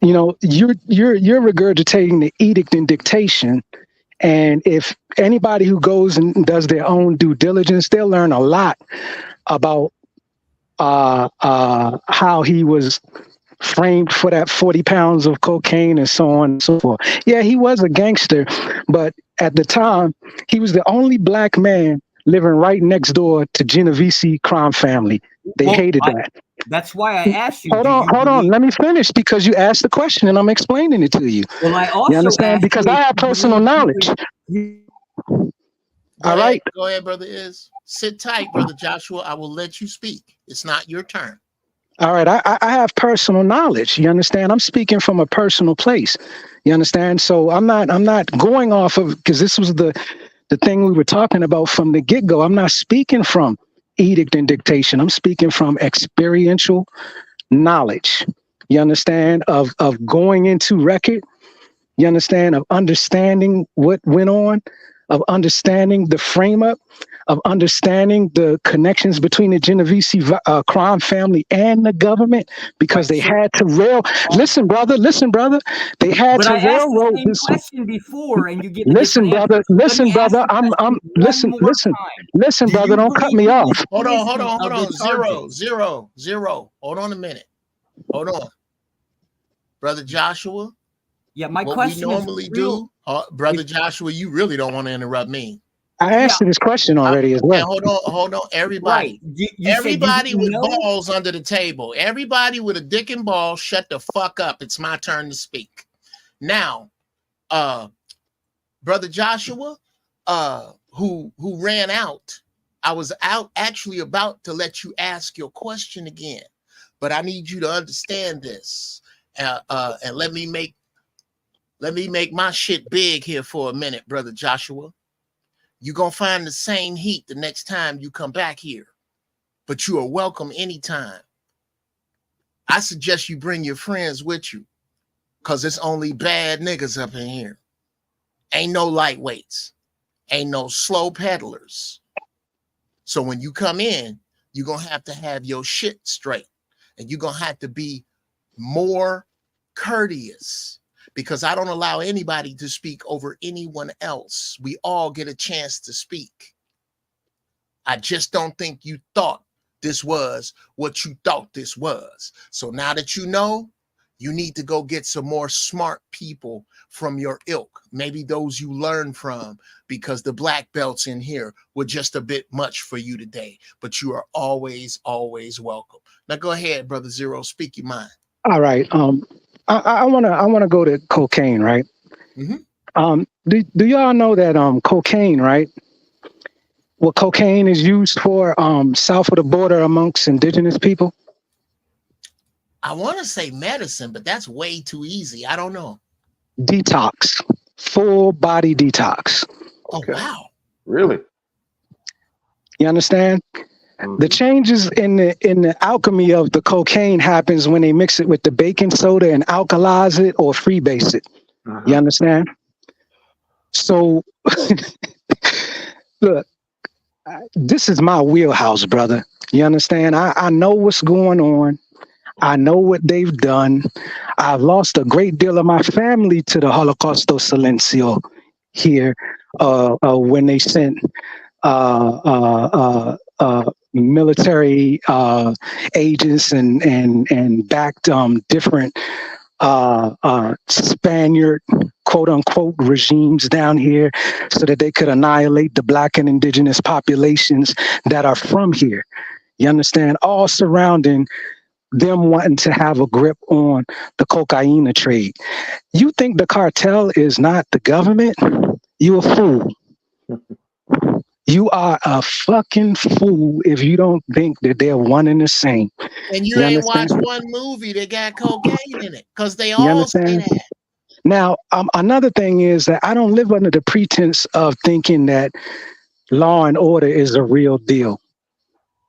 you know, you're regurgitating the edict and dictation. And if anybody who goes and does their own due diligence, they'll learn a lot about how he was framed for that 40 pounds of cocaine and so on and so forth. Yeah, he was a gangster, but at the time, he was the only black man living right next door to Genovese crime family. They hated that. That's why I asked you. Hold on. Let me finish because you asked the question and I'm explaining it to you. Well, I also you understand because I have personal knowledge. All right. Go ahead, brother. Sit tight, brother Joshua. I will let you speak. It's not your turn. All right. I have personal knowledge. You understand? I'm speaking from a personal place. You understand? So I'm not going off of, because this was the thing we were talking about from the get-go. I'm not speaking from edict and dictation. I'm speaking from experiential knowledge. You understand? Of going into record. You understand? Of understanding what went on, of understanding the frame up, of understanding the connections between the Genovese crime family and the government, because they had to listen, brother. They had to railroad this question before, and you give listen, brother. Listen, brother. Listen, brother. Don't cut me off. Hold on. Zero. Hold on a minute. Hold on, brother Joshua. Yeah, my what question we normally do, brother Joshua. You really don't want to interrupt me. I answered this question already as well. Hold on, everybody. Right. Everybody with balls under the table. Everybody with a dick and ball, shut the fuck up. It's my turn to speak. Now, brother Joshua, who ran out, I was actually about to let you ask your question again, but I need you to understand this. And let me make my shit big here for a minute, brother Joshua. You're going to find the same heat the next time you come back here, but you are welcome anytime. I suggest you bring your friends with you, because it's only bad niggas up in here. Ain't no lightweights. Ain't no slow peddlers. So when you come in, you're going to have your shit straight, and you're going to have to be more courteous, because I don't allow anybody to speak over anyone else. We all get a chance to speak. I just don't think you thought this was what you thought this was. So now that you know, you need to go get some more smart people from your ilk. Maybe those you learn from, because the black belts in here were just a bit much for you today. But you are always, always welcome. Now go ahead, brother Zero, speak your mind. All right. I wanna go to cocaine, right? Mm-hmm. Do y'all know that cocaine, right? What cocaine is used for south of the border amongst indigenous people? I want to say medicine, but that's way too easy. I don't know. Detox, full body detox. Okay. Oh wow! Really? You understand? The changes in the alchemy of the cocaine happens when they mix it with the baking soda and alkalize it or freebase it. You understand? So, look, this is my wheelhouse, brother. You understand? I know what's going on. I know what they've done. I've lost a great deal of my family to the Holocausto Silencio here when they sent military agents and backed different Spaniard quote unquote regimes down here so that they could annihilate the black and indigenous populations that are from here. You understand? All surrounding them wanting to have a grip on the cocaine trade. You think the cartel is not the government? You a fool. You are a fucking fool if you don't think that they're one and the same. And you ain't watched one movie that got cocaine in it, because they all say that. Now, another thing is that I don't live under the pretense of thinking that law and order is a real deal.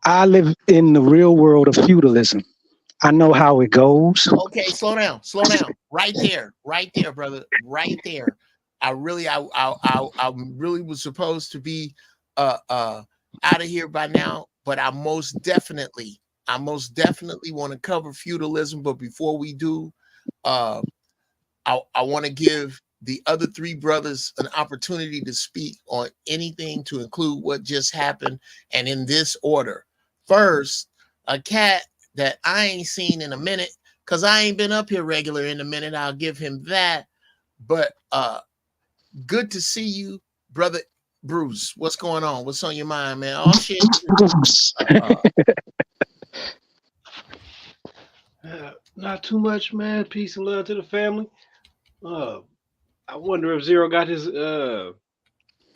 I live in the real world of feudalism. I know how it goes. Okay, slow down. Right there, brother. Right there. I really was supposed to be out of here by now, but I most definitely want to cover feudalism. But before we do, I want to give the other three brothers an opportunity to speak on anything to include what just happened, and in this order. First, a cat that I ain't seen in a minute, because I ain't been up here regular in a minute. I'll give him that. But good to see you, brother Bruce. What's going on? What's on your mind, man? Oh shit. Not too much, man. Peace and love to the family. I wonder if Zero got his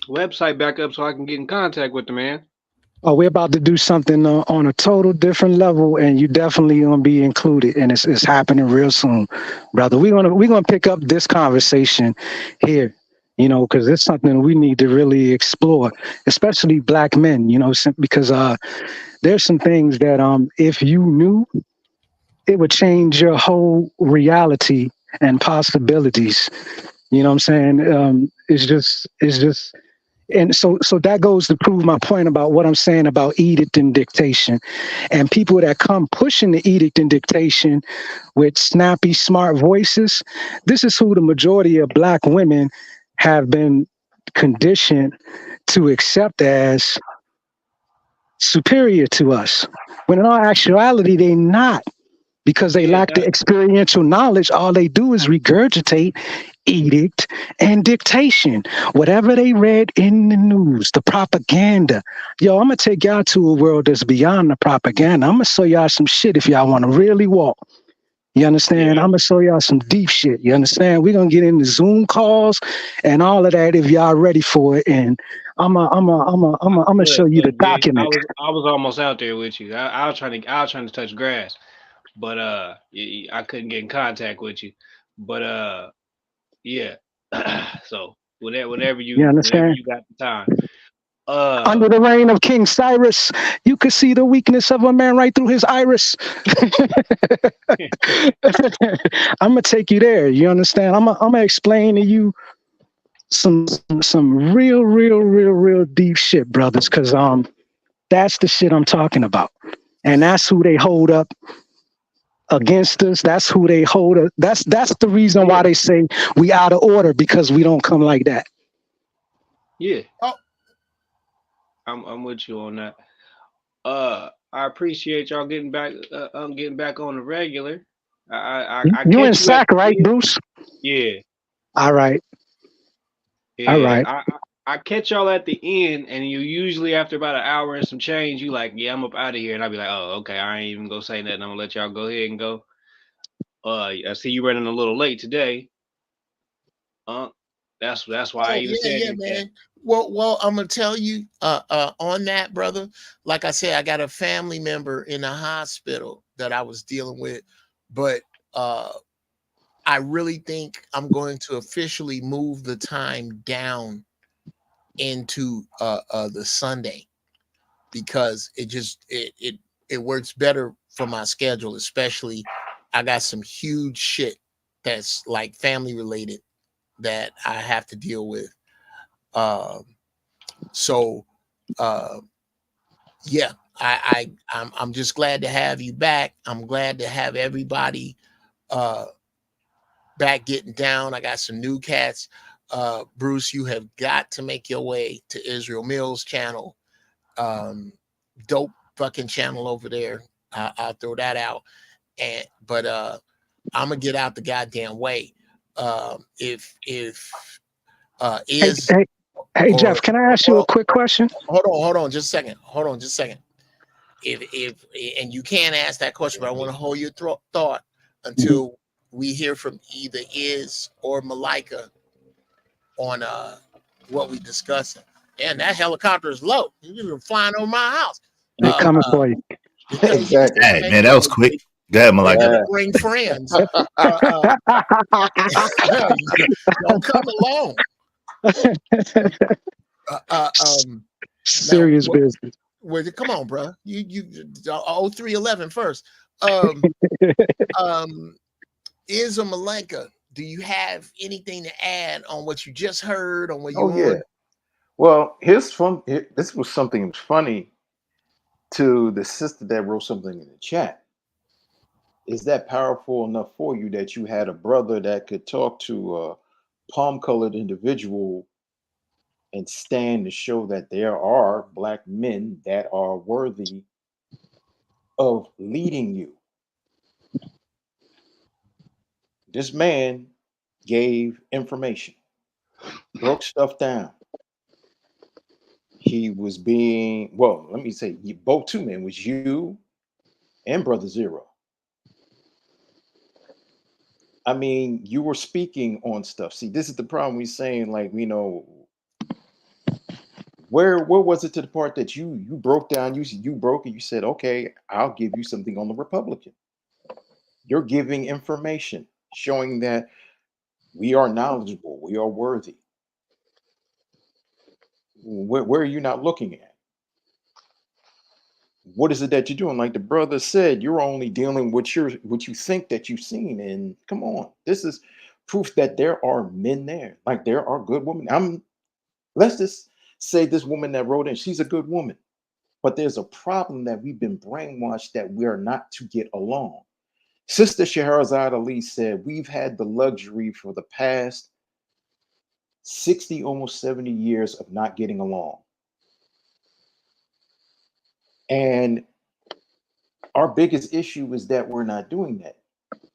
website back up so I can get in contact with the man. Oh, we're about to do something on a total different level, and you definitely gonna be included, and it's happening real soon, brother. We're gonna pick up this conversation here, you know, because it's something we need to really explore, especially black men, you know, because there's some things that if you knew, it would change your whole reality and possibilities. You know what I'm saying? It's just. And so that goes to prove my point about what I'm saying about edict and dictation. And people that come pushing the edict and dictation with snappy, smart voices, this is who the majority of black women have been conditioned to accept as superior to us. When in all actuality, they're not. Because they lack the experiential knowledge, all they do is regurgitate edict and dictation. Whatever they read in the news, the propaganda. Yo, I'm going to take y'all to a world that's beyond the propaganda. I'm going to show y'all some shit if y'all want to really walk. You understand? Yeah. I'm going to show y'all some deep shit. You understand? We're going to get into Zoom calls and all of that if y'all ready for it. And I'm gonna show you the document. I was almost out there with you. I was trying to touch grass. But I couldn't get in contact with you. But yeah. So whenever you got the time. Under the reign of King Cyrus, you could see the weakness of a man right through his iris. I'm gonna take you there. You understand? I'm gonna explain to you some real deep shit, brothers, because that's the shit I'm talking about, and that's who they hold up against us. That's who they hold us. That's the reason why they say we out of order, because we don't come like that. Yeah. Oh. I'm with you on that. I appreciate y'all getting back on the regular. You in sack, right, Bruce? Yeah. All right. Yeah, all right. I catch y'all at the end, and you usually after about an hour and some change, you like, yeah, I'm up out of here, and I'll be like, oh, okay, I ain't even gonna say nothing. I'm gonna let y'all go ahead and go. I see you running a little late today. That's why I even said yeah, man. Well, I'm gonna tell you on that, brother. Like I said, I got a family member in the hospital that I was dealing with, but I really think I'm going to officially move the time down into the Sunday, because it works better for my schedule. Especially, I got some huge shit that's like family related that I have to deal with. Yeah, I'm just glad to have you back. I'm glad to have everybody back getting down. I got some new cats. Bruce, you have got to make your way to Israel Mills' channel. Dope fucking channel over there. I'll throw that out. But I'm gonna get out the goddamn way. If Hey, is hey, or Jeff, can I ask you hold a quick question? hold on, just a second. Hold on, just a second. If and you can ask that question, but I want to hold your thought until we hear from either Is or Malika on what we discussing. And that helicopter is low. You're flying over my house. They coming for you. Because Exactly. Hey, man, that was quick. Go ahead, they Malika. gotta bring friends. Don't come alone. Serious now, business. come on, bro. You 0311 first. Is a Malenka, do you have anything to add on what you just heard on what you Oh yeah. on? Well, this was something that was funny to the sister that wrote something in the chat. Is that powerful enough for you that you had a brother that could talk to a palm-colored individual and stand to show that there are black men that are worthy of leading you? This man gave information, broke stuff down. He was being, well, let me say, both two men was you and Brother Zero. I mean, you were speaking on stuff. See, this is the problem. We're saying, like, where was it to the part that you broke down? You broke it. You said, okay, I'll give you something on the Republican. You're giving information showing that we are knowledgeable, we are worthy. Where are you not looking at? What is it that you're doing? Like the brother said, you're only dealing with what you think that you've seen. And come on, this is proof that there are men there. Like there are good women. Let's just say this woman that wrote in, she's a good woman. But there's a problem that we've been brainwashed that we are not to get along. Sister Shahrazad Ali said, we've had the luxury for the past 60, almost 70 years of not getting along. And our biggest issue is that we're not doing that.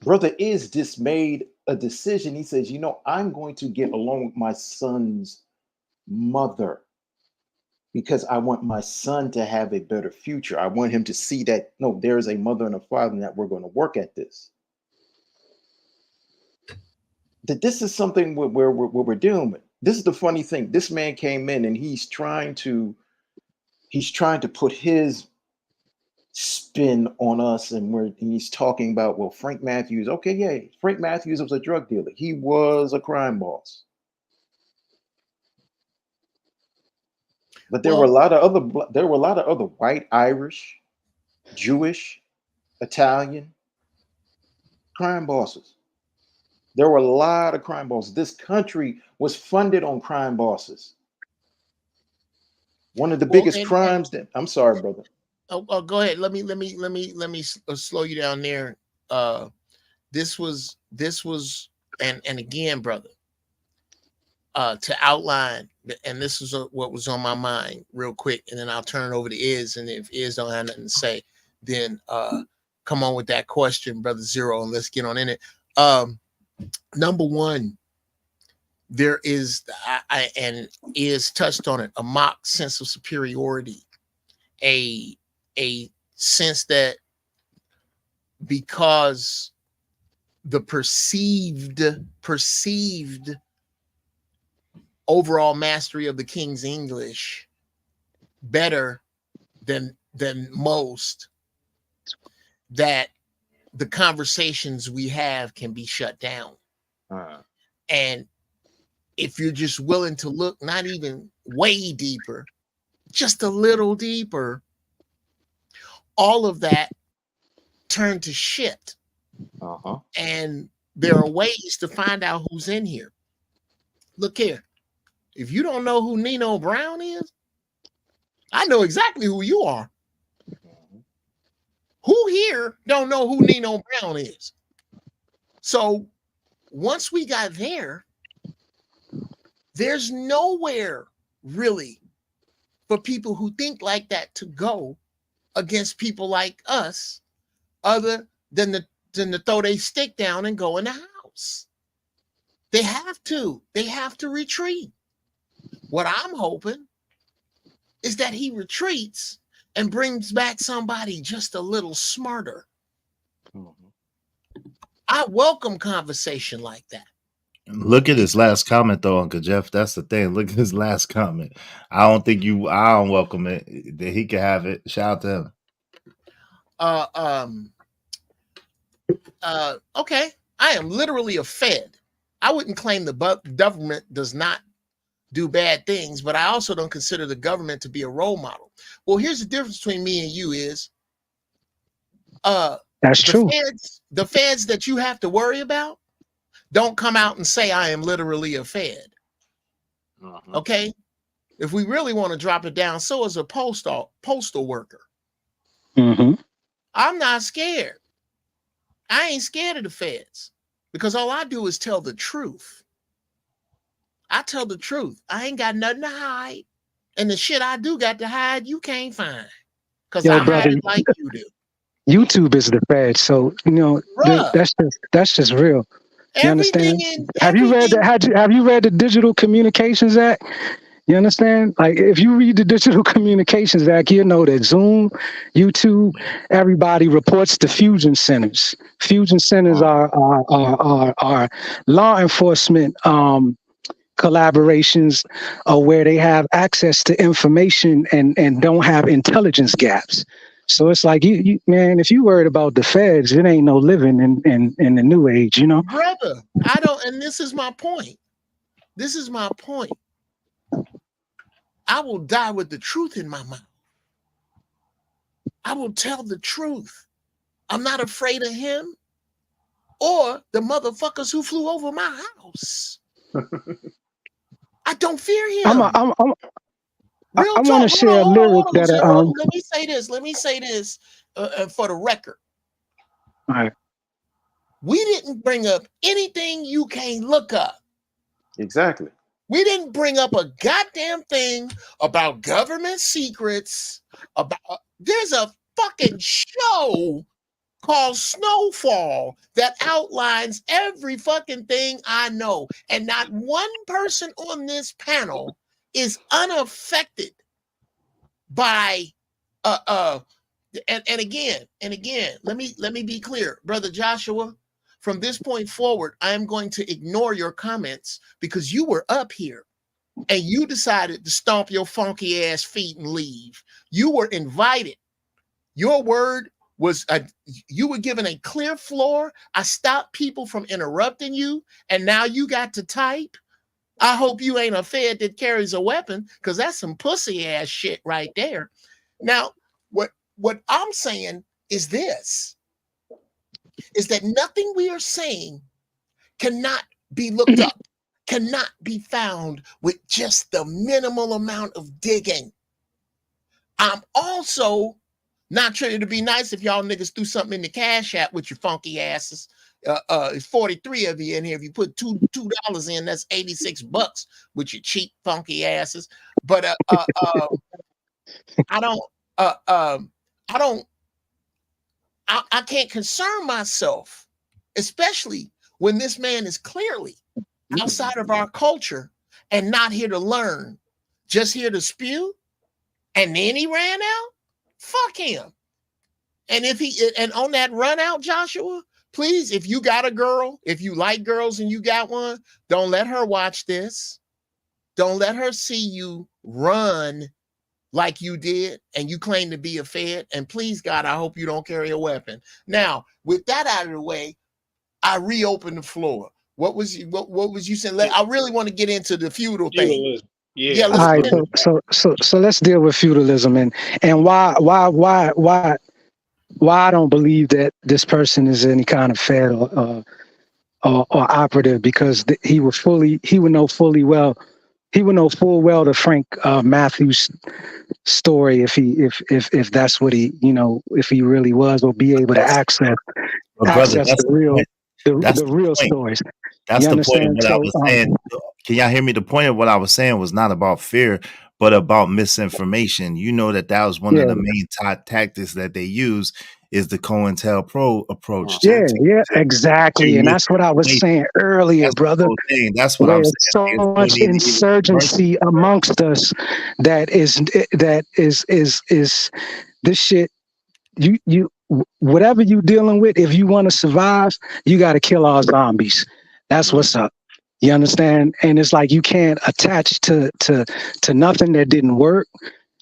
Brother Is just made a decision. He says, I'm going to get along with my son's mother because I want my son to have a better future. I want him to see that, no, there is a mother and a father and that we're going to work at this. That this is something where we're dealing with. This is the funny thing. This man came in and he's trying to put his spin on us, and he's talking about, well, Frank Matthews. Okay, yeah, Frank Matthews was a drug dealer. He was a crime boss. But there were a lot of other white, Irish, Jewish, Italian crime bosses. There were a lot of crime bosses. This country was funded on crime bosses. One of the biggest crimes that I'm sorry, brother. Oh, go ahead. Let me slow you down there. This was, and again, brother, to outline, and this is what was on my mind real quick, and then I'll turn it over to Is, and if Is don't have nothing to say, then come on with that question, Brother Zero, and let's get on in it. Number one, there is, and Is touched on it, a mock sense of superiority, a sense that because the perceived overall mastery of the King's English better than most, that the conversations we have can be shut down. And if you're just willing to look not even way deeper, just a little deeper, all of that turned to shit. And there are ways to find out who's in here. Look here. If you don't know who Nino Brown is, I know exactly who you are. Who here don't know who Nino Brown is? So once we got there, there's nowhere really for people who think like that to go against people like us other than to throw their stick down and go in the house. They have to retreat. What I'm hoping is that he retreats and brings back somebody just a little smarter. I welcome conversation like that. Look at his last comment, though, Uncle Jeff. That's the thing. Look at his last comment. I don't welcome it. That he can have it. Shout out to him. Okay. I am literally a Fed. I wouldn't claim the government does not do bad things, but I also don't consider the government to be a role model. Well, here's the difference between me and you is that's true. The feds that you have to worry about don't come out and say I am literally a Fed. Okay? If we really want to drop it down, so is a postal worker. I'm not scared. I ain't scared of the feds because all I do is tell the truth. I tell the truth. I ain't got nothing to hide. And the shit I do got to hide, you can't find. Because I hide it like you do. YouTube is the Fed, so that's just real. You understand? Have you read the Digital Communications Act? You understand? Like, if you read the Digital Communications Act, you know that Zoom, YouTube, everybody reports to fusion centers. Fusion centers are law enforcement collaborations where they have access to information and don't have intelligence gaps. So it's like, you man, if you worried about the feds, it ain't no living in the new age, you know? Brother, I don't, and this is my point. This is my point. I will die with the truth in my mouth. I will tell the truth. I'm not afraid of him or the motherfuckers who flew over my house. I don't fear him. I want to share a lyric that let me say this for the record. All right. We didn't bring up anything you can't look up. Exactly. We didn't bring up a goddamn thing about government secrets. There's a fucking show called Snowfall that outlines every fucking thing I know. And not one person on this panel is unaffected by and again, let me be clear, Brother Joshua. From this point forward, I am going to ignore your comments because you were up here and you decided to stomp your funky ass feet and leave. You were invited. Your word was you were given a clear floor. I stopped people from interrupting you, and now you got to type. I hope you ain't a Fed that carries a weapon, because that's some pussy ass shit right there. Now, what I'm saying is this. Is that nothing we are saying cannot be looked up, cannot be found with just the minimal amount of digging. I'm also not trying to be nice if y'all niggas threw something in the Cash App with your funky asses. It's 43 of you in here. If you put $2 in, that's $86 with your cheap funky asses. But I can't concern myself, especially when this man is clearly outside of our culture and not here to learn, just here to spew. And then he ran out. Fuck him. And and on that run out, Joshua, please, if you got a girl, if you like girls and you got one, don't let her watch this. Don't let her see you run like you did, and you claim to be a Fed, and please God, I hope you don't carry a weapon. Now, with that out of the way, I reopen the floor. What was you saying? I really want to get into the feudal thing. Yeah. All right. So let's deal with feudalism and why I don't believe that this person is any kind of Fed or operative, because he would know full well the Frank Matthews story if that's what he, if he really was, or be able to access the real stories. That's the point of what I was saying. Can y'all hear me? The point of what I was saying was not about fear, but about misinformation. You know that was one Yeah. of the main tactics that they use is the COINTELPRO approach. Yeah, exactly. And that's what I was saying earlier, That's the brother. whole thing. That's what I'm There's saying. so much They need to insurgency amongst us that is this shit. You whatever you dealing with, if you want to survive, you got to kill all zombies. That's what's up. You understand? And it's like you can't attach to nothing that didn't work.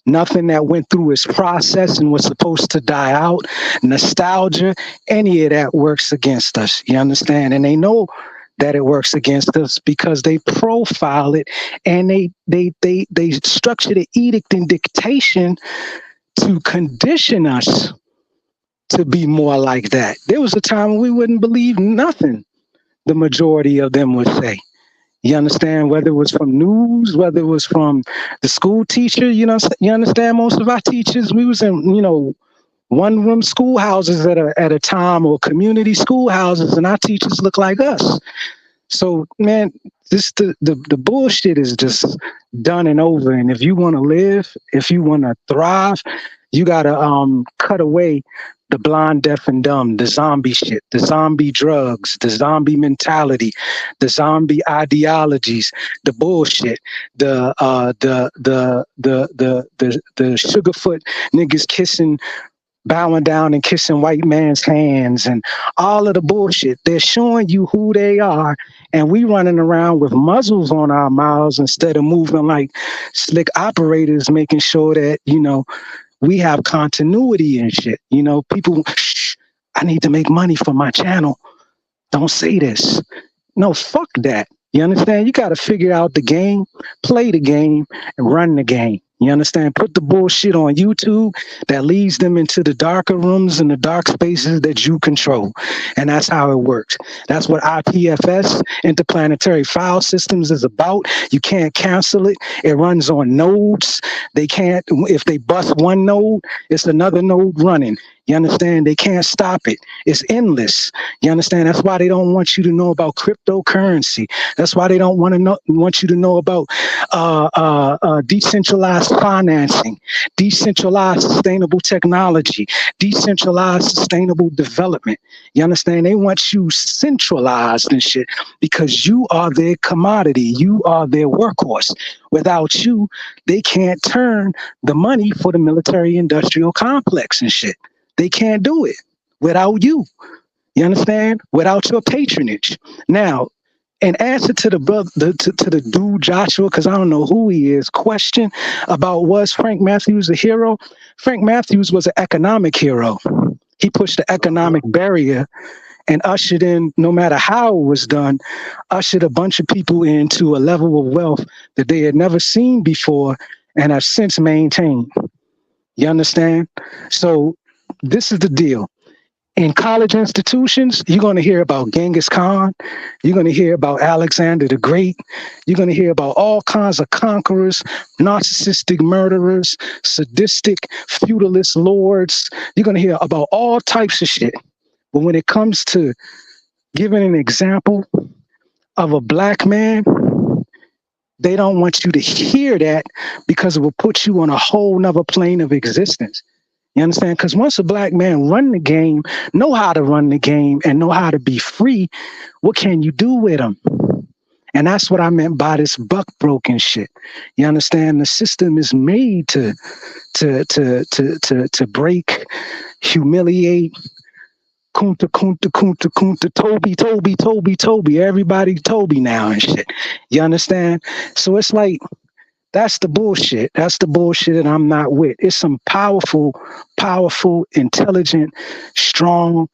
Nothing that went through its process and was supposed to die out. Nostalgia, any of that works against us. You understand? And they know that it works against us because they profile it and they structure the edict and dictation to condition us to be more like that. There was a time when we wouldn't believe nothing the majority of them would say. You understand? Whether it was from news, whether it was from the school teacher, you understand? Most of our teachers, we was in, one-room schoolhouses at a time, or community schoolhouses, and our teachers look like us. So, man, the bullshit is just done and over. And if you want to live, if you want to thrive, you gotta cut away the blind, deaf, and dumb, the zombie shit, the zombie drugs, the zombie mentality, the zombie ideologies, the bullshit, the sugarfoot niggas bowing down and kissing white man's hands, and all of the bullshit. They're showing you who they are, and we running around with muzzles on our mouths instead of moving like slick operators, making sure that, we have continuity and shit. People, shh, I need to make money for my channel. Don't say this. No, fuck that. You understand? You got to figure out the game, play the game, and run the game. You understand? Put the bullshit on YouTube that leads them into the darker rooms and the dark spaces that you control. And that's how it works. That's what IPFS, Interplanetary File Systems, is about. You can't cancel it. It runs on nodes. They can't, if they bust one node, it's another node running. You understand? They can't stop it. It's endless. You understand? That's why they don't want you to know about cryptocurrency. That's why they don't want you to know about decentralized financing, decentralized sustainable technology, decentralized sustainable development. You understand? They want you centralized and shit because you are their commodity. You are their workhorse. Without you, they can't turn the money for the military-industrial complex and shit. They can't do it without you. You understand? Without your patronage. Now, in answer to the brother, to the dude Joshua, because I don't know who he is, question about was Frank Matthews a hero? Frank Matthews was an economic hero. He pushed the economic barrier and ushered in, no matter how it was done, ushered a bunch of people into a level of wealth that they had never seen before and have since maintained. You understand? So this is the deal. In college institutions, you're going to hear about Genghis Khan. You're going to hear about Alexander the Great. You're going to hear about all kinds of conquerors, narcissistic murderers, sadistic feudalist lords. You're going to hear about all types of shit. But when it comes to giving an example of a black man, they don't want you to hear that because it will put you on a whole nother plane of existence. You understand? Because once a black man run the game, know how to run the game, and know how to be free, what can you do with them? And that's what I meant by this buck broken shit. You understand? The system is made to break, humiliate, kunta, Toby. Everybody Toby now and shit. You understand? So it's like, that's the bullshit. That's the bullshit that I'm not with. It's some powerful, intelligent, strong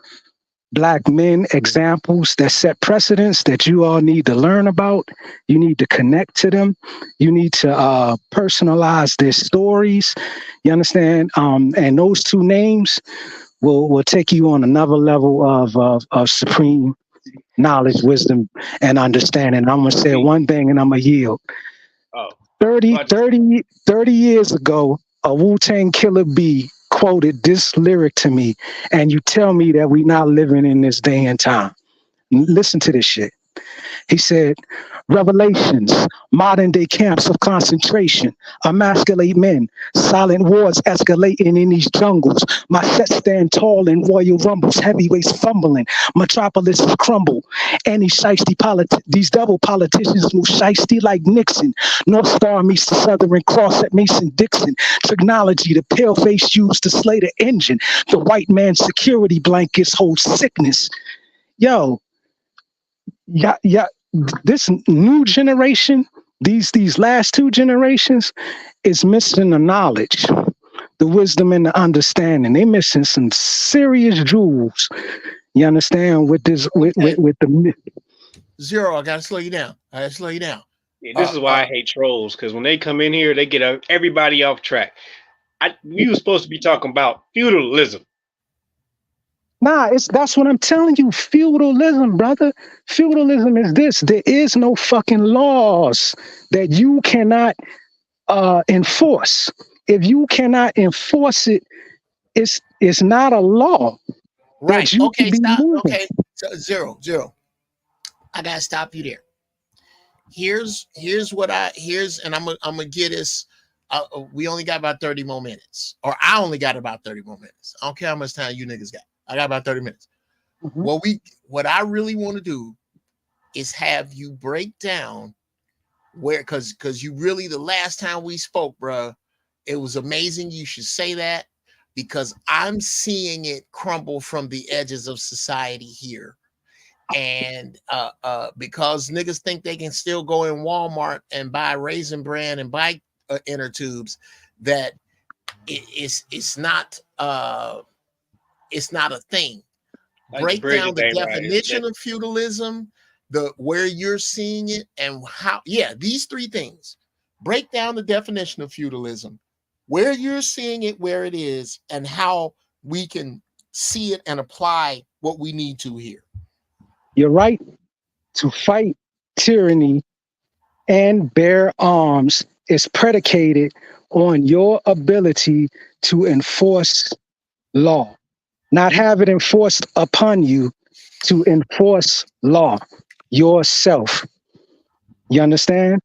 black men examples that set precedents that you all need to learn about. You need to connect to them. You need to personalize their stories. You understand? And those two names will take you on another level of supreme knowledge, wisdom, and understanding. I'm going to say one thing and I'm going to yield. 30 years ago, a Wu-Tang Killer Bee quoted this lyric to me, and you tell me that we're not living in this day and time. Listen to this shit. He said, revelations, modern day camps of concentration, emasculate men, silent wars escalating in these jungles. My sets stand tall in royal rumbles, heavyweights fumbling, metropolises crumble. Any these double politicians move shiesty like Nixon. North Star meets the Southern Cross at Mason-Dixon. Technology, the pale face used to slay the engine. The white man's security blankets hold sickness. Yo, yeah, this new generation, these last two generations, is missing the knowledge, the wisdom, and the understanding. They missing some serious jewels. You understand? With this, with the Zero. I gotta slow you down. Yeah, this is why I hate trolls, because when they come in here, they get everybody off track. We were supposed to be talking about feudalism. Nah, that's what I'm telling you. Feudalism, brother. Feudalism is this. There is no fucking laws that you cannot enforce. If you cannot enforce it, it's not a law. Right. You okay, stop. moving. Okay. So, zero. I gotta stop you there. Here's what and I'm gonna get us. We only got about 30 more minutes, or I only got about 30 more minutes. I don't care how much time you niggas got. I got about 30 minutes. Mm-hmm. What I really want to do is have you break down where, because you really, the last time we spoke, bro, it was amazing. You should say that, because I'm seeing it crumble from the edges of society here. And because niggas think they can still go in Walmart and buy Raisin Bran and buy inner tubes, that it's not a thing. Break down the definition of feudalism, where you're seeing it, and how. Yeah, these three things. Break down the definition of feudalism, where you're seeing it, where it is, and how we can see it and apply what we need to here. Your right to fight tyranny and bear arms is predicated on your ability to enforce law, not have it enforced upon you, to enforce law yourself. You understand?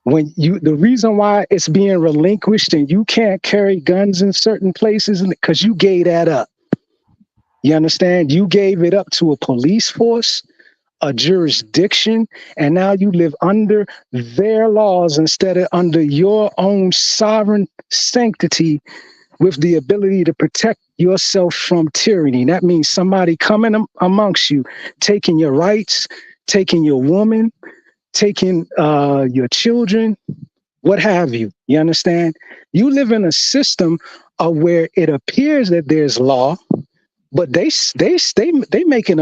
The reason why it's being relinquished and you can't carry guns in certain places, because you gave that up. You understand? You gave it up to a police force, a jurisdiction, and now you live under their laws instead of under your own sovereign sanctity, with the ability to protect yourself from tyranny. That means somebody coming amongst you, taking your rights, taking your woman, taking your children, what have you. You understand? You live in a system where it appears that there's law, but they making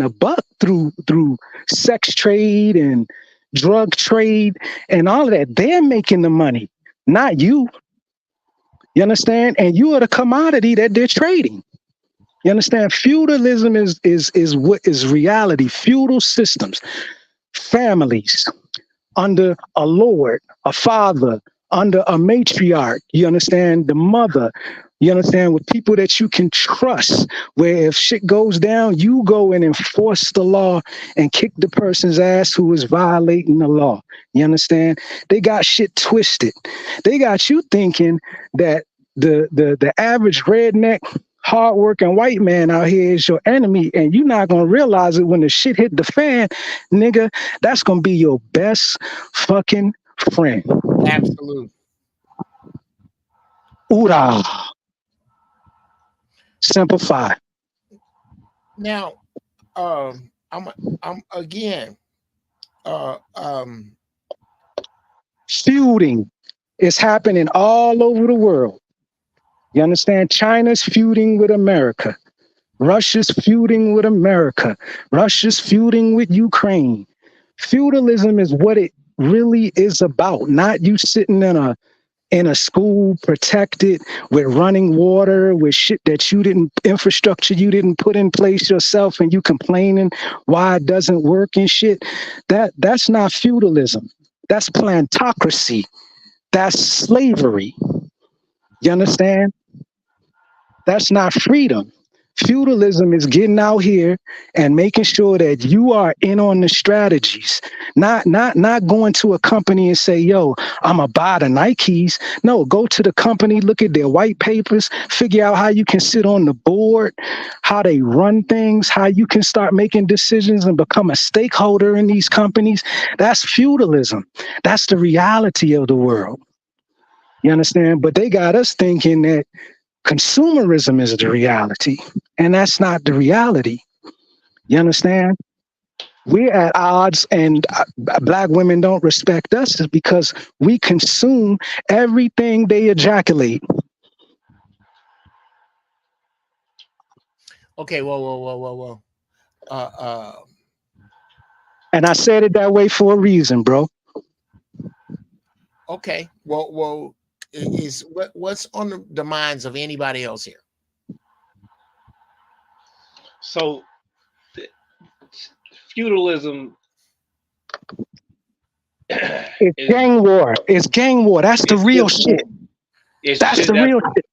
a buck through sex trade and drug trade and all of that. They're making the money, not you. You understand? And you are the commodity that they're trading. You understand? Feudalism is what is reality. Feudal systems, families under a lord, a father, under a matriarch. You understand? The mother. You understand? With people that you can trust, where if shit goes down, you go and enforce the law and kick the person's ass who is violating the law. You understand? They got shit twisted. They got you thinking that the average redneck, hardworking white man out here is your enemy, and you're not gonna realize it when the shit hit the fan, nigga. That's gonna be your best fucking friend. Absolutely. Oorah. Simplify. Now, I'm again, feuding is happening all over the world. You understand? China's feuding with America. Russia's feuding with America. Russia's feuding with Ukraine. Feudalism is what it really is about. Not you sitting in a school protected with running water, with shit that infrastructure you didn't put in place yourself, and you complaining why it doesn't work and shit. That's not feudalism. That's plantocracy. That's slavery. You understand? That's not freedom. Feudalism is getting out here and making sure that you are in on the strategies, not going to a company and say, yo, I'm going to buy the Nikes. No, go to the company, look at their white papers, figure out how you can sit on the board, how they run things, how you can start making decisions and become a stakeholder in these companies. That's feudalism. That's the reality of the world. You understand? But they got us thinking that consumerism is the reality, and that's not the reality. You understand? We're at odds, and Black women don't respect us is because we consume everything they ejaculate. Okay, whoa. And I said it that way for a reason, bro. Okay, well, is what's on the minds of anybody else here? So, feudalism. It's gang war. It's gang war. That's the real shit. That's the real shit.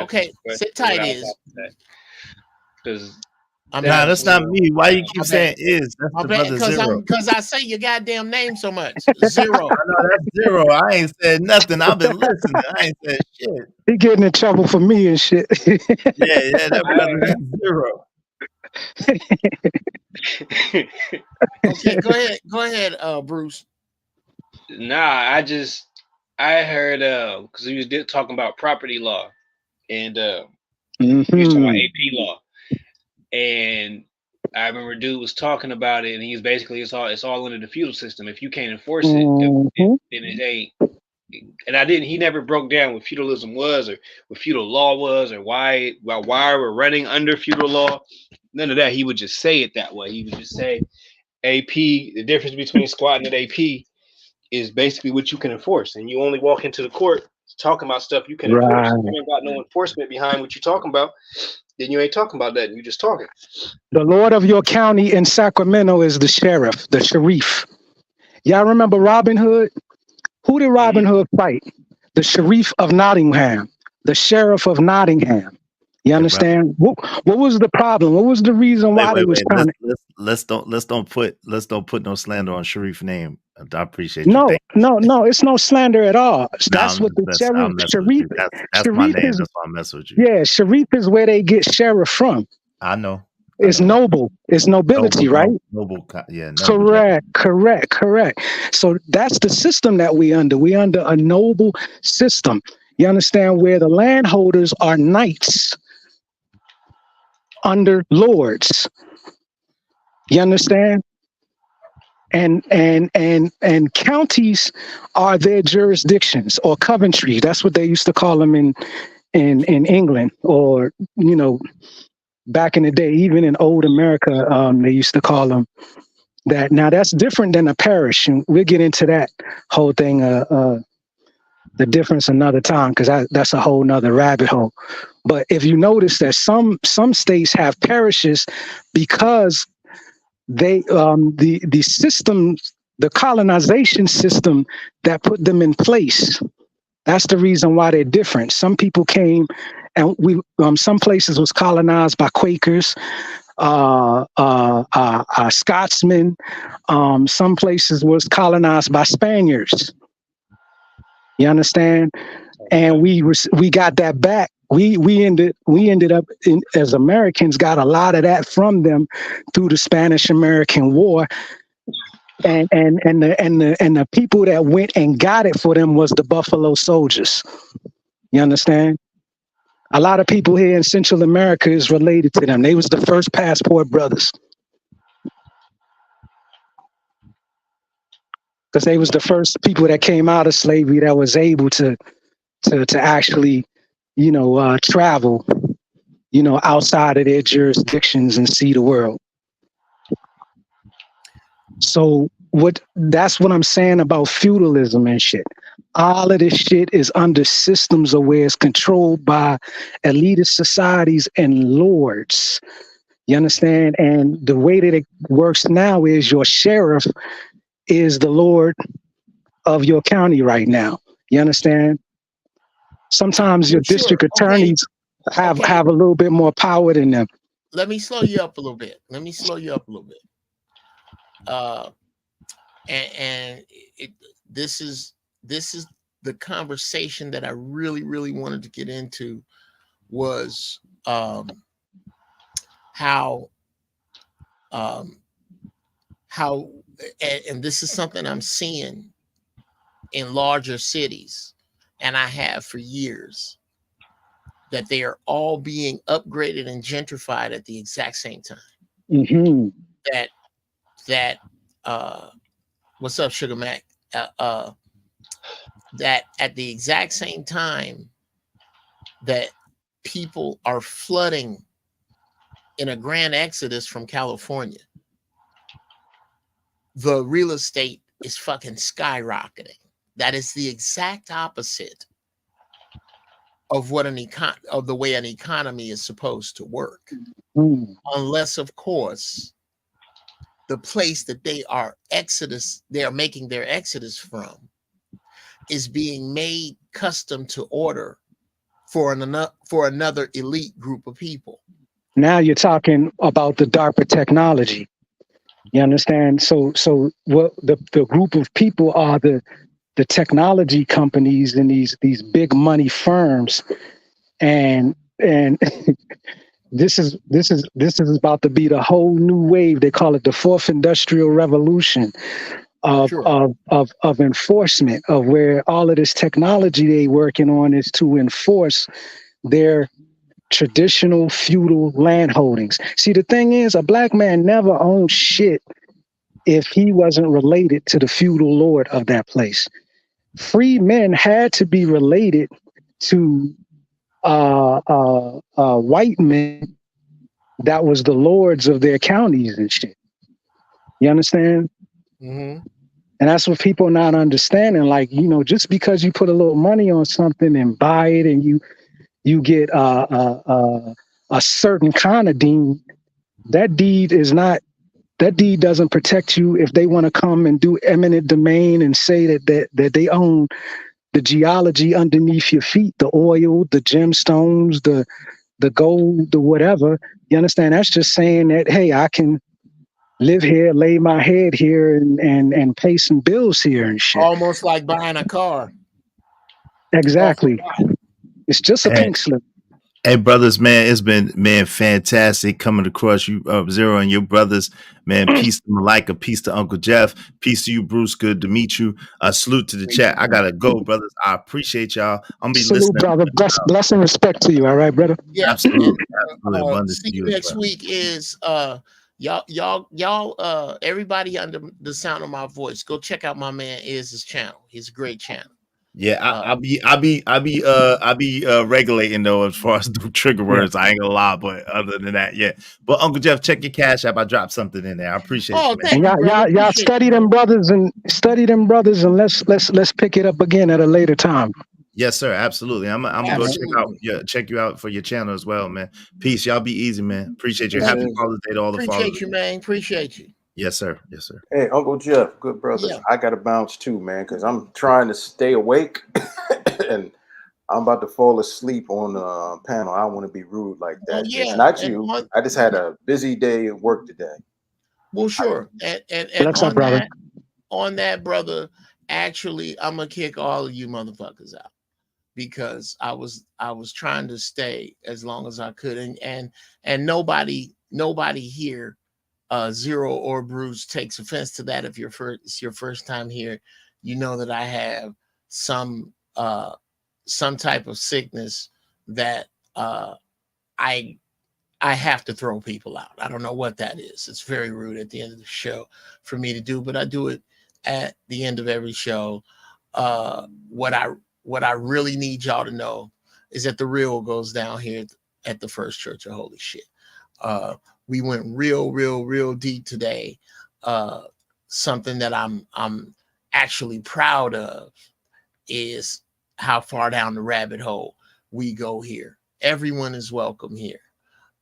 Okay, sit tight, is. Because nah, that's not me. Why you keep saying is? That's the brother Zero. Because I say your goddamn name so much. Zero. I know that's Zero. I ain't said nothing. I've been listening. I ain't said shit. He getting in trouble for me and shit. Yeah, that brother that's Zero. Okay, go ahead, Bruce. Nah, I heard because he was talking about property law, and he was talking about AP law, and I remember dude was talking about it, and he's basically it's all under the feudal system. If you can't enforce it, then it ain't. And he never broke down what feudalism was or what feudal law was or why we're running under feudal law. None of that. He would just say it that way. He would just say AP, the difference between squatting and AP is basically what you can enforce. And you only walk into the court talking about stuff you can enforce. If you ain't got no enforcement behind what you're talking about, then you ain't talking about that. You're just talking. The lord of your county in Sacramento is the sheriff, the sharif. Y'all remember Robin Hood? Who did Robin Hood fight? The Sheriff of Nottingham, the Sheriff of Nottingham. You understand? What was the problem? What was the reason why they was trying to? Let's don't put no slander on Sharif's name. I appreciate you. No, no, it's no slander at all. That's what the Sheriff. That's my name. That's why I mess with you. Yeah, Sharif is where they get sheriff from. I know. It's noble. It's nobility, right? Noble, yeah. Correct. So that's the system that we under. We under a noble system. You understand? Where the landholders are knights under lords. You understand? And counties are their jurisdictions, or Coventry. That's what they used to call them in England, or back in the day, even in old America, they used to call them that. Now that's different than a parish, and we'll get into that whole thing, the difference another time, because that's a whole nother rabbit hole. But if you notice that some states have parishes because they the systems, the colonization system that put them in place. That's the reason why they're different. Some people came, and some places was colonized by Quakers, Scotsmen. Some places was colonized by Spaniards. You understand? And we got that back. We ended up as Americans got a lot of that from them through the Spanish-American War. And the people that went and got it for them was the Buffalo Soldiers. You understand? A lot of people here in Central America is related to them. They was the first passport brothers. Because they was the first people that came out of slavery that was able to actually, travel, outside of their jurisdictions and see the world. So that's what I'm saying about feudalism and shit. All of this shit is under systems of where it's controlled by elitist societies and lords. You understand? And the way that it works now is your sheriff is the lord of your county right now. You understand? Sometimes your district attorneys have Okay. have a little bit more power than them. Let me slow you up a little bit. And this is the conversation that I really wanted to get into was how and this is something I'm seeing in larger cities, and I have for years, that they are all being upgraded and gentrified at the exact same time. Mm-hmm. That what's up, Sugar Mac? That at the exact same time that people are flooding in a grand exodus from California, the real estate is fucking skyrocketing. That is the exact opposite of what of the way an economy is supposed to work. Unless, of course, the place that they are making their exodus from is being made custom to order for another elite group of people. Now you're talking about the DARPA technology. You understand? So what the group of people are the technology companies and these big money firms, and this is about to be the whole new wave. They call it the fourth industrial revolution of enforcement, of where all of this technology they working on is to enforce their traditional feudal land holdings. See, the thing is, a black man never owned shit if he wasn't related to the feudal lord of that place. Free men had to be related to white men that was the lords of their counties and shit. You understand? Mm-hmm. And that's what people not understanding. Like, just because you put a little money on something and buy it, and you get a certain kind of deed, that deed doesn't protect you if they want to come and do eminent domain and say that they own the geology underneath your feet, the oil, the gemstones, the gold, the whatever. You understand? That's just saying that, hey, I can live here, lay my head here, and pay some bills here and shit. Almost like buying a car. Exactly. It's just a pink slip. Hey, brothers, man, it's been fantastic coming across you, Zero, and your brothers, man. Peace to Malika, peace to Uncle Jeff, peace to you, Bruce. Good to meet you. Salute to the chat. I gotta go, brothers. I appreciate y'all. I'm gonna be Salute, listening. brother. Bless and respect to you. All right, brother. Yeah, absolutely. See you next week. Is y'all everybody under the sound of my voice, go check out my man Iz's channel. He's a great channel. Yeah, I'll be regulating though as far as the trigger words. I ain't gonna lie, but other than that, yeah. But Uncle Jeff, check your Cash App. I dropped something in there. I appreciate you, man. And y'all study them brothers and let's pick it up again at a later time. Yes, sir. Absolutely. I'm gonna go check you out for your channel as well, man. Peace. Y'all be easy, man. Appreciate you. Happy Father's Day to all the fathers. Appreciate you, man. Appreciate you. Yes, sir. Yes, sir. Hey, Uncle Jeff, good brothers. Yeah. I got to bounce too, man, because I'm trying to stay awake and I'm about to fall asleep on the panel. I don't want to be rude like that. It's not you. I just had a busy day at work today. Well, sure. And on that, brother, actually, I'm going to kick all of you motherfuckers out because I was trying to stay as long as I could. And nobody here, Zero or Bruce, takes offense to that. If it's your first time here, you know that I have some type of sickness that I have to throw people out. I don't know what that is. It's very rude at the end of the show for me to do, but I do it at the end of every show. What I really need y'all to know is that the real goes down here at the First Church of Holy Shit. We went real deep today. Something that I'm actually proud of is how far down the rabbit hole we go here. Everyone is welcome here.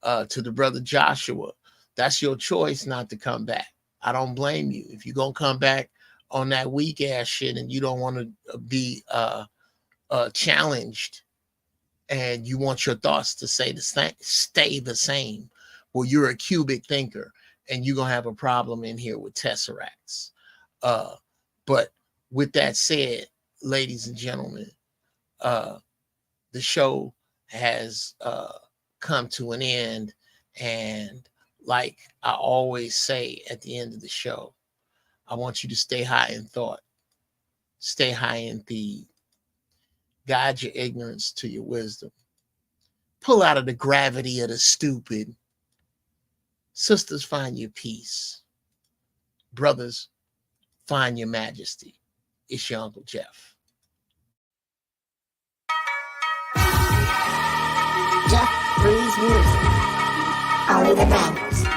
To the brother Joshua, that's your choice not to come back. I don't blame you. If you're gonna come back on that weak ass shit and you don't want to be challenged and you want your thoughts to stay the same. Well, you're a cubic thinker, and you're gonna have a problem in here with tesseracts. But with that said, ladies and gentlemen, the show has come to an end, and like I always say at the end of the show, I want you to stay high in thought, stay high in deed, guide your ignorance to your wisdom, pull out of the gravity of the stupid. Sisters, find your peace. Brothers, find your majesty. It's your Uncle Jeff. Jeff Breeze Music. Only the bangers.